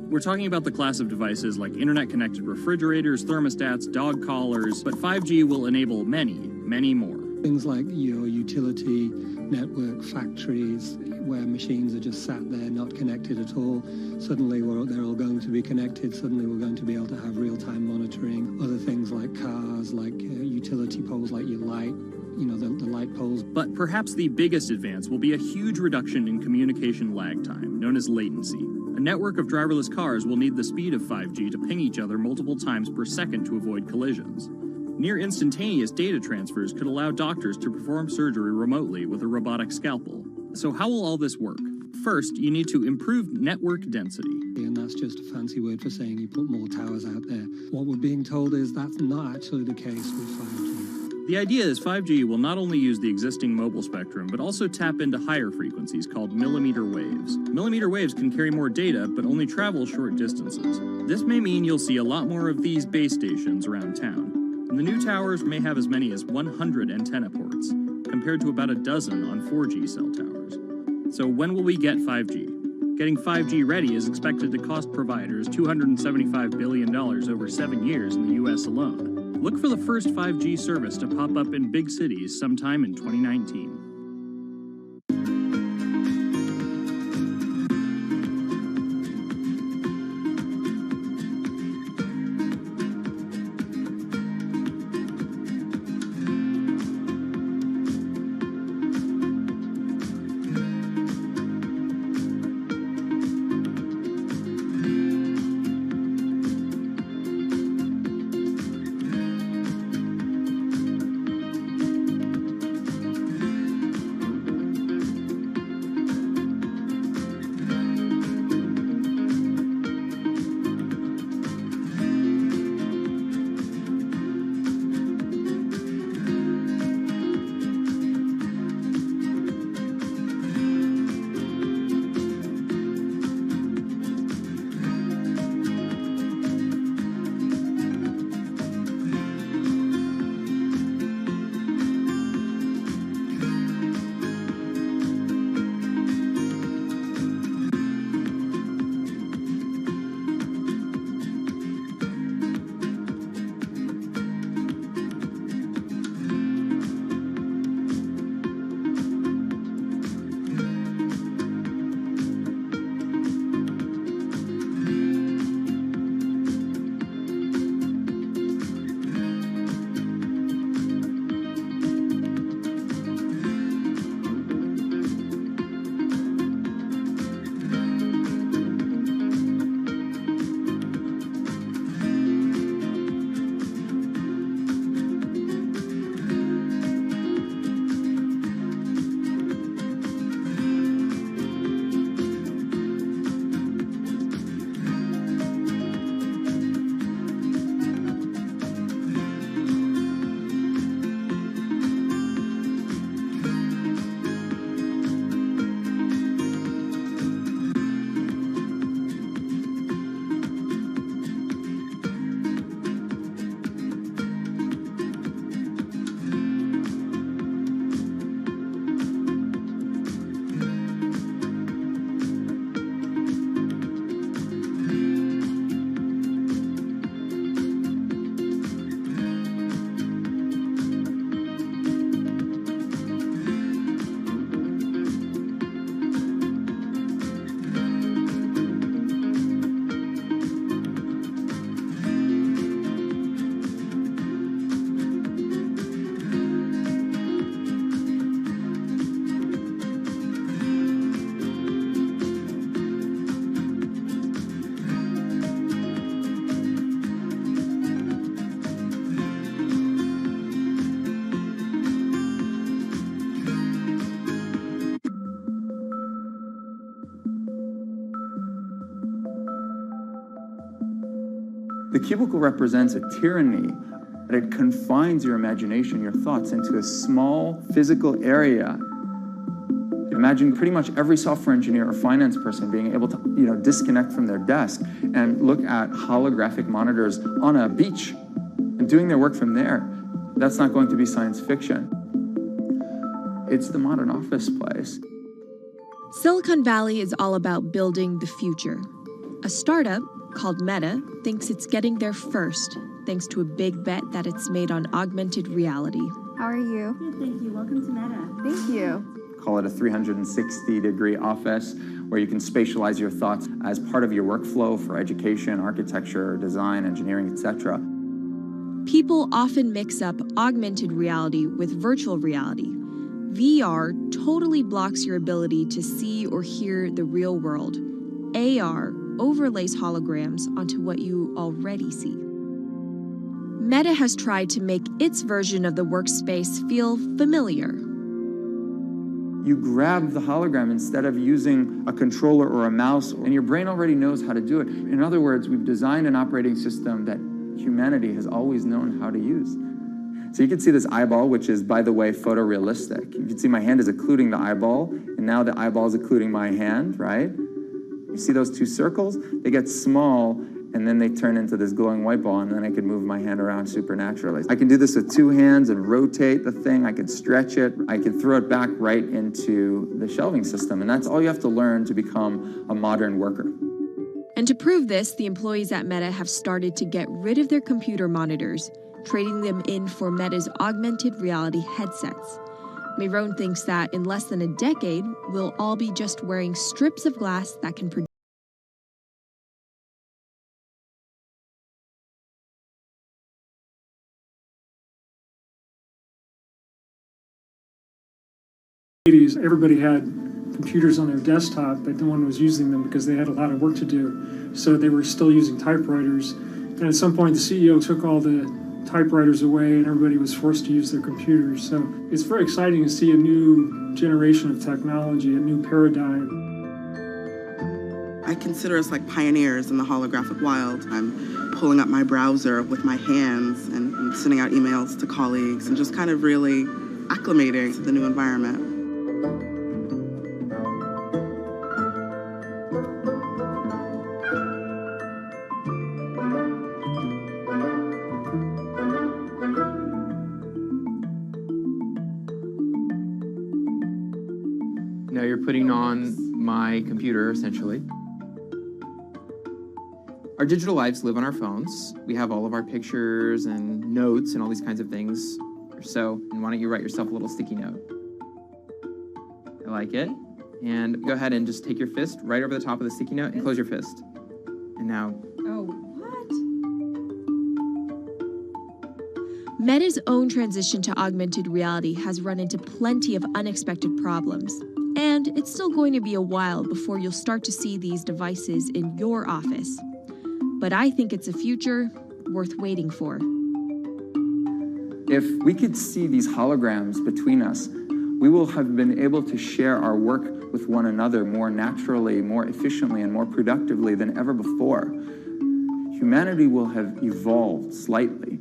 S6: We're talking about the class of devices like internet-connected refrigerators, thermostats, dog collars, but 5G will enable many, many more.
S17: Things like your utility network, factories, where machines are just sat there, not connected at all. Suddenly they're all going to be connected. Suddenly we're going to be able to have real-time monitoring. Other things like cars, like utility poles, like your light, the light poles.
S6: But perhaps the biggest advance will be a huge reduction in communication lag time, known as latency. A network of driverless cars will need the speed of 5G to ping each other multiple times per second to avoid collisions. Near instantaneous data transfers could allow doctors to perform surgery remotely with a robotic scalpel. So how will all this work? First, you need to improve network density.
S17: And that's just a fancy word for saying you put more towers out there. What we're being told is that's not actually the case with 5G.
S6: The idea is 5G will not only use the existing mobile spectrum, but also tap into higher frequencies called millimeter waves. Millimeter waves can carry more data, but only travel short distances. This may mean you'll see a lot more of these base stations around town. And the new towers may have as many as 100 antenna ports, compared to about a dozen on 4G cell towers. So when will we get 5G? Getting 5G ready is expected to cost providers $275 billion over 7 years in the US alone. Look for the first 5G service to pop up in big cities sometime in 2019.
S5: The cubicle represents a tyranny, that it confines your imagination, your thoughts, into a small physical area. Imagine pretty much every software engineer or finance person being able to, disconnect from their desk and look at holographic monitors on a beach and doing their work from there. That's not going to be science fiction. It's the modern office place.
S18: Silicon Valley is all about building the future. A startup called Meta thinks it's getting there first, thanks to a big bet that it's made on augmented reality.
S19: How are you?
S22: Good, thank you. Welcome to Meta.
S19: Thank you.
S5: Call it a 360-degree office where you can spatialize your thoughts as part of your workflow for education, architecture, design, engineering, etc.
S18: People often mix up augmented reality with virtual reality. VR totally blocks your ability to see or hear the real world. AR overlays holograms onto what you already see. Meta has tried to make its version of the workspace feel familiar.
S5: You grab the hologram instead of using a controller or a mouse, and your brain already knows how to do it. In other words, we've designed an operating system that humanity has always known how to use. So you can see this eyeball, which is, by the way, photorealistic. You can see my hand is occluding the eyeball, and now the eyeball is occluding my hand, right? You see those two circles? They get small, and then they turn into this glowing white ball, and then I can move my hand around supernaturally. I can do this with two hands and rotate the thing. I can stretch it. I can throw it back right into the shelving system, and that's all you have to learn to become a modern worker.
S18: And to prove this, the employees at Meta have started to get rid of their computer monitors, trading them in for Meta's augmented reality headsets. Myron thinks that in less than a decade, we'll all be just wearing strips of glass that can produce.
S24: Everybody had computers on their desktop, but no one was using them because they had a lot of work to do. So they were still using typewriters. And at some point, the CEO took all the typewriters away and everybody was forced to use their computers. So it's very exciting to see a new generation of technology, a new paradigm.
S25: I consider us like pioneers in the holographic wild. I'm pulling up my browser with my hands and sending out emails to colleagues and just kind of really acclimating to the new environment.
S27: Now you're putting on my computer, essentially. Our digital lives live on our phones. We have all of our pictures and notes and all these kinds of things. So, and why don't you write yourself a little sticky note? I like it. And go ahead and just take your fist right over the top of the sticky note and close your fist. And now...
S18: Oh, what? Meta's own transition to augmented reality has run into plenty of unexpected problems. And it's still going to be a while before you'll start to see these devices in your office. But I think it's a future worth waiting for.
S5: If we could see these holograms between us, we will have been able to share our work with one another more naturally, more efficiently, and more productively than ever before. Humanity will have evolved slightly.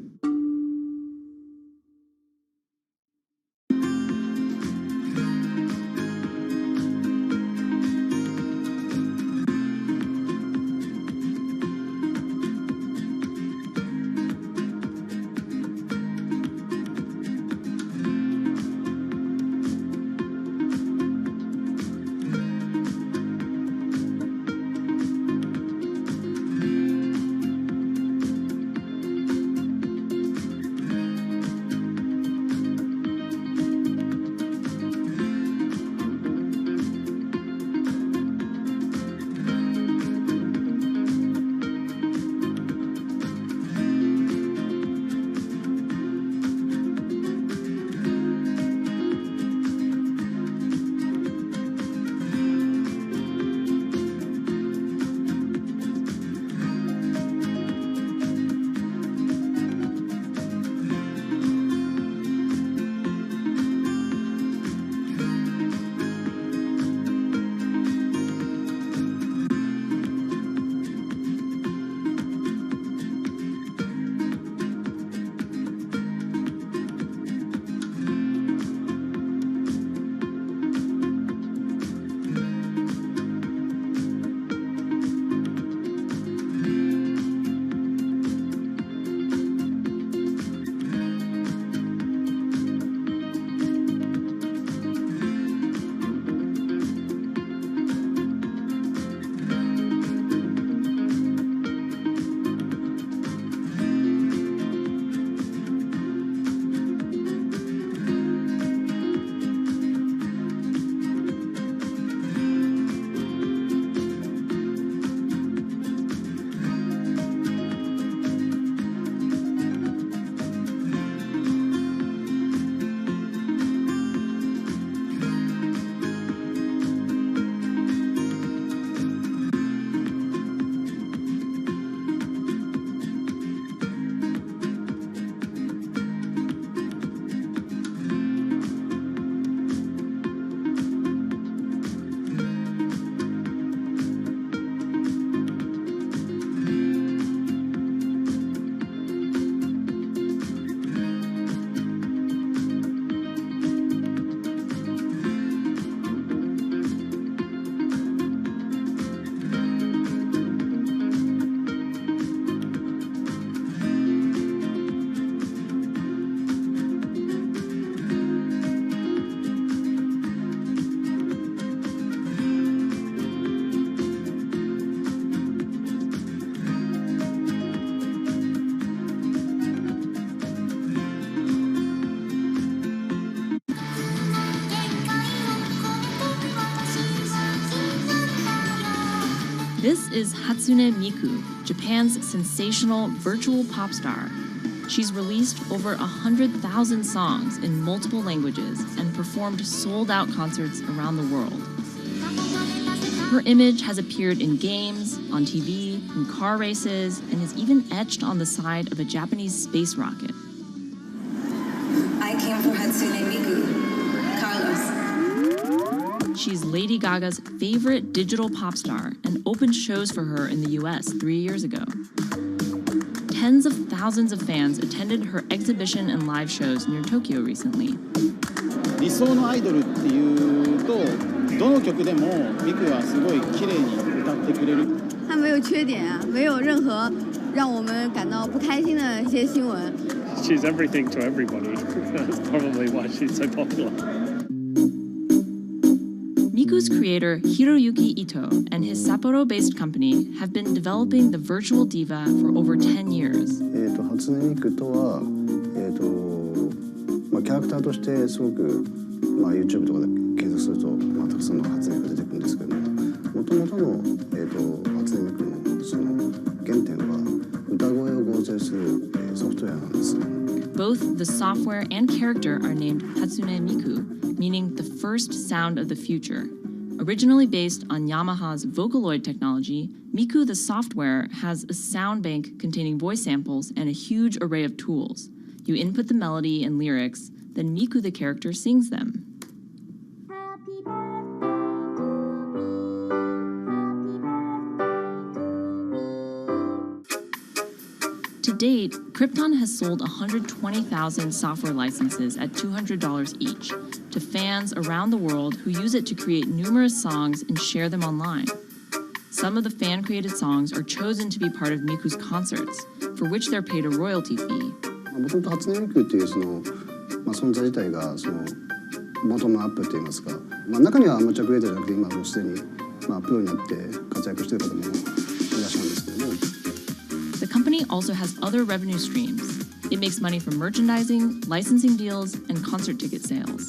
S1: This is Hatsune Miku, Japan's sensational virtual pop star. She's released over 100,000 songs in multiple languages and performed sold-out concerts around the world. Her image has appeared in games, on TV, in car races, and is even etched on the side of a Japanese space rocket.
S7: I came for Hatsune Miku, Carlos.
S1: She's Lady Gaga's favorite digital pop star and opened shows for her in the US 3 years ago. Tens of thousands of fans attended her exhibition and live shows near Tokyo recently.
S15: 理想のアイドルっていうとどの曲でもミクはすごい綺麗に歌ってくれる。
S16: 他没有缺点啊，没有任何让我们感到不开心的一些新闻。
S19: She's everything to everybody. That's probably why she's so popular.
S1: Miku's creator Hiroyuki Ito and his Sapporo-based company have been developing the virtual diva for over 10 years.
S20: 初音ミクとはキャラクターとしてすごくYouTube とかで検索するとたくさんの初音ミクが出てくるんですけども、元々の初音ミクのその原点は歌声を合成するソフトウェアなんです。
S1: Both the software and character are named Hatsune Miku, meaning the first sound of the future. Originally based on Yamaha's Vocaloid technology, Miku the software has a sound bank containing voice samples and a huge array of tools. You input the melody and lyrics, then Miku the character sings them. To date, Krypton has sold 120,000 software licenses at $200 each to fans around the world who use it to create numerous songs and share them online. Some of the fan-created songs are chosen to be part of Miku's concerts, for which they're paid a royalty fee.
S20: もともと初音ミクっていう存在自体がボトムアップって言いますか、中にはアマチュアクリエイターじゃなくて今もうすでにプロになって活躍している方もいらっしゃるんですけども。
S1: The company also has other revenue streams. It makes money from merchandising, licensing deals, and concert ticket sales.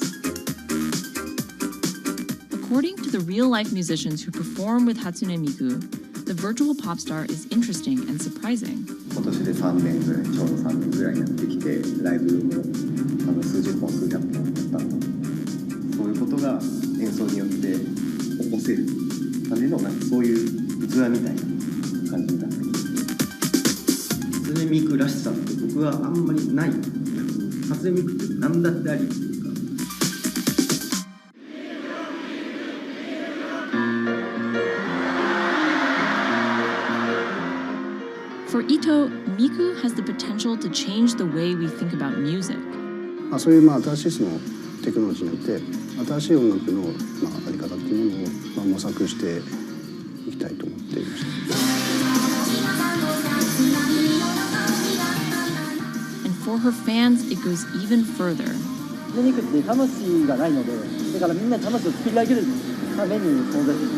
S1: According to the real-life musicians who perform with Hatsune Miku, the virtual pop star is interesting and surprising.
S22: 今年で3年ぐらい、ちょうど3年ぐらいやってきて、ライブも数十本、数百本やったの。そういうことが演奏によって起こせる感じのそういう器みたいな感じになっています。初音ミクらしさって僕はあんまりない。初音ミクって何だってありっていうか。
S1: For Ito, Miku has the potential to change the way we think about music.
S20: そういう新しいテクノロジーによって新しい音楽のあり方っていうものを模索していきたいと思っていました。
S1: And for her fans, it goes even further.
S28: ミクって魂がないので、だからみんな魂を作り上げるために存在する。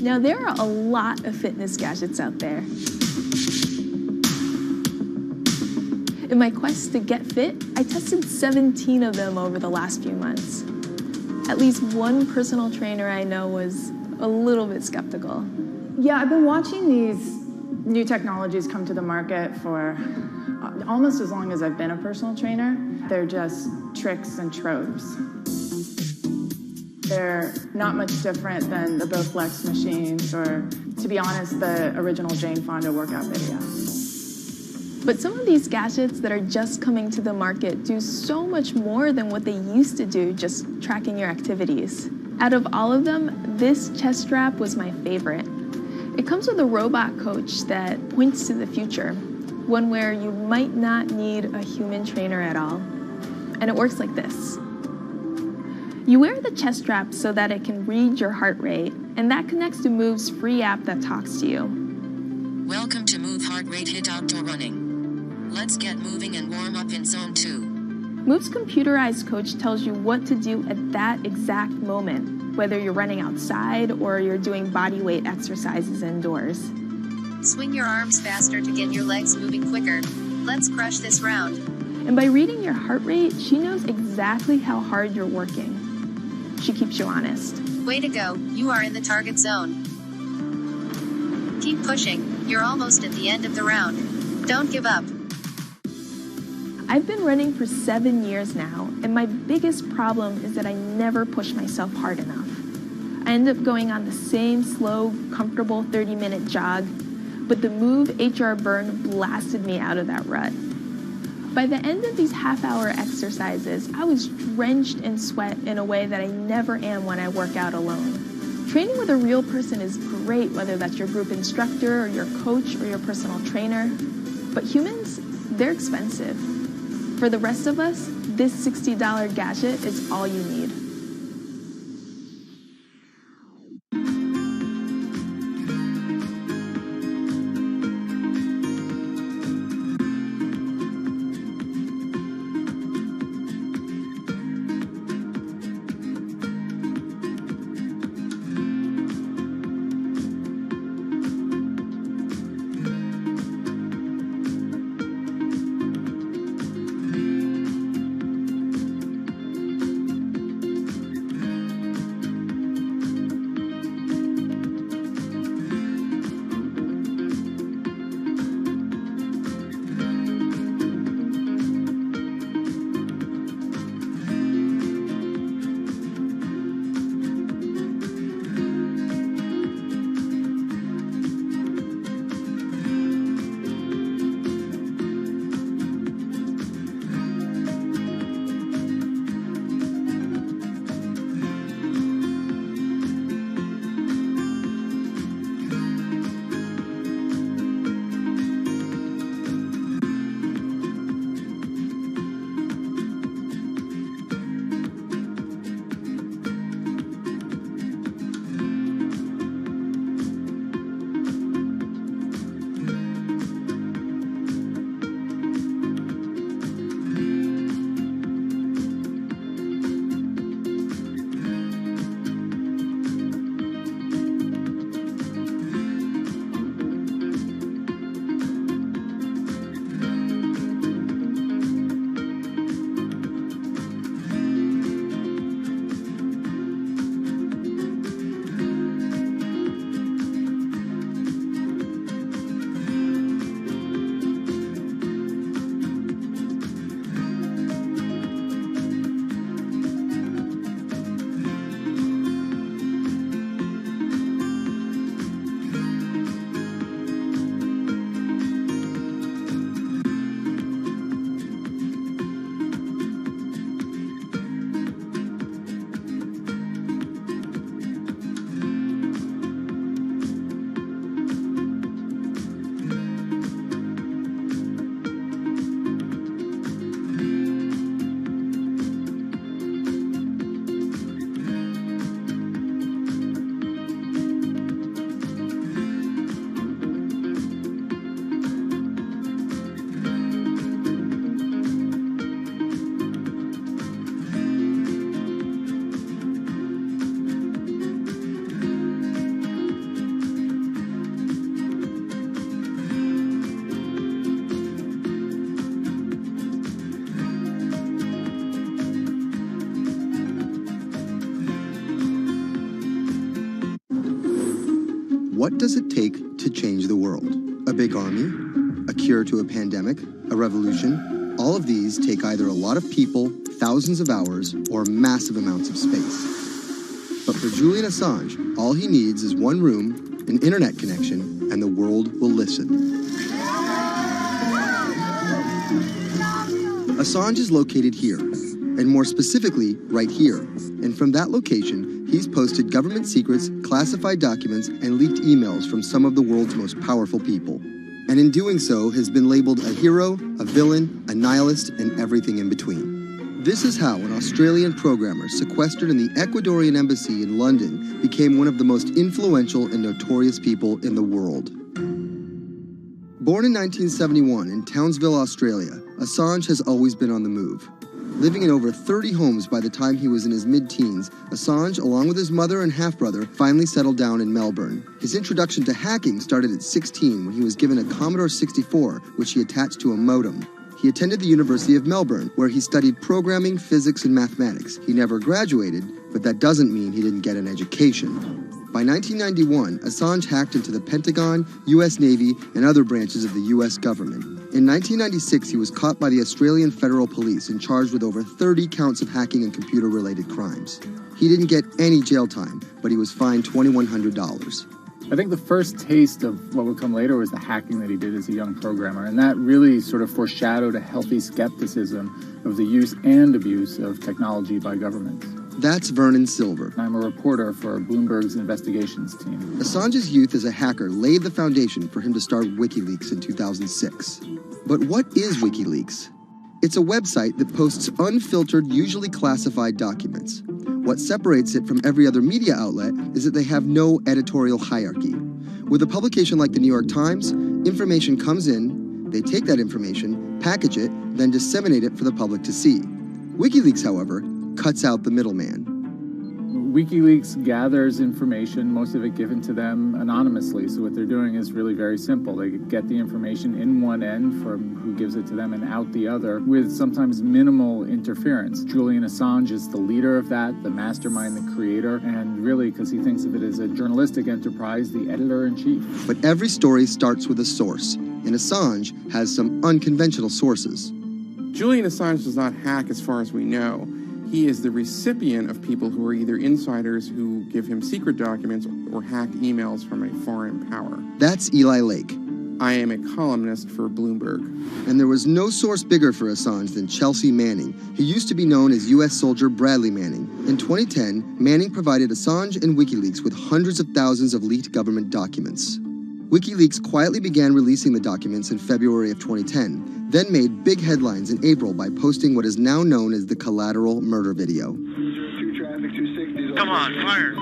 S3: Now, there are a lot of fitness gadgets out there. In my quest to get fit, I tested 17 of them over the last few months. At least one personal trainer I know was a little bit skeptical.
S7: Yeah, I've been watching these new technologies come to the market for almost as long as I've been a personal trainer. They're just tricks and tropes. They're not much different than the Bowflex machines or, to be honest, the original Jane Fonda workout video.
S3: But some of these gadgets that are just coming to the market do so much more than what they used to do, just tracking your activities. Out of all of them, this chest strap was my favorite. It comes with a robot coach that points to the future, one where you might not need a human trainer at all. And it works like this. You wear the chest strap so that it can read your heart rate, and that connects to Move's free app that talks to you.
S9: Welcome to Move Heart Rate Hit Outdoor Running. Let's get moving and warm up in Zone 2.
S3: Move's computerized coach tells you what to do at that exact moment, whether you're running outside or you're doing body weight exercises indoors.
S9: Swing your arms faster to get your legs moving quicker. Let's crush this round.
S3: And by reading your heart rate, she knows exactly how hard you're working. She keeps you honest.
S9: Way to go, you are in the target zone. Keep pushing, you're almost at the end of the round. Don't give up.
S3: I've been running for 7 years now, and my biggest problem is that I never push myself hard enough. I end up going on the same slow, comfortable 30-minute jog, but the Move HR Burn blasted me out of that rut. By the end of these half-hour exercises, I was drenched in sweat in a way that I never am when I work out alone. Training with a real person is great, whether that's your group instructor or your coach or your personal trainer. But humans, they're expensive. For the rest of us, this $60 gadget is all you need.
S2: what does it take to change the world? A big army? A cure to a pandemic? A revolution? All of these take either a lot of people, thousands of hours, or massive amounts of space. But for Julian Assange, all he needs is one room, an internet connection, and the world will listen. Assange is located here, and more specifically, right here. And from that location, he's posted government secrets, classified documents, and leaked emails from some of the world's most powerful people. And in doing so, has been labeled a hero, a villain, a nihilist, and everything in between. This is how an Australian programmer sequestered in the Ecuadorian embassy in London became one of the most influential and notorious people in the world. Born in 1971 in Townsville, Australia, Assange has always been on the move. Living in over 30 homes by the time he was in his mid-teens, Assange, along with his mother and half-brother, finally settled down in Melbourne. His introduction to hacking started at 16 when he was given a Commodore 64, which he attached to a modem. He attended the University of Melbourne, where he studied programming, physics, and mathematics. He never graduated, but that doesn't mean he didn't get an education. By 1991, Assange hacked into the Pentagon, U.S. Navy, and other branches of the U.S. government. In 1996, he was caught by the Australian Federal Police and charged with over 30 counts of hacking and computer-related crimes. He didn't get any jail time, but he was fined $2,100.
S4: I think the first taste of what would come later was the hacking that he did as a young programmer, and that really sort of foreshadowed a healthy skepticism of the use and abuse of technology by governments.
S2: That's Vernon Silver.
S4: I'm a reporter for Bloomberg's investigations team.
S2: Assange's youth as a hacker laid the foundation for him to start WikiLeaks in 2006. But what is WikiLeaks? It's a website that posts unfiltered, usually classified documents. What separates it from every other media outlet is that they have no editorial hierarchy. With a publication like the New York Times, information comes in, they take that information, package it, then disseminate it for the public to see. WikiLeaks, however, cuts out the middleman.
S4: WikiLeaks gathers information, most of it given to them anonymously. So what they're doing is really very simple. They get the information in one end from who gives it to them and out the other with sometimes minimal interference. Julian Assange is the leader of that, the mastermind, the creator, and really, because he thinks of it as a journalistic enterprise, the editor-in-chief.
S2: But every story starts with a source, and Assange has some unconventional sources.
S10: Julian Assange does not hack as far as we know. He is the recipient of people who are either insiders who give him secret documents or hacked emails from a foreign power.
S2: That's Eli Lake.
S10: I am a columnist for Bloomberg.
S2: And there was no source bigger for Assange than Chelsea Manning, who used to be known as U.S. soldier Bradley Manning. In 2010, Manning provided Assange and WikiLeaks with hundreds of thousands of leaked government documents. WikiLeaks quietly began releasing the documents in February of 2010, then made big headlines in April by posting what is now known as the Collateral murder video.
S4: Come on, fire!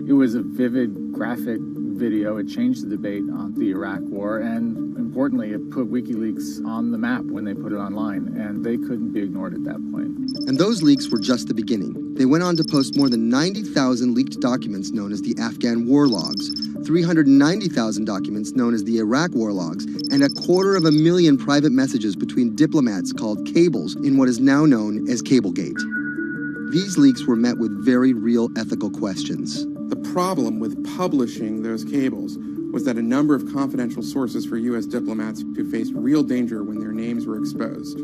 S4: It was a vivid, graphic video. It changed the debate on the Iraq War, and importantly, it put WikiLeaks on the map when they put it online, and they couldn't be ignored at that point.
S2: And those leaks were just the beginning. They went on to post more than 90,000 leaked documents known as the Afghan war logs, 390,000 documents known as the Iraq war logs, and 250,000 private messages between diplomats called cables in what is now known as Cablegate. These leaks were met with very real ethical questions.
S10: The problem with publishing those cables was that a number of confidential sources for U.S. diplomats who faced real danger when their names were exposed.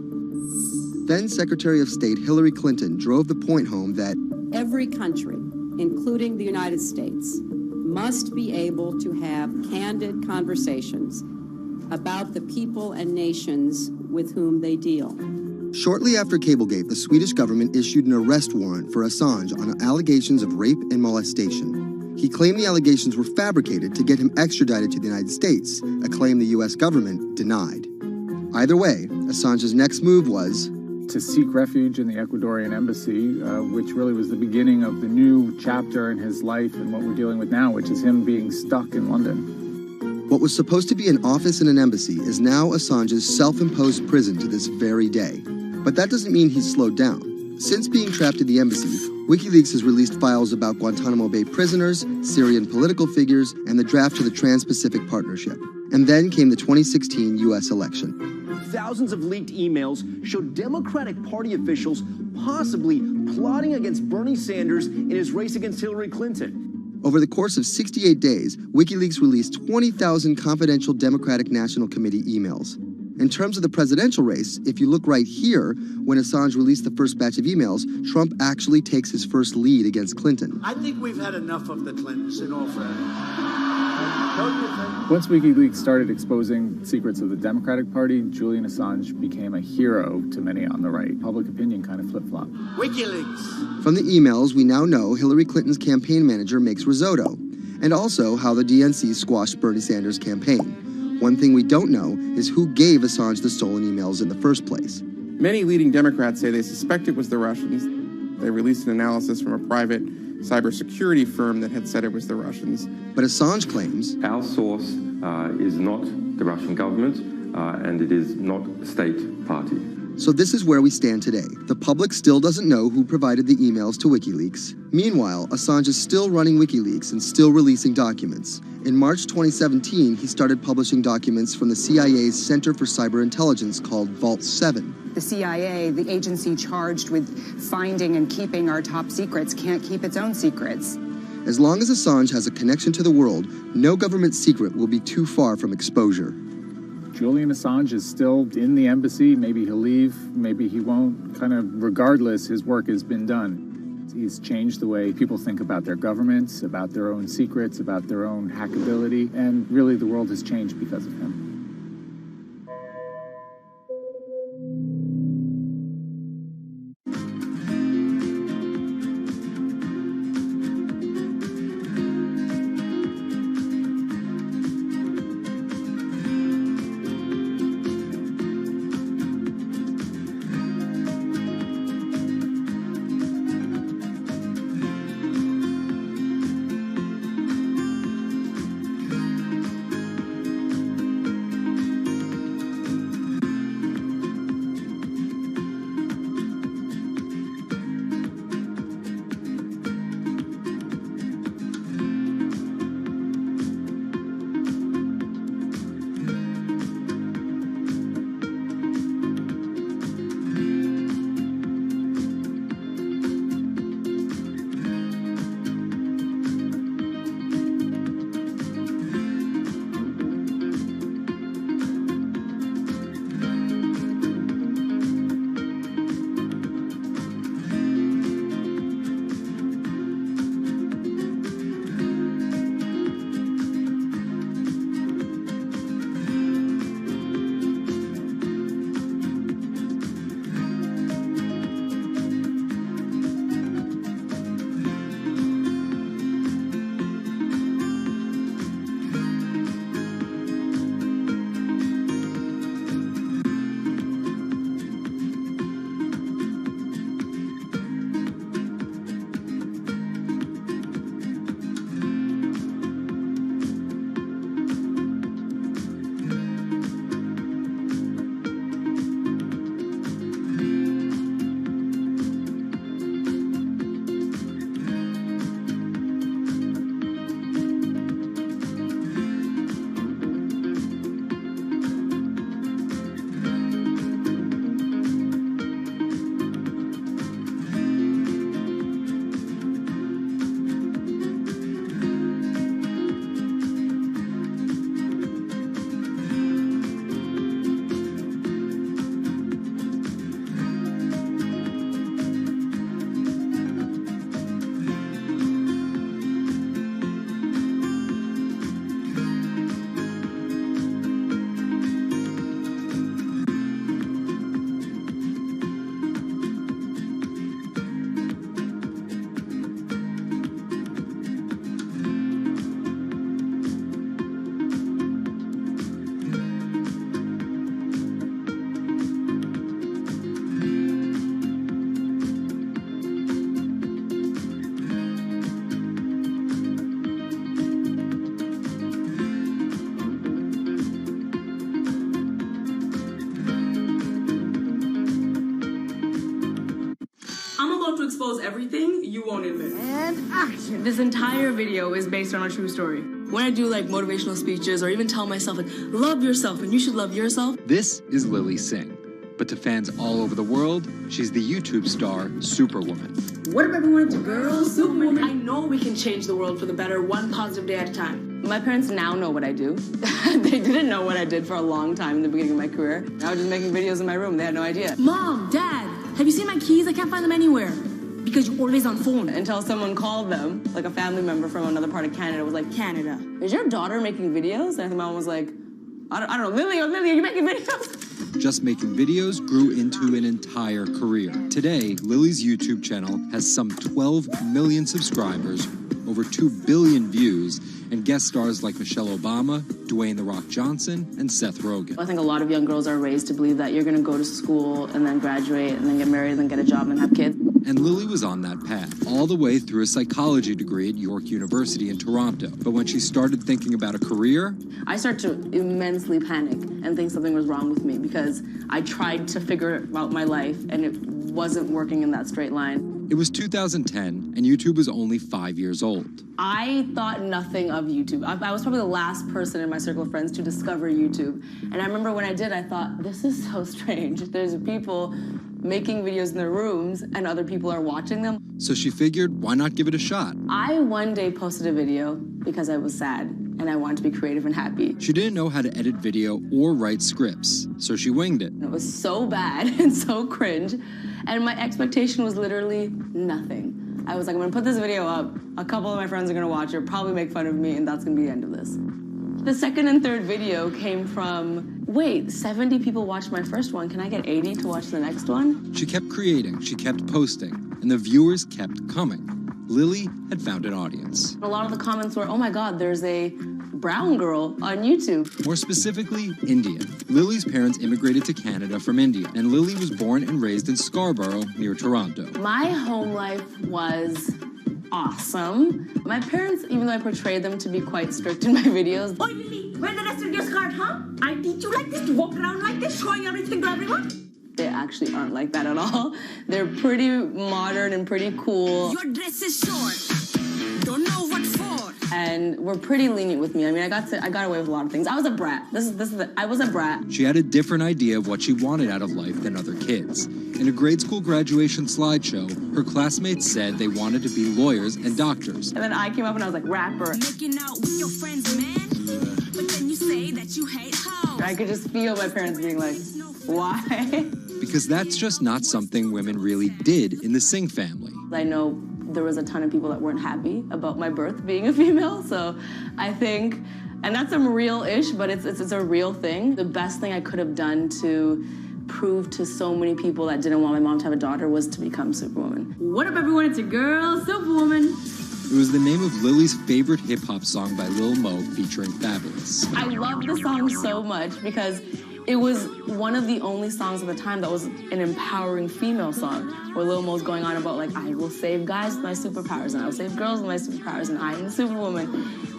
S2: Then Secretary of State Hillary Clinton drove the point home that
S12: every country, including the United States, must be able to have candid conversations about the people and nations with whom they deal.
S2: Shortly after Cablegate, the Swedish government issued an arrest warrant for Assange on allegations of rape and molestation. He claimed the allegations were fabricated to get him extradited to the United States, a claim the U.S. government denied. Either way, Assange's next move was
S4: to seek refuge in the Ecuadorian embassy, which really was the beginning of the new chapter in his life and what we're dealing with now, which is him being stuck in London.
S2: What was supposed to be an office in an embassy is now Assange's self-imposed prison to this very day. But that doesn't mean he's slowed down. Since being trapped in the embassy, WikiLeaks has released files about Guantanamo Bay prisoners, Syrian political figures, and the draft to the Trans-Pacific Partnership. And then came the 2016 U.S. election.
S13: Thousands of leaked emails showed Democratic Party officials possibly plotting against Bernie Sanders in his race against Hillary Clinton.
S2: Over the course of 68 days, WikiLeaks released 20,000 confidential Democratic National Committee emails. In terms of the presidential race, if you look right here, when Assange released the first batch of emails, Trump actually takes his first lead against Clinton.
S6: I think we've had enough of the Clintons, in all fairness.
S4: Once WikiLeaks started exposing secrets of the Democratic Party, Julian Assange became a hero to many on the right. Public opinion kind of flip-flopped.
S6: WikiLeaks.
S2: From the emails, we now know Hillary Clinton's campaign manager makes risotto, and also how the DNC squashed Bernie Sanders' campaign. One thing we don't know is who gave Assange the stolen emails in the first place.
S10: Many leading Democrats say they suspect it was the Russians. They released an analysis from a private cybersecurity firm that had said it was the Russians.
S2: But Assange claims
S8: our source is not the Russian government, and it is not a state party.
S2: So this is where we stand today. The public still doesn't know who provided the emails to WikiLeaks. Meanwhile, Assange is still running WikiLeaks and still releasing documents. In March 2017, he started publishing documents from the CIA's Center for Cyber Intelligence called Vault 7.
S11: The CIA, the agency charged with finding and keeping our top secrets, can't keep its own secrets.
S2: As long as Assange has a connection to the world, no government secret will be too far from exposure.
S4: Julian Assange is still in the embassy. Maybe he'll leave, maybe he won't. Kind of regardless, his work has been done. He's changed the way people think about their governments, about their own secrets, about their own hackability, and really the world has changed because of him.
S14: Expose everything you won't admit. And action. This entire video is based on a true story. When I do like motivational speeches or even tell myself like, love yourself and you should love yourself.
S17: This is Lily Singh. But to fans all over the world, she's the YouTube star Superwoman.
S14: What if everyone is a girl, Superwoman? I know we can change the world for the better, one positive day at a time.
S18: My parents now know what I do. They didn't know what I did for a long time in the beginning of my career. I was just making videos in my room. They had no idea.
S14: Mom, Dad, have you seen my keys? I can't find them anywhere. Because you're always on phone.
S18: Until someone called them, like a family member from another part of Canada, was like,
S14: Canada,
S18: is your daughter making videos? And my mom was like, I don't know, Lily, are you making videos?
S17: Just making videos grew into an entire career. Today, Lily's YouTube channel has some 12 million subscribers, over 2 billion views, and guest stars like Michelle Obama, Dwayne "The Rock" Johnson, and Seth Rogen.
S18: I think a lot of young girls are raised to believe that you're going to go to school and then graduate and then get married and then get a job and have kids.
S17: And Lily was on that path, all the way through a psychology degree at York University in Toronto. But when she started thinking about a career,
S18: I started to immensely panic and think something was wrong with me because I tried to figure out my life and it wasn't working in that straight line.
S17: It was 2010, and YouTube was only 5 years old.
S18: I thought nothing of YouTube. I was probably the last person in my circle of friends to discover YouTube. And I remember when I did, I thought, this is so strange. There's people making videos in their rooms, and other people are watching them.
S17: So she figured, why not give it a shot?
S18: I one day posted a video because I was sad, and I wanted to be creative and happy.
S17: She didn't know how to edit video or write scripts, so she winged it.
S18: It was so bad and so cringe. And my expectation was literally nothing. I was like, I'm gonna put this video up, a couple of my friends are gonna watch it, probably make fun of me, and that's gonna be the end of this. The second and third video came from, wait, 70 people watched my first one, can I get 80 to watch the next one?
S17: She kept creating, she kept posting, and the viewers kept coming. Lily had found an audience.
S18: A lot of the comments were, oh my God, there's a brown girl on YouTube.
S17: More specifically, Indian. Lily's parents immigrated to Canada from India, and Lily was born and raised in Scarborough, near Toronto.
S18: My home life was awesome. My parents, even though I portrayed them to be quite strict in my videos.
S14: Oi, Lily, where's the rest of your skirt, huh? I teach you like this, to walk around like this, showing everything to everyone?
S18: They actually aren't like that at all. They're pretty modern and pretty cool.
S14: Your dress is short. Don't know what for.
S18: And were pretty lenient with me. I mean, I got away with a lot of things. I was a brat. I was a brat.
S17: She had a different idea of what she wanted out of life than other kids. In a grade school graduation slideshow, her classmates said they wanted to be lawyers and doctors.
S18: And then I came up and I was like, rapper.
S14: Making out with your friends, man. But then you say that you hate hoes.
S18: I could just feel my parents being like, why?
S17: Because that's just not something women really did in the Singh family.
S18: I know there was a ton of people that weren't happy about my birth being a female, so I think, and that's some real-ish, but it's a real thing. The best thing I could have done to prove to so many people that didn't want my mom to have a daughter was to become Superwoman.
S14: What up, everyone? It's your girl, Superwoman.
S17: It was the name of Lily's favorite hip-hop song by Lil Mo featuring Fabulous.
S18: I love the song so much because it was one of the only songs at the time that was an empowering female song, where Lil Mo's going on about, like, I will save guys with my superpowers, and I will save girls with my superpowers, and I am the Superwoman.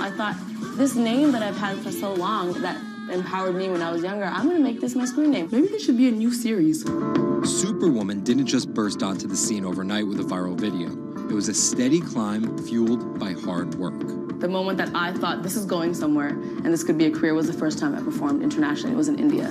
S18: I thought, this name that I've had for so long that empowered me when I was younger, I'm gonna make this my screen name.
S14: Maybe this should be a new series.
S17: Superwoman didn't just burst onto the scene overnight with a viral video. It was a steady climb fueled by hard work.
S18: The moment that I thought this is going somewhere and this could be a career was the first time I performed internationally. It was in India.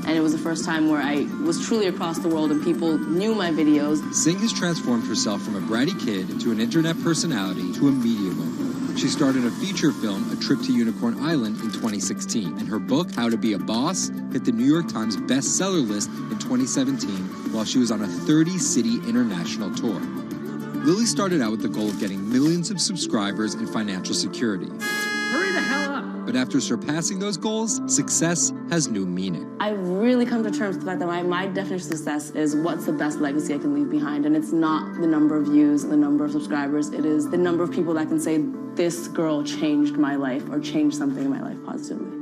S18: And it was the first time where I was truly across the world and people knew my videos.
S17: Singh has transformed herself from a bratty kid to an internet personality to a media mogul. She starred in a feature film, A Trip to Unicorn Island, in 2016. And her book, How to Be a Boss, hit the New York Times bestseller list in 2017 while she was on a 30-city international tour. Lily started out with the goal of getting millions of subscribers and financial security.
S14: Hurry the hell up!
S17: But after surpassing those goals, success has new meaning.
S18: I've really come to terms with the fact that my definition of success is what's the best legacy I can leave behind. And it's not the number of views and the number of subscribers. It is the number of people that can say, this girl changed my life or changed something in my life positively.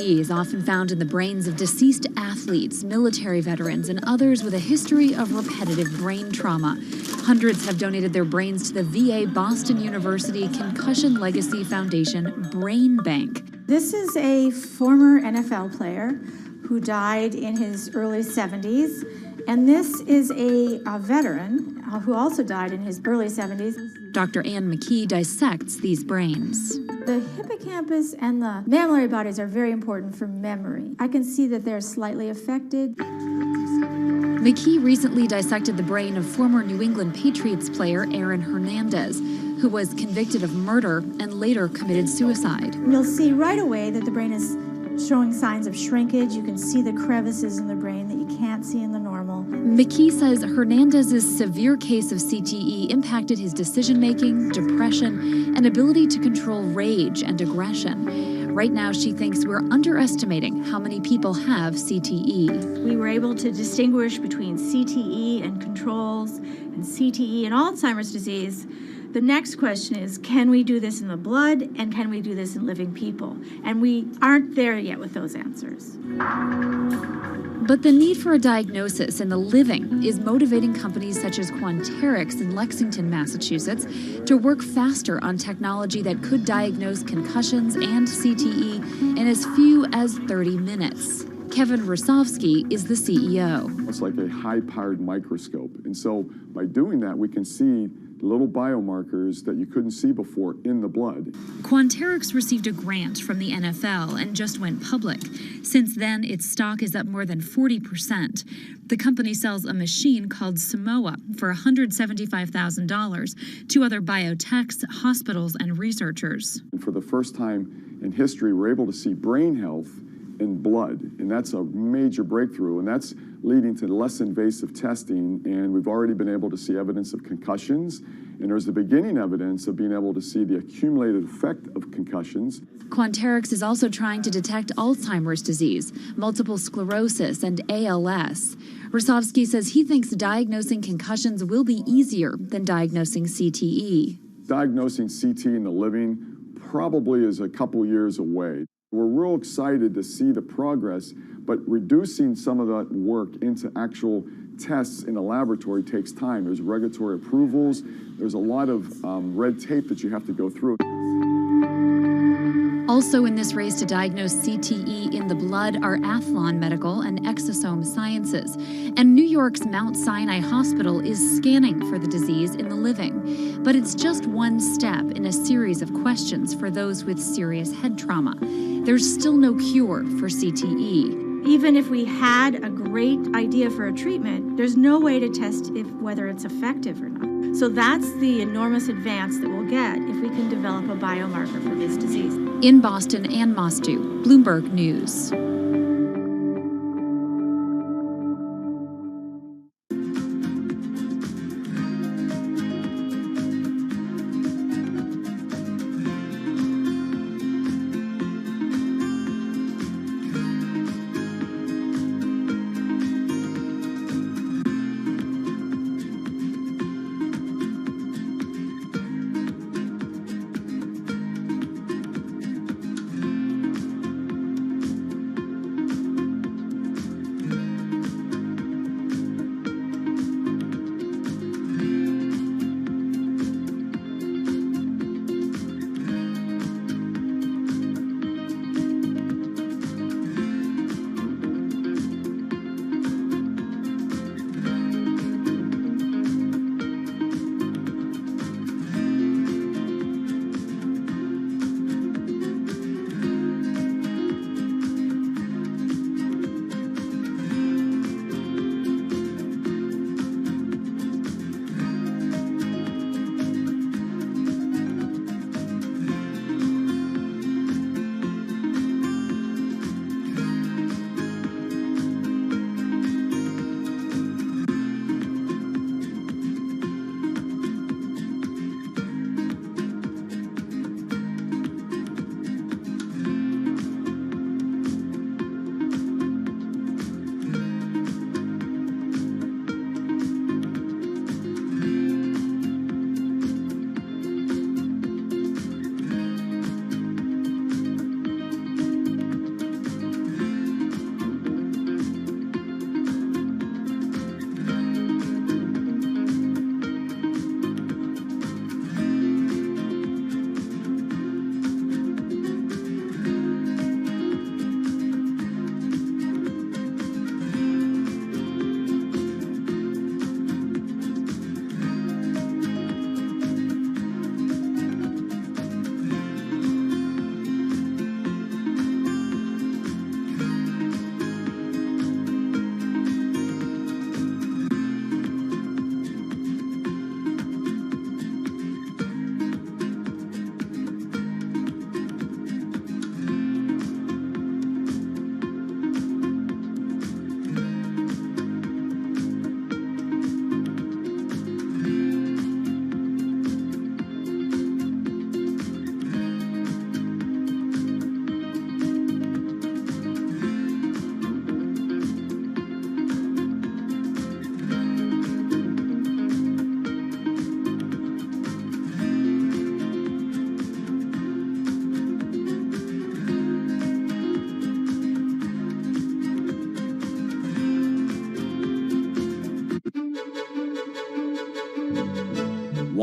S5: CTE is often found in the brains of deceased athletes, military veterans, and others with a history of repetitive brain trauma. Hundreds have donated their brains to the VA Boston University Concussion Legacy Foundation Brain Bank.
S15: This is a former NFL player who died in his early 70s, and this is a veteran who also died in his early 70s.
S5: Dr. Ann McKee dissects these brains.
S15: The hippocampus and the mammillary bodies are very important for memory. I can see that they're slightly affected.
S5: McKee recently dissected the brain of former New England Patriots player Aaron Hernandez, who was convicted of murder and later committed suicide.
S15: You'll see right away that the brain is showing signs of shrinkage. You can see the crevices in the brain that you can't see in the normal.
S5: McKee says Hernandez's severe case of CTE impacted his decision-making, depression, and ability to control rage and aggression. Right now, she thinks we're underestimating how many people have CTE.
S15: We were able to distinguish between CTE and controls and CTE and Alzheimer's disease. The next question is, can we do this in the blood, and can we do this in living people? And we aren't there yet with those answers.
S5: But the need for a diagnosis in the living is motivating companies such as Quanterix in Lexington, Massachusetts, to work faster on technology that could diagnose concussions and CTE in as few as 30 minutes. Kevin Rosovsky is the CEO.
S21: It's like a high-powered microscope. And so by doing that, we can see little biomarkers that you couldn't see before in the blood.
S5: Quanterix received a grant from the NFL and just went public. Since then, its stock is up more than 40%. The company sells a machine called Simoa for $175,000 to other biotechs, hospitals, and researchers.
S21: And for the first time in history, we're able to see brain health in blood, and that's a major breakthrough, and that's leading to less invasive testing, and we've already been able to see evidence of concussions, and there's the beginning evidence of being able to see the accumulated effect of concussions.
S5: Quanterix is also trying to detect Alzheimer's disease, multiple sclerosis, and ALS. Rosovsky says he thinks diagnosing concussions will be easier than diagnosing CTE.
S21: Diagnosing CT in the living probably is a couple years away. We're real excited to see the progress, but reducing some of that work into actual tests in a laboratory takes time. There's regulatory approvals. There's a lot of red tape that you have to go through.
S5: Also in this race to diagnose CTE in the blood are Athlon Medical and Exosome Sciences. And New York's Mount Sinai Hospital is scanning for the disease in the living. But it's just one step in a series of questions for those with serious head trauma. There's still no cure for CTE.
S15: Even if we had a great idea for a treatment, there's no way to test whether it's effective or not. So that's the enormous advance that we'll get if we can develop a biomarker for this disease.
S5: In Boston, Ann Mostu, Bloomberg News.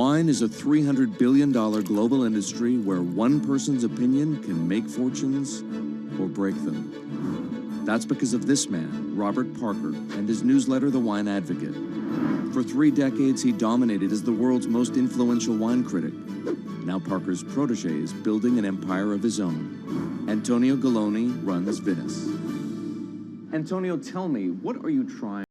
S16: Wine is a $300 billion global industry where one person's opinion can make fortunes or break them. That's because of this man, Robert Parker, and his newsletter, The Wine Advocate. For 3 decades, he dominated as the world's most influential wine critic. Now Parker's protege is building an empire of his own. Antonio Galloni runs Venice.
S19: Antonio, tell me, what are you trying